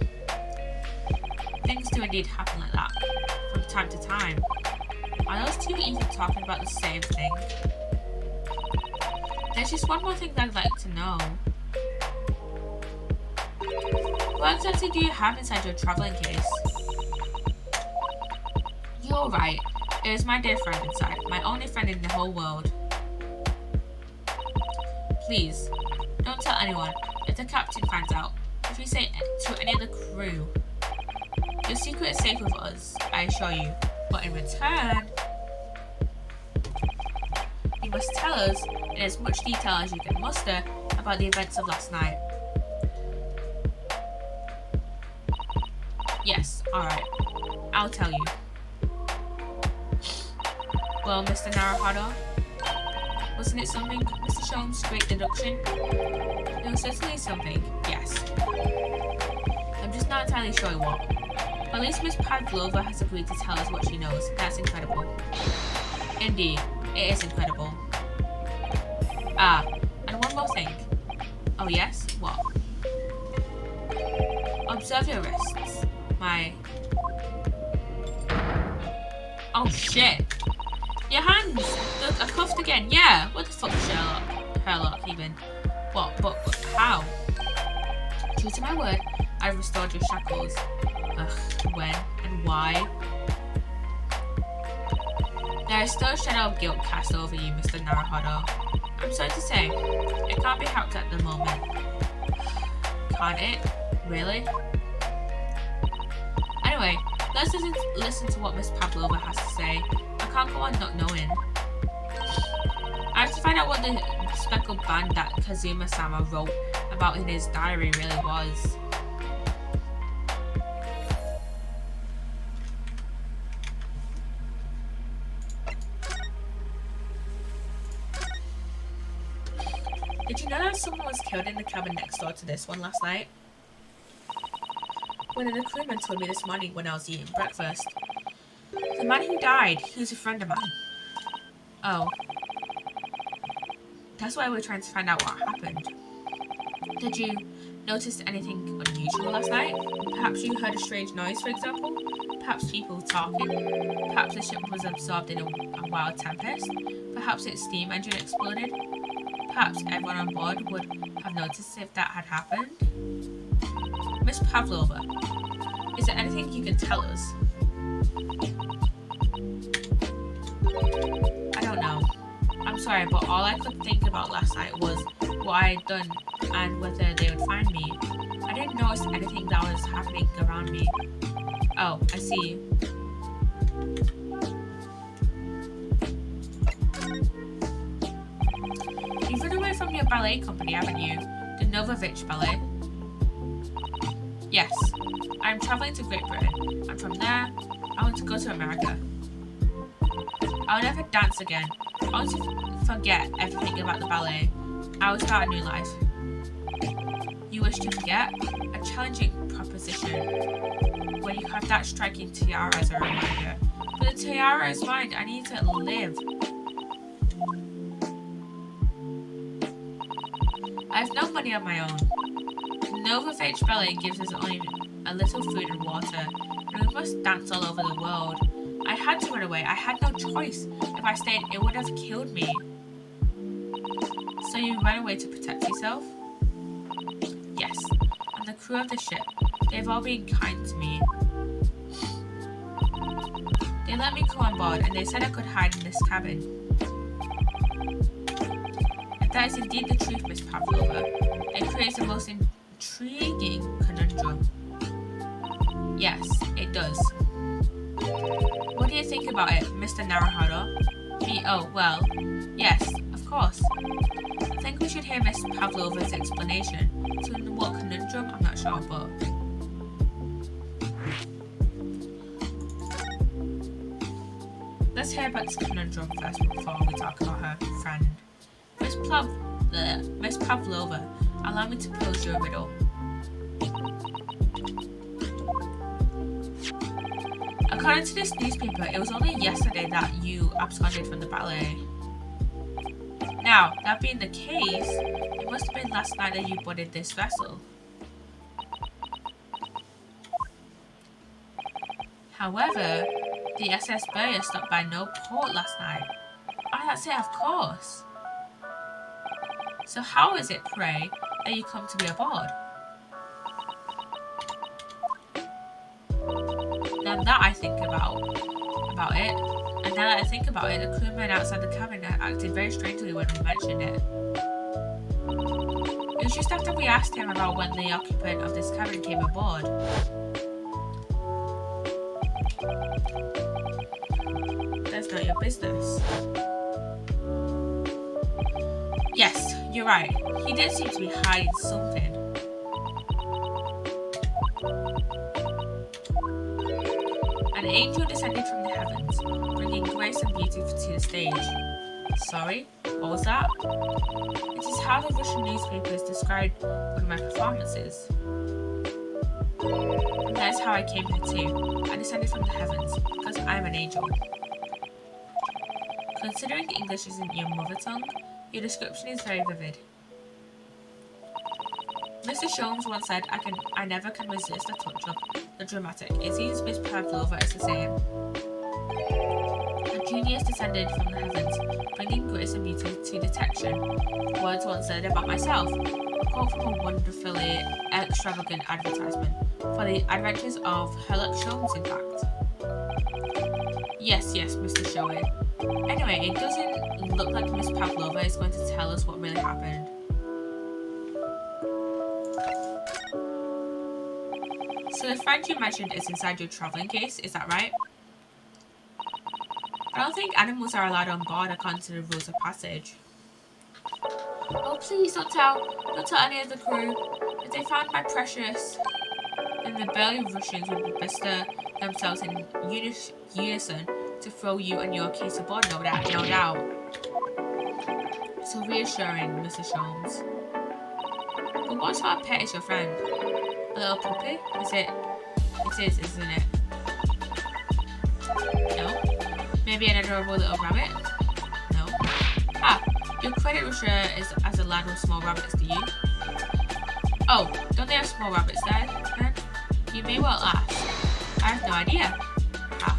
Things do indeed happen like that, from time to time. Are those two even talking about the same thing? There's just one more thing that I'd like to know. What exactly do you have inside your travelling case? You're right. It is my dear friend inside. My only friend in the whole world. Please, don't tell anyone. If the captain finds out, if you say to any of the crew, your secret is safe with us, I assure you. But in return, you must tell us in as much detail as you can muster about the events of last night. Yes, alright. I'll tell you. Well, Mr. Naruhodo, wasn't it something, Mr. Sholmes' great deduction? It was certainly something, yes. I'm just not entirely sure what. But at least Miss Pavlova has agreed to tell us what she knows. That's incredible. Indeed, it is incredible. Ah, and one more thing. Oh yes? What? Observe your wrists. Oh shit! Your hands! Look, are cuffed again. Yeah! What the fuck, Sherlock, even? What? But how? True to my word, I've restored your shackles. Ugh, when and why? There is still a shadow of guilt cast over you, Mr. Naruhodo. I'm sorry to say, it can't be helped at the moment. Can't it? Really? Anyway, let's listen to what Miss Pavlova has to say. I can't go on not knowing. I have to find out what the speckled band that Kazuma-sama wrote about in his diary really was. Did you know that someone was killed in the cabin next door to this one last night? One of the crewmen told me this morning when I was eating breakfast. The man who died, he was a friend of mine. Oh. That's why we're trying to find out what happened. Did you notice anything unusual last night? Perhaps you heard a strange noise, for example? Perhaps people talking? Perhaps the ship was absorbed in a wild tempest? Perhaps its steam engine exploded? Perhaps everyone on board would have noticed if that had happened? Miss Pavlova, is there anything you can tell us? I don't know. I'm sorry, but all I could think about last night was what I had done and whether they would find me. I didn't notice anything that was happening around me. Oh, I see. You've run away from your ballet company, haven't you? The Novovich Ballet? Yes. I'm traveling to Great Britain, and from there, I want to go to America. I'll never dance again. I want to forget everything about the ballet. I will start a new life. You wish to forget? A challenging proposition. When you have that striking tiara as a reminder. But the tiara is mine. I need to live. I have no money of my own. The Novovich Ballet gives us only a little food and water, and we must dance all over the world. I had to run away. I had no choice. If I stayed, it would have killed me. So you ran away to protect yourself? Yes. And the crew of the ship. They've all been kind to me. They let me come on board, and they said I could hide in this cabin. If that is indeed the truth, Miss Pavlova, it creates the most intriguing conundrum. Yes, it does. What do you think about it, Mr. Naruhodo? Me? Oh, well, yes, of course. I think we should hear Miss Pavlova's explanation. So what conundrum? I'm not sure, but... Let's hear about this conundrum first before we talk about her friend. Miss Pavlova, allow me to pose you a riddle. A According to this newspaper, it was only yesterday that you absconded from the ballet. Now, that being the case, it must have been last night that you boarded this vessel. However, the SS Burya stopped by no port last night. Oh, that's it, of course. So how is it, pray, that you come to be aboard? Now that I think about it, and now that I think about it, the crewmen outside the cabin acted very strangely when we mentioned it. It was just after we asked him about when the occupant of this cabin came aboard. That's not your business. Yes, you're right. He did seem to be hiding something. An angel descended from the heavens, bringing grace and beauty to the stage. Sorry, what was that? It is how the Russian newspapers described one of my performances. And that is how I came here too. I descended from the heavens, because I am an angel. Considering English isn't your mother tongue, your description is very vivid. Mr. Sholmes once said, I never can resist a touch of the dramatic. It seems Miss Pavlova is the same. The genius descended from the heavens, bringing grace and beauty to detection. Words once said about myself. A quote from a wonderfully extravagant advertisement for the adventures of Sherlock Sholmes, in fact. Yes, Mr. Shoei. Anyway, it doesn't look like Miss Pavlova is going to tell us what really happened. So the friend you mentioned is inside your travelling case, is that right? I don't think animals are allowed on board according to the rules of passage. Oh please, don't tell any of the crew. If they found my precious, then the burly Russians would bestir themselves in unison to throw you and your case aboard, no doubt. So reassuring, Mr. Sholmes. But what sort of pet is your friend? A little puppy? It is, isn't it? No. Maybe an adorable little rabbit? No. Ah, your credit Russia is as a land with small rabbits, do you? Oh, don't they have small rabbits there, then? You may well ask. I have no idea. Ah.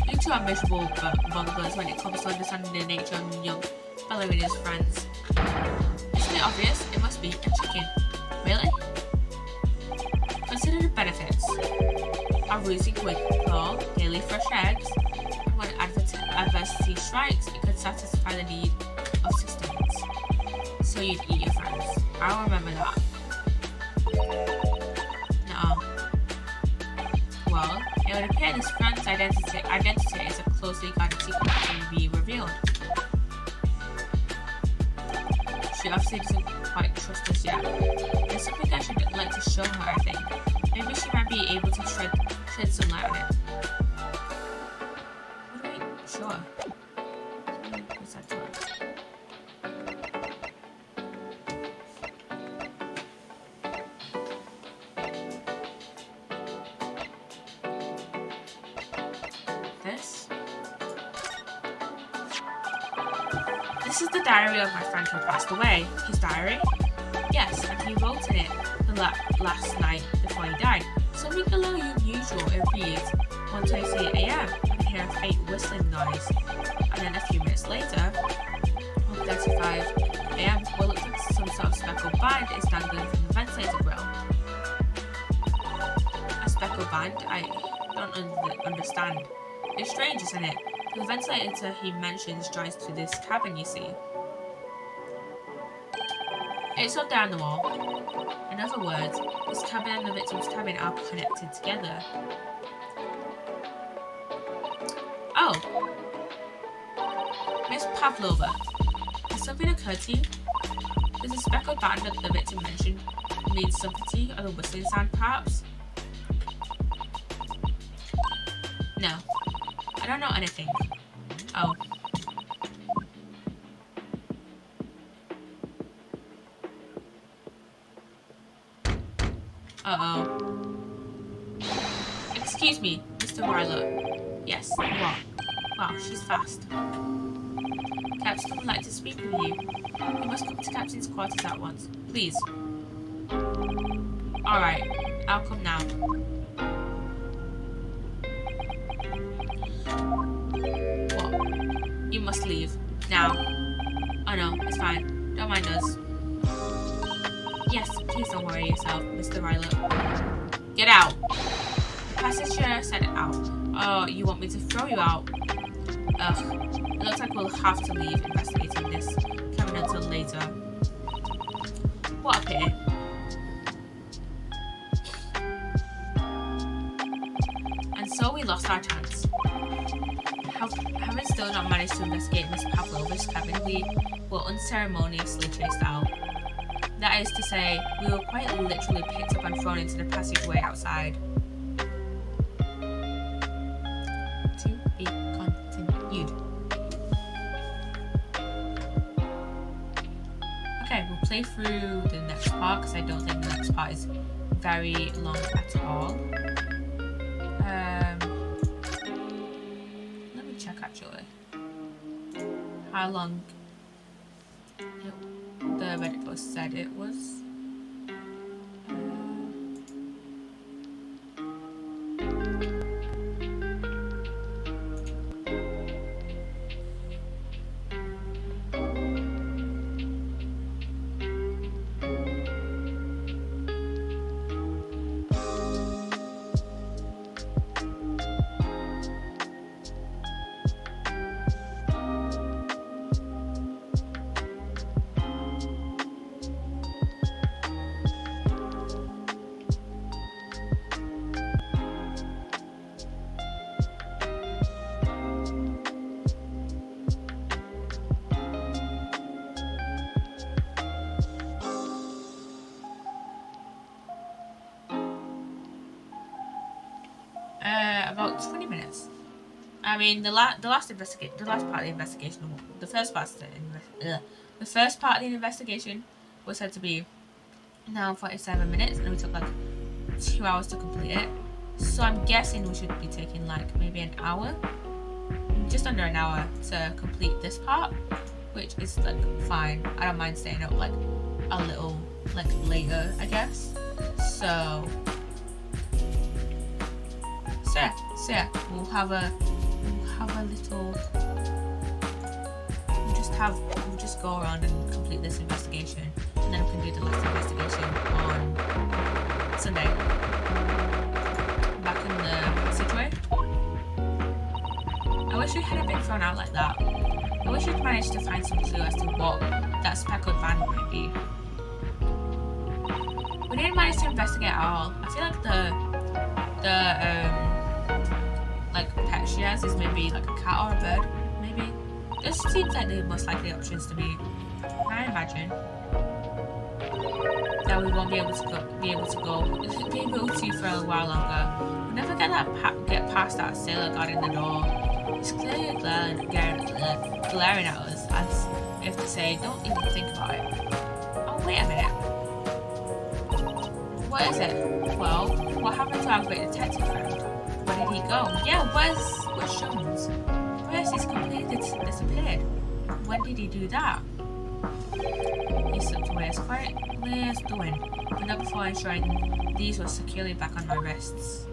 You two are miserable bunglers when it comes to understanding the nature of young ballerina's friends. Isn't it obvious? It must be a chicken. Really? Consider the benefits. A rooting with claw, daily fresh eggs, and when adversity strikes, it could satisfy the need of sustenance. So you'd eat your friends. I'll remember that. No. Well, it would appear this friend's identity is a closely guarded secret that can be revealed. She obviously doesn't quite trust us yet. There's something I should like to show her, I think. Maybe she might be able to shed some light on it. What do we show her? What's that for? This is the diary of my friend who passed away. His diary? Yes, and he wrote in it the last night before he died. Something a little unusual. It reads, 1:28 a.m. and I hear a faint whistling noise. And then a few minutes later, 1:35 a.m. what looks like some sort of speckled band is dangling from the ventilator grill. A speckled band? I don't understand. It's strange, isn't it? The ventilator he mentions joins to this cabin, you see. It's up there on the wall. In other words, this cabin and the victim's cabin are connected together. Oh! Miss Pavlova, has something occurred to you? Does the speckled band that the victim mentioned mean something to you, or the whistling sound, perhaps? No. I don't know anything. Oh. Excuse me, Mr. Ryler. Yes, what? Wow, she's fast. Captain would like to speak with you. You must come to Captain's quarters at once. Please. Alright, I'll come now. What? You must leave. Now. Oh no, it's fine. Don't mind us. Yes, please don't worry yourself, Mr. Ryler. Get out! The passenger said out. Oh, you want me to throw you out? Ugh. It looks like we'll have to leave investigating this cabin until later. What a pity. And so we lost our chance. Having still not managed to investigate Miss Pavlova's cabin, we were unceremoniously chased out. That is to say, we were quite literally picked up and thrown into the passageway outside. To be continued. Okay, we'll play through the next part because I don't think the next part is very long at all. Let me check actually how long the Reddit post said it was. About 20 minutes. I mean, the last part of the investigation, the first part of the investigation was said to be now 47 minutes, and we took like 2 hours to complete it. So I'm guessing we should be taking like maybe an hour, just under an hour to complete this part, which is like fine. I don't mind staying up like a little like later, I guess. So yeah, we'll have a little. We'll just go around and complete this investigation, and then we can do the last investigation on Sunday. Back in the passageway. I wish we hadn't been thrown out like that. I wish we'd managed to find some clue as to what that speckled van might be. We didn't manage to investigate at all. I feel like the like pet she has is maybe like a cat or a bird, maybe. This seems like the most likely options to me. I imagine that we won't be able to for a while longer. We'll never get past that sailor guarding the door. He's clearly glaring at us as if to say, don't even think about it. Oh, wait a minute. What is it? Well, what happened to our great detective friend? Where did he go? Yeah, where's Sholmes? Where's he's completely disappeared? When did he do that? He slipped away as quietly as the wind, but not before ensuring these were securely back on my wrists.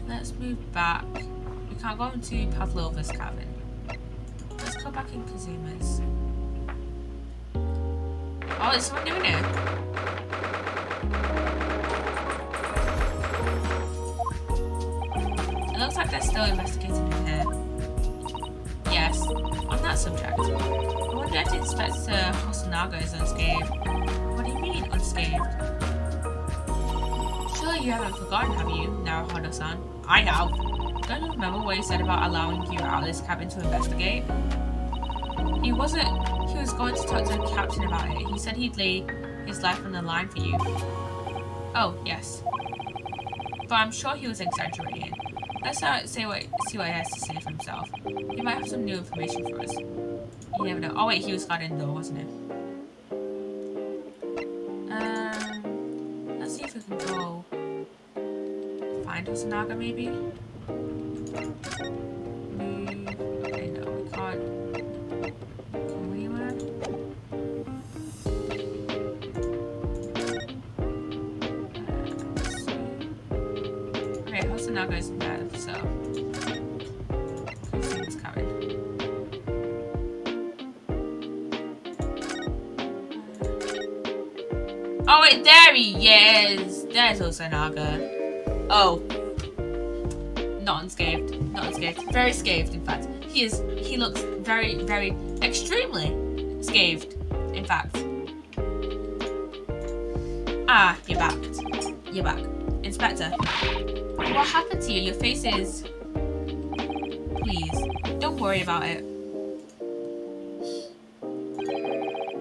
Let's move back. We can't go into Pavlova's cabin. Let's go back in Kazuma's. Oh, there's someone new in here. It looks like they're still investigating in here. Yes, on that subject. I wonder if Inspector Hosonaga is unscathed. What do you mean, unscathed? Surely you haven't forgotten, have you, Naruhodo-san? I have. Don't you remember what you said about allowing you out of this cabin to investigate? He was going to talk to the captain about it. He said he'd lay his life on the line for you. Oh, yes. But I'm sure he was exaggerating. Let's see what he has to say for himself. He might have some new information for us. You never know. Oh wait, he was guarding the door, wasn't he? find Hosanaga, maybe? Okay, no, we can't go anywhere. Let's see. Okay, Hosanaga isn't there, so let's see what's coming. Oh wait, there he is! There's Hosanaga. Oh. Not unscathed. Not unscathed. Very scathed, in fact. He looks very, very, extremely scathed, in fact. Ah, you're back. You're back. Inspector. What happened to you? Your face is... Please, don't worry about it.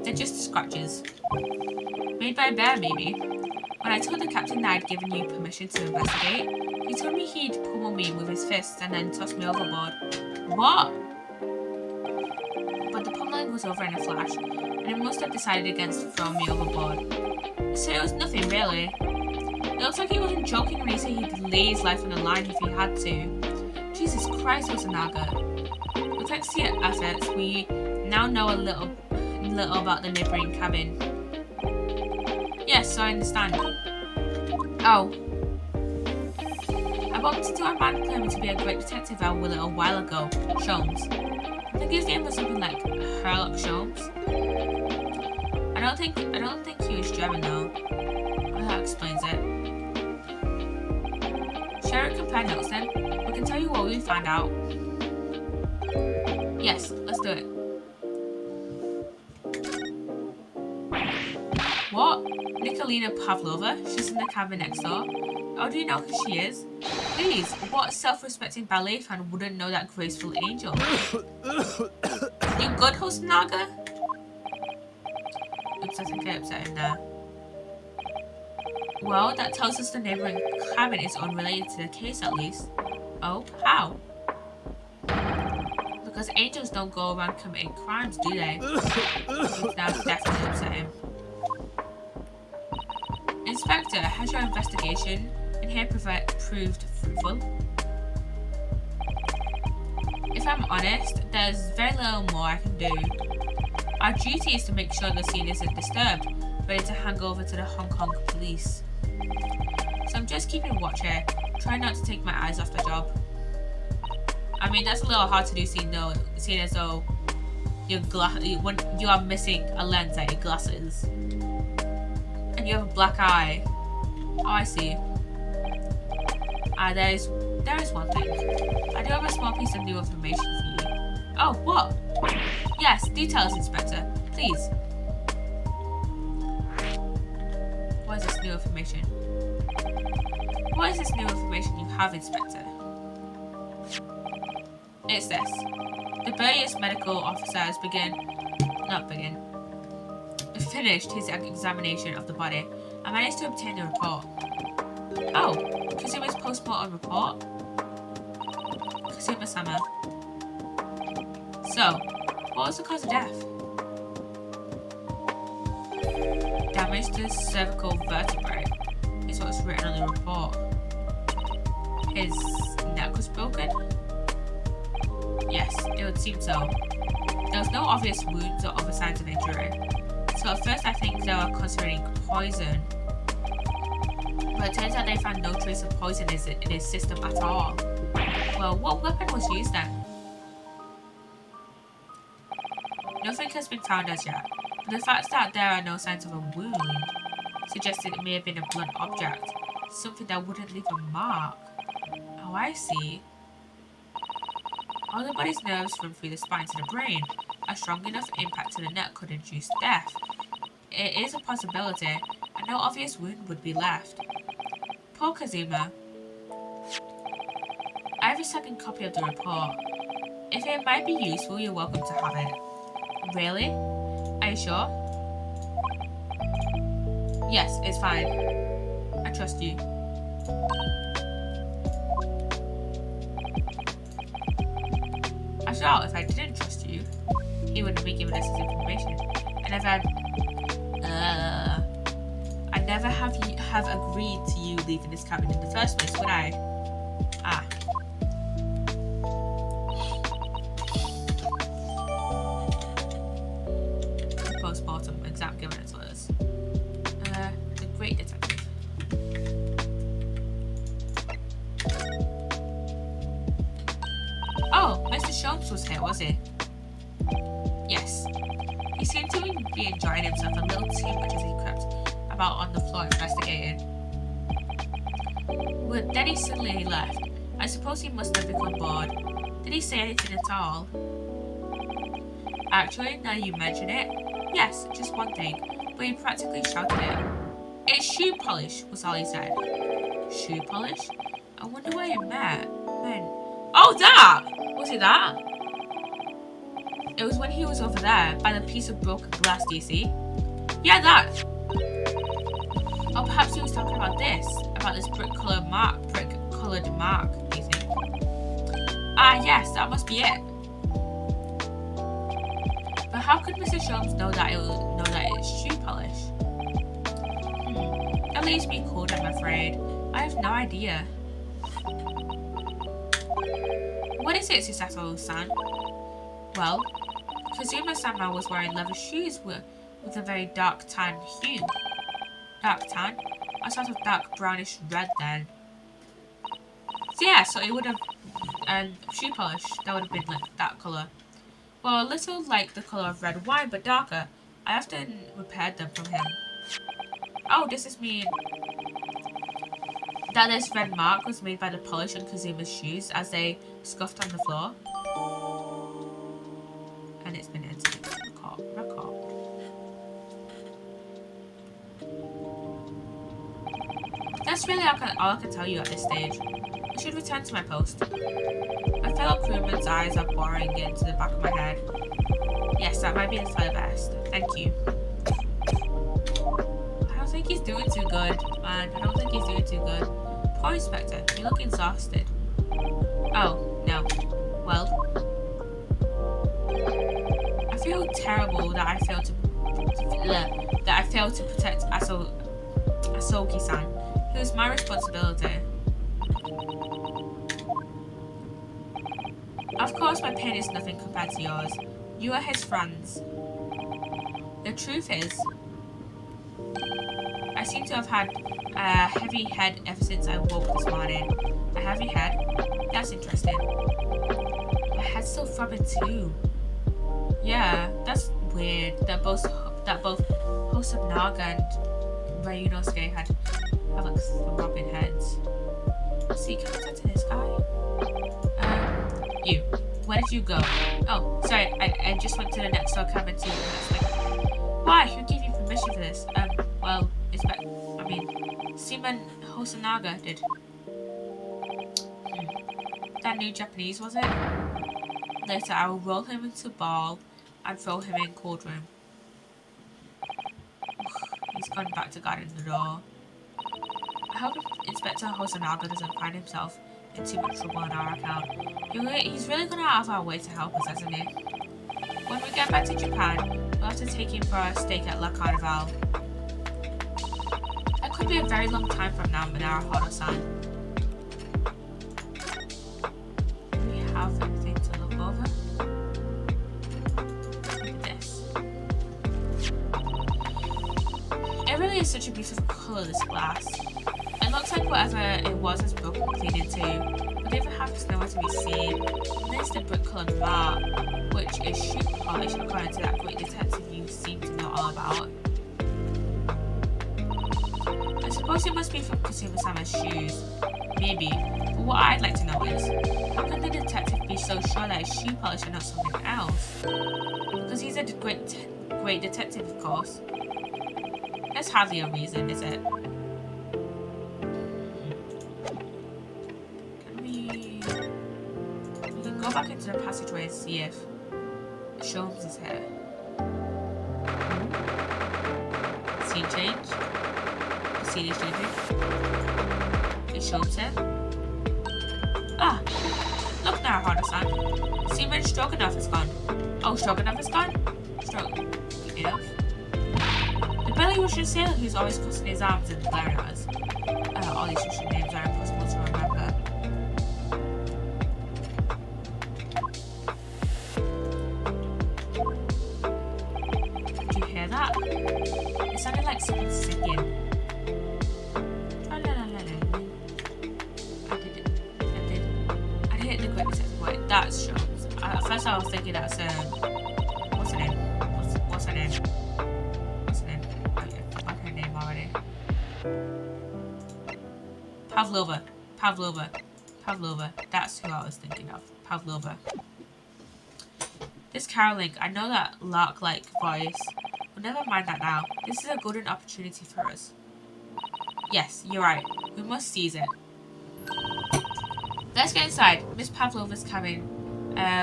They're just scratches. Made by a bear, maybe. When I told the captain that I'd given you permission to investigate, he told me he'd pummel me with his fists and then toss me overboard. What? But the pummeling was over in a flash, and he must have decided against throwing me overboard. So it was nothing, really. It looks like he wasn't joking when he said he'd lay his life on the line if he had to. Jesus Christ, Hosanaga. But thanks to your efforts, we now know a little about the neighbouring cabin. Yes, I understand. Oh. I bumped into a man claiming to be a great detective a little while ago, Sholmes. I think his name was something like Sherlock Sholmes. I don't think he was German though. Well, that explains it. Share and compare notes then. We can tell you what we found out. Yes, let's do it. What? Nikolina Pavlova? She's in the cabin next door. How do you know who she is? Please, what self-respecting ballet fan wouldn't know that graceful angel? You good, Hosanaga? Oops, I think I upset him there. Well, that tells us the neighbouring cabin is unrelated to the case at least. Oh, how? Because angels don't go around committing crimes, do they? Oops, now I've definitely upset him. Inspector, has your investigation in here proved fruitful? If I'm honest, there's very little more I can do. Our duty is to make sure the scene isn't disturbed, ready to hand over to the Hong Kong police. So I'm just keeping watch here, trying not to take my eyes off the job. I mean, that's a little hard to do, seeing as though when you are missing a lens at your glasses. And you have a black eye. Oh, I see. There is one thing. I do have a small piece of new information for you. Oh, what? Yes, details, Inspector. Please. What is this new information? What is this new information you have, Inspector? It's this. The various medical officer has finished his examination of the body and managed to obtain the report. Oh, Kazuma's post-mortem report? Kazuma-sama. So, what was the cause of death? Damage to the cervical vertebrae is what's written on the report. His neck was broken? Yes, it would seem so. There was no obvious wounds or other signs of injury. So at first I think they were considering poison. But it turns out they found no trace of poison in his system at all. Well, what weapon was used then? Nothing has been found as yet, but the fact that there are no signs of a wound suggests it may have been a blunt object, something that wouldn't leave a mark. Oh, I see. All the body's nerves run through the spine to the brain. A strong enough impact to the neck could induce death. It is a possibility, and no obvious wound would be left. Poor Kazuma. I have a second copy of the report. If it might be useful, you're welcome to have it. Really? Are you sure? Yes, it's fine. I trust you. After all, if I didn't trust you, he wouldn't be giving us his information. And if I I'd never have agreed to you leaving this cabin in the first place, would I? Ah. Post-mortem exam given it to us. The great detective. Oh, Mr. Sholmes was here, was he? Yes. He seemed to be enjoying himself a little too much as he crept about on the floor investigating. But then he suddenly left. I suppose he must have become bored. Did he say anything at all? Actually, now you mention it, yes, just one thing, but he practically shouted it. It's shoe polish, was all he said. Shoe polish? I wonder where he meant. Oh, that! Was it that? It was when he was over there, by the piece of broken glass, do you see? Yeah, that! Or perhaps he was talking about this brick-coloured mark, do you think? Ah, yes, that must be it. But how could Mr. Sholmes know that it's shoe polish? That leaves me cold, I'm afraid. I have no idea. What is it, Susato-san? Well, Kazuma-sama was wearing leather shoes with a very dark tan hue. Dark tan? A sort of dark brownish red then. So yeah, so it would have, and shoe polish, that would have been like that colour. Well, a little like the colour of red wine, but darker. I often repaired them from him. Oh, does this mean that this red mark was made by the polish on Kazuma's shoes as they scuffed on the floor? And it's been entered into the record. That's really all I can tell you at this stage. I should return to my post. My fellow crewman's eyes are boring into the back of my head. Yes, that might be the for the best. Thank you. I don't think he's doing too good, man. I don't think he's doing too good. Poor Inspector, you look exhausted. Oh, no. Well, I feel terrible that I failed to protect Asogi-san. It was my responsibility. Of course, my pain is nothing compared to yours. You are his friends. The truth is, I seem to have had a heavy head ever since I woke this morning. A heavy head? That's interesting. My head's still throbbing too. Yeah, that's weird. That both Hosonaga and Ryunosuke have like throbbing heads. See, can I talk to this guy? You. Where did you go? Oh, sorry, I just went to the next door cabin too. Why? Who gave you permission for this? Well, Seaman Hosonaga did. That new Japanese, was it? Later, I will roll him into a ball and throw him in cold room. He's gone back to guarding the door. I hope Inspector Hosonaga doesn't find himself in too much trouble on our account. He's really gone out of our way to help us, hasn't he? When we get back to Japan, we'll have to take him for a steak at La Carnival. That could be a very long time from now, Naruhodo-san. Do we have anything to look over? Look at this. It really is such a beautiful colour, this glass. It looks like whatever it was has broken clean into, but the other half is nowhere to be seen. And there's the brick-coloured mark, which is shoe polish according to that great detective you seem to know all about. I suppose it must be from Kazuma-sama's shoes. Maybe, but what I'd like to know is, how can the detective be so sure that it's shoe polish and not something else? Because he's a great detective, of course. That's hardly a reason, is it? We can go back into the passageway and see if Sholmes is here. Scene change. The scene is changing. Is Sholmes here? Ah! Look now, Harder-san. Seaman Stroganoff is gone. Oh, Stroganoff is gone? Stroganoff. The belly Russian sailor who's always crossing his arms and glaring at us. All these Russian names are impossible to remember. Did you hear that? It sounded like someone singing. I didn't the quick sense. Wait, that's Shums. At first I was thinking that's what's her name? What's her name? What's her name? I forgot her name already. Pavlova. That's who I was thinking of. Pavlova. This caroling, I know that lark-like voice. But never mind that now. This is a golden opportunity for us. Yes, you're right. We must seize it. Let's get inside Miss Pavlova's cabin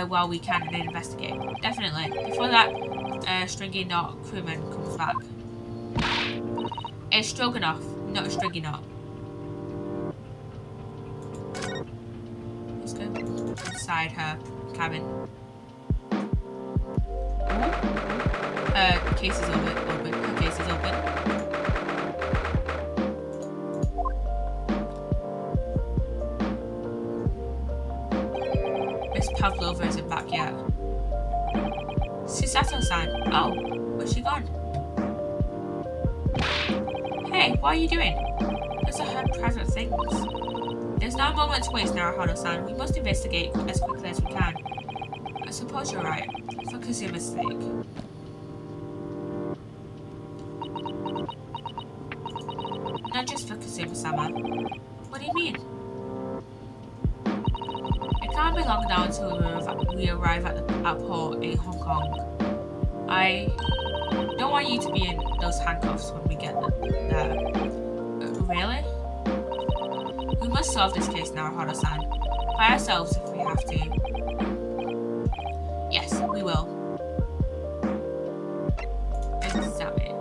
while we can and investigate. Definitely. Before that stringy knot crewman comes back. A stroganoff, not a stringy knot. Let's go inside her cabin. Case is open. Her case is open. Miss Pavlova isn't back yet. Susato-san. Oh, where's she gone? Hey, what are you doing? Those are her private things. There's no moment to waste, Naruhodo-san. We must investigate as quickly as we can. I suppose you're right. For Kazuma's sake. Not just for Kazuma-sama. What do you mean? It can't be long now until we arrive at the port in Hong Kong. I don't want you to be in those handcuffs when we get there. Really? We must solve this case now, Naruhodo-san. By ourselves if we have to. Yes, we will. Examine.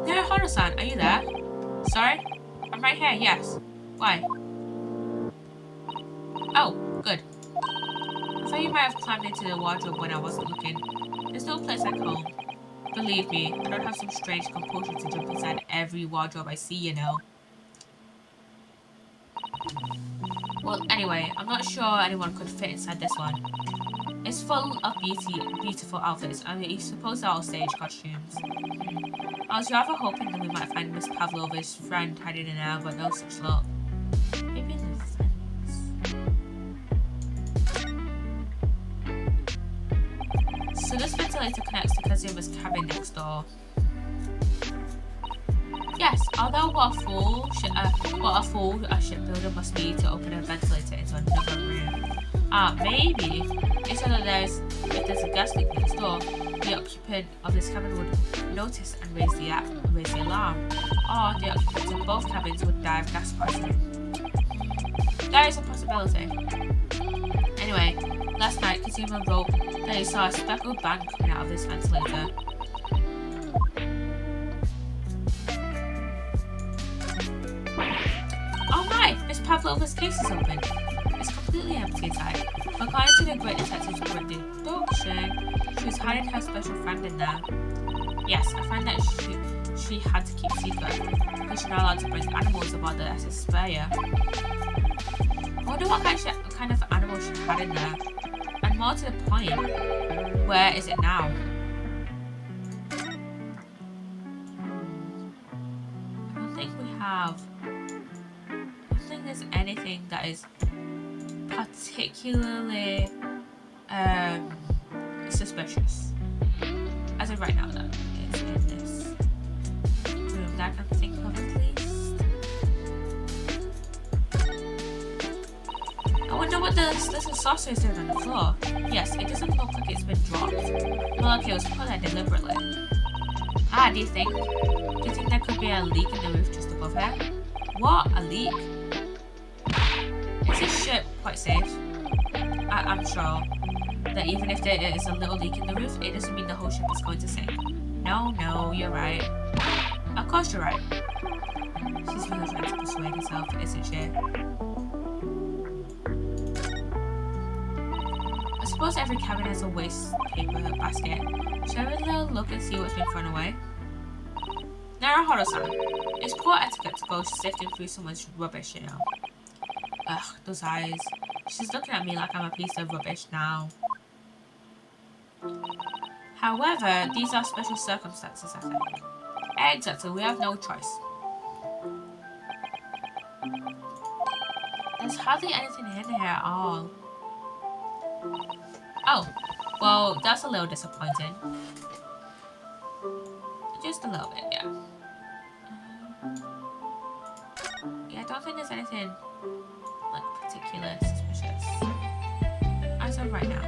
Naruhodo-san, are you there? Sorry? I'm right here, yes. Why? Oh, good. I thought you might have climbed into the wardrobe when I wasn't looking. There's no place like home. Believe me, I don't have some strange compulsion to jump inside every wardrobe I see, you know. Well, anyway, I'm not sure anyone could fit inside this one. It's full of beautiful outfits. I mean, you suppose they're all stage costumes. I was rather hoping that we might find Miss Pavlova's friend hiding in there, but no such luck. Maybe in the fence. So this ventilator connects to Kazuma's cabin next door. Yes, although what a fool a shipbuilder must be to open a ventilator into another room. Maybe it's so that if there's a gas leak next door, the occupant of this cabin would notice and raise the alarm, or the occupants of both cabins would die of gas poisoning. That is a possibility. Anyway, last night Kazuma wrote that he saw a speckled band coming out of this ventilator. Oh my! Miss Pavlova's case is open. It's completely empty inside. According to the great detective's great deduction, she was hiding her special friend in there. Yes, a friend that she had to keep secret because she's not allowed to bring animals aboard the SS Speyer. I wonder what kind of animal she had in there. And more to the point, where is it now? I don't think there's anything that is particularly suspicious. As of right now, though, it's in this room that I can think of at least. I wonder what this little saucer is doing on the floor. Yes, it doesn't look like it's been dropped. More like it was put there deliberately. Do you think there could be a leak in the roof just above here? What? A leak? Is this ship quite safe? I'm sure that even if there is a little leak in the roof, it doesn't mean the whole ship is going to sink. No, you're right. Of course you're right. She's really trying to persuade herself, isn't she? I suppose every cabin has a waste paper basket. Shall we have a little look and see what's been thrown away? Naruhodo-san, it's poor etiquette to go sifting through someone's rubbish, you know. Ugh, those eyes. She's looking at me like I'm a piece of rubbish now. However, these are special circumstances, I think. Exactly, we have no choice. There's hardly anything in here at all. Oh, well, that's a little disappointing. Just a little bit, yeah. Yeah, I don't think there's anything like particular suspicious as of right now.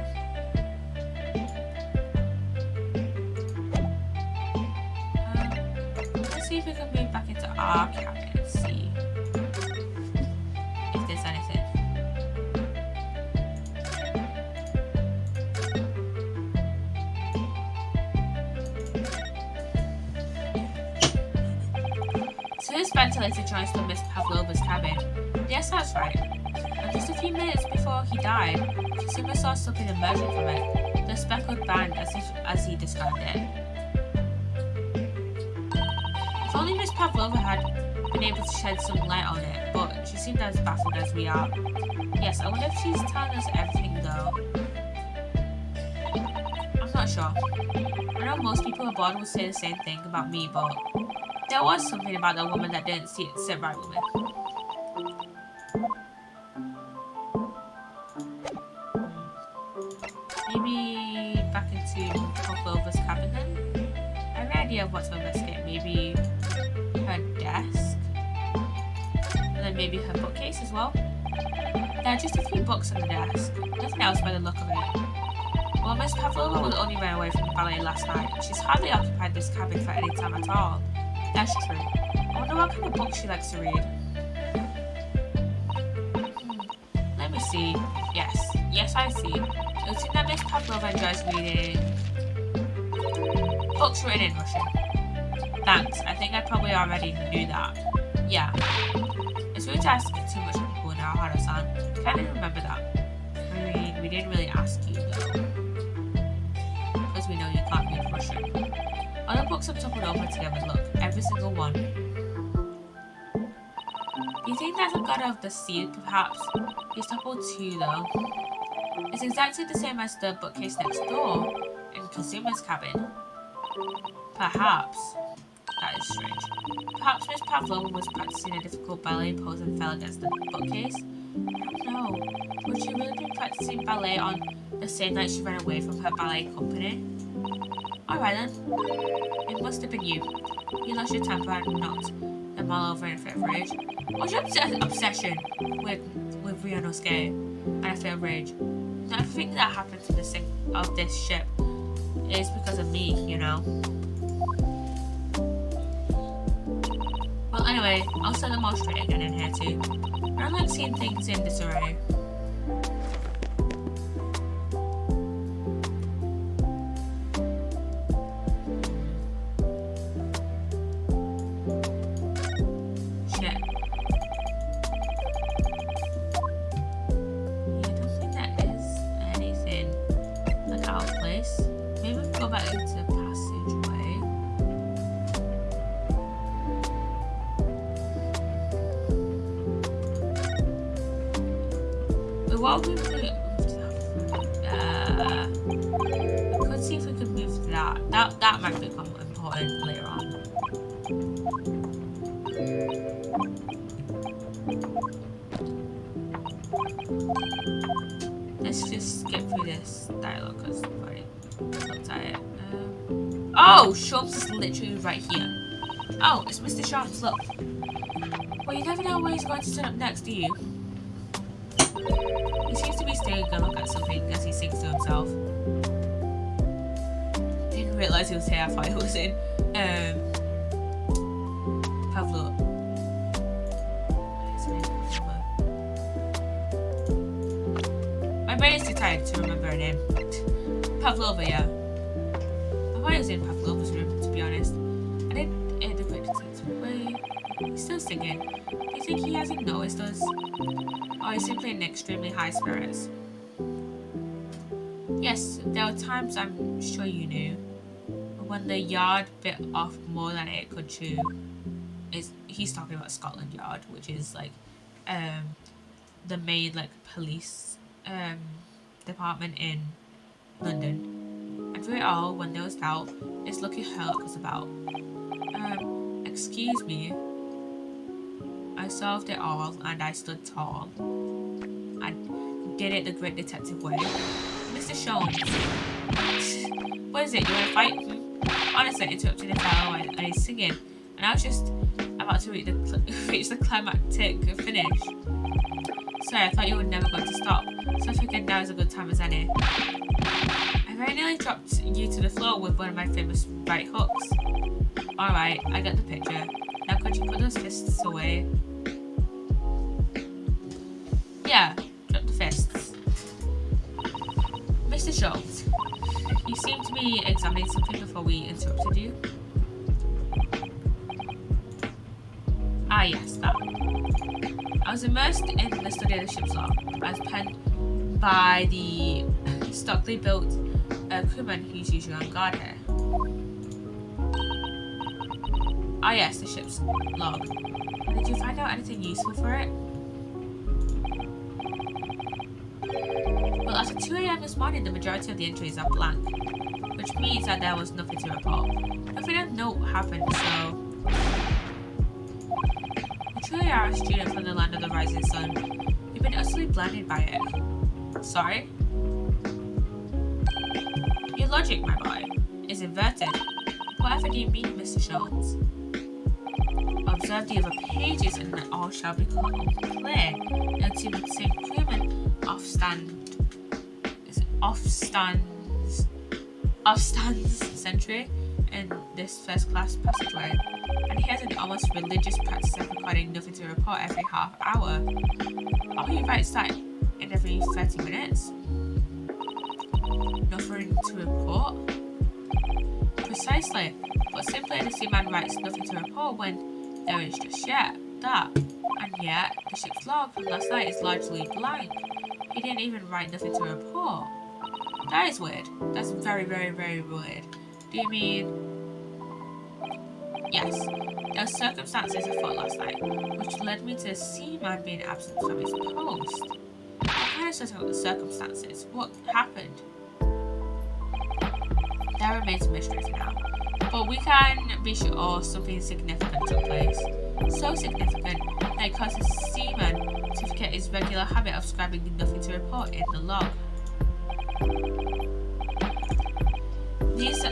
Let's see if we can move back into our cabinet and see if there's anything. So this ventilator joins to Miss Pavlova's cabin. Yes, that's right. And just a few minutes before he died, Kasuma saw something emerging from it. The speckled band, as he described it. If only Miss Pavlova had been able to shed some light on it, but she seemed as baffled as we are. Yes, I wonder if she's telling us everything though. I'm not sure. I know most people aboard would say the same thing about me, but there was something about that woman that didn't sit right with me. Maybe back into Pavlova's cabin then? I have no idea of what to investigate. Maybe her desk? And then maybe her bookcase as well? There are just a few books on the desk. Nothing else by the look of it. Well, Miss Pavlova was only ran away from the ballet last night. She's hardly occupied this cabin for any time at all. That's true. I wonder what kind of books she likes to read. Let me see. Yes, I see. It would seem that Miss Pavlova enjoys reading books written in Russian. Thanks, I think I probably already knew that. Yeah. It's rude to ask too much of people now, Hana-san. I can't even remember that. I mean, we didn't really ask you though. Because we know you can't read Russian. All the books have toppled over together, look. Every single one. Do you think that's a god of the sea, perhaps? He's toppled too, though. It's exactly the same as the bookcase next door in Kasuma's cabin. Perhaps. That is strange. Perhaps Miss Pavlova was practicing a difficult ballet pose and fell against the bookcase? I don't know. Would she really be practicing ballet on the same night she ran away from her ballet company? Alright then. It must have been you. You lost your temper and knocked them all over in a fit of rage. What's your obsession with Ryunosuke and a fit of rage? Not everything that happened to the sink of this ship is because of me, you know. Well, anyway, I'll set them all straight again in here too. I don't like seeing things in disarray. While we could see if we could move that. That might become important later on. Let's just skip through this dialogue because I've already looked at it. Oh, Shums is literally right here. Oh, it's Mr. Shums, look. Well, you never know where he's going to turn up next, do you? He seems to be taking a look at something as he sings to himself. Didn't realise he was here, I thought he was in Pavlo. My brain is too tired to remember her name. Pavlova, yeah. I thought he was in Pavlova's room, to be honest. I didn't hear the quick sense. Wait, he's still singing. Do you think he hasn't noticed us? Or he's simply in extremely high spirits? Yes, there were times I'm sure you knew. when the yard bit off more than it could chew. He's talking about Scotland Yard, which is like the main like police department in London. And through it all, when there was doubt, his lucky hurt was about. Excuse me. I solved it all and I stood tall. I did it the great detective way. Mr. Sholmes. What is it? You want to fight? Honestly, interrupted the fellow and he's singing. And I was just about to reach the climactic finish. Sorry, I thought you were never going to stop. So I figured now is a good time as any. I very nearly dropped you to the floor with one of my famous right hooks. Alright, I get the picture. Now could you put those fists away? Yeah, drop the fists. Mr. Schultz, you seem to be examining something before we interrupted you. Ah yes, that. I was immersed in the study of the ship's law, as penned by the stockily built crewman who's usually on guard here. Ah yes, the ship's log. Did you find out anything useful for it? Well, after 2 AM this morning, the majority of the entries are blank, which means that there was nothing to report. Nothing of note happened, so... You truly are a student from the land of the rising sun. You've been utterly blinded by it. Sorry? Your logic, my boy, is inverted. Whatever do you mean, Mr. Schultz? Observe the other pages and all shall become clear. You'll see the same crewman off-stands sentry in this first-class passageway, and he has an almost religious practice of recording nothing to report every half hour. Oh, he writes that in every 30 minutes? Nothing to report? Precisely, but simply the seaman writes nothing to report when there is just yet that, and yet the ship's log from last night is largely blank. He didn't even write nothing to report. That is weird. That's very, very, very weird. Do you mean... Yes. There were circumstances afoot last night, which led me to the seaman being absent from his post. What kind of circumstances? What happened? That remains a mystery for now. But we can be sure something significant took place. So significant that it caused the seaman to forget his regular habit of scribing nothing to report in the log. These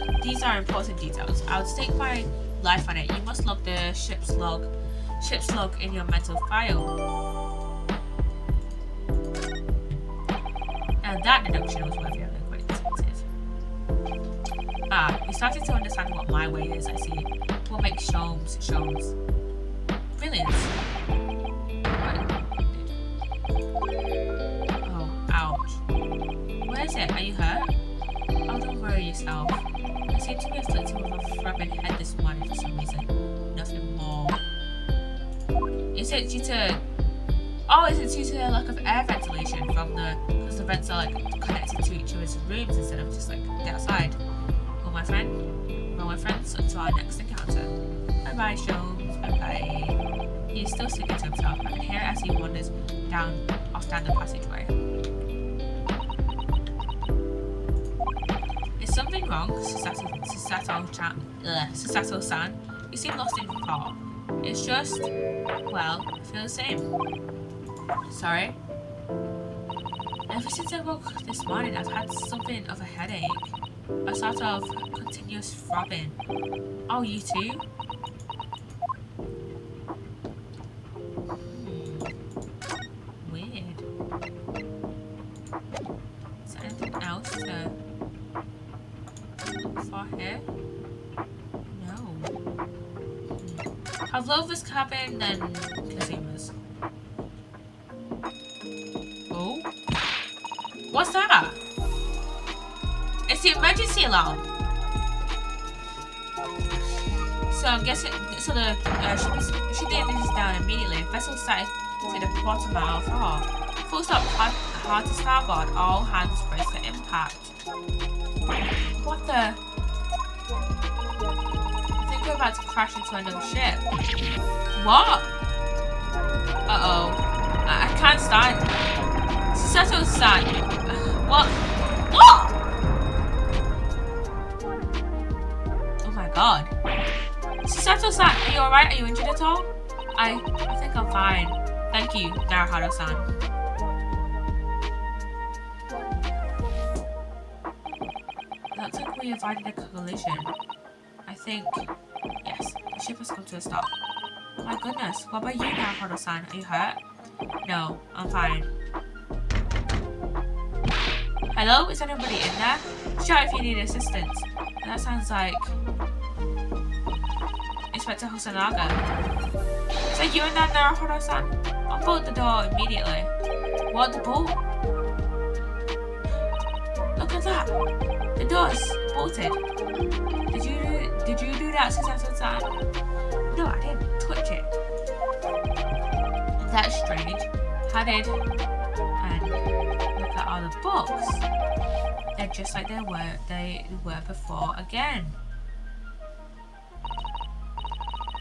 are important details. I would stake my life on it. You must log the ship's log in your mental file. And that deduction was worthy of a great detective. Ah, you started to understand what my way is, I see. What makes Sholmes. Brilliant. Oh, ouch. Where is it? Are you hurt? Oh, don't worry yourself. I seem to be afflicted with a throbbing head this morning for some reason. Nothing more. Is it due to... Oh, is it due to the lack of air ventilation from the... Because the vents are like connected to each other's rooms instead of just like the outside. Well, my friends, until our next encounter. Bye-bye, Sholmes. Bye-bye. He's still singing to himself. I can hear it as he wanders off down the passageway. Is something wrong, Psssttt-san? You seem lost in thought. It's just, well, I feel the same. Sorry? Ever since I woke this morning, I've had something of a headache. A sort of continuous throbbing. Oh, you too? Weird. Is there anything else to look for here? No. Pavlova's cabin, then Kazima's. Oh? What's that? It's the emergency alarm. So I'm guessing, so the ship the engine is down immediately. The vessel started to the bottom mile far. Full stop, hard to starboard. All hands brace for impact. What the? about to crash into another ship. What? Uh-oh. I can't stand. Psssttt-san. What? What? Oh my god. Psssttt-san, are you alright? Are you injured at all? I think I'm fine. Thank you, Naruhito-san. Looks like we avoided a collision. I think, yes, the ship has come to a stop. My goodness, what about you now, Naruhito-san? Are you hurt? No, I'm fine. Hello? Is anybody in there? Shout if you need assistance. That sounds like Inspector Hosonaga. Is that you in there, Naruhito-san? I'll bolt the door immediately. What, the bolt? Look at that! The door's bolted. Did you do that, Psssttt-san? No, I didn't touch it. That's strange. How did... And look at all the books. They're just like they were before again.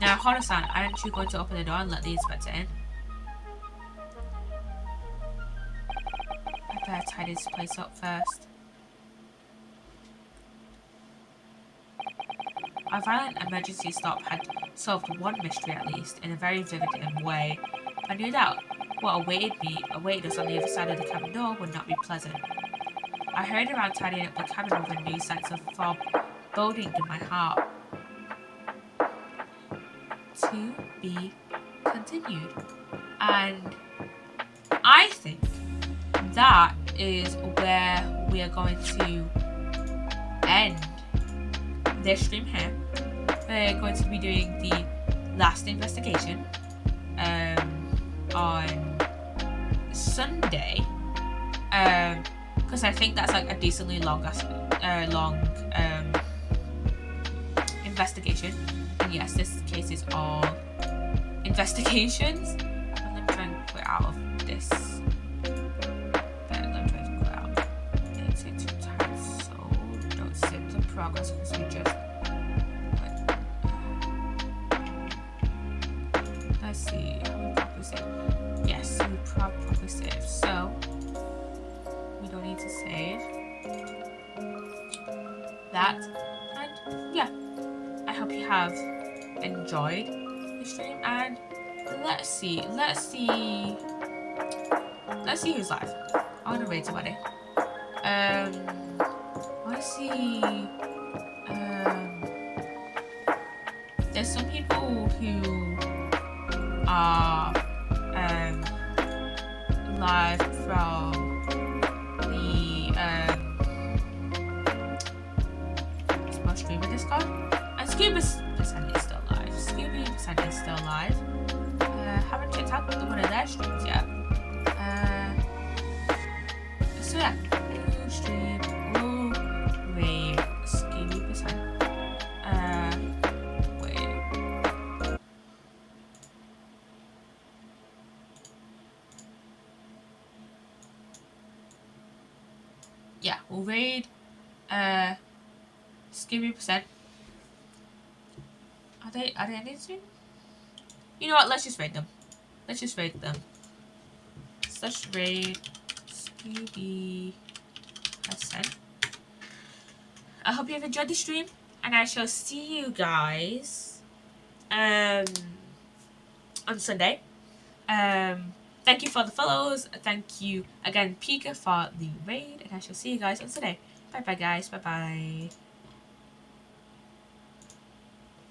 Now, Horo-san, aren't you going to open the door and let the inspector in? I better tidy this place up first. Our violent emergency stop had solved one mystery at least, in a very vivid way. I knew that what awaited us on the other side of the cabin door would not be pleasant. I hurried around tidying up the cabin with a new sense of foreboding in my heart. To be continued. And I think that is where we are going to end this stream here. We're going to be doing the last investigation on Sunday, because I think that's like a decently long investigation. And yes, this case is all investigations. And let me try and quit out of this. Let me try to quit out. It's too tight, so don't save the progress because we just. Let's see. How we properly save? Yes, we properly save. So we don't need to save that. And yeah. I hope you have enjoyed the stream, and let's see who's live. I want to raid somebody. I want to see. There's some people who are live from the small streamer Discord. Scuba% is still live. Scuba% is still live. Haven't checked out one of their streams yet. So yeah, new stream, new raid, Scuba%. Wait. Yeah, we'll raid Scuba%. Are they anything? You know what? Let's just raid them. Let's raid Scooby%. I hope you have enjoyed the stream, and I shall see you guys on Sunday. Thank you for the follows. Thank you again, Pika, for the raid, and I shall see you guys on Sunday. Bye bye, guys. Bye bye.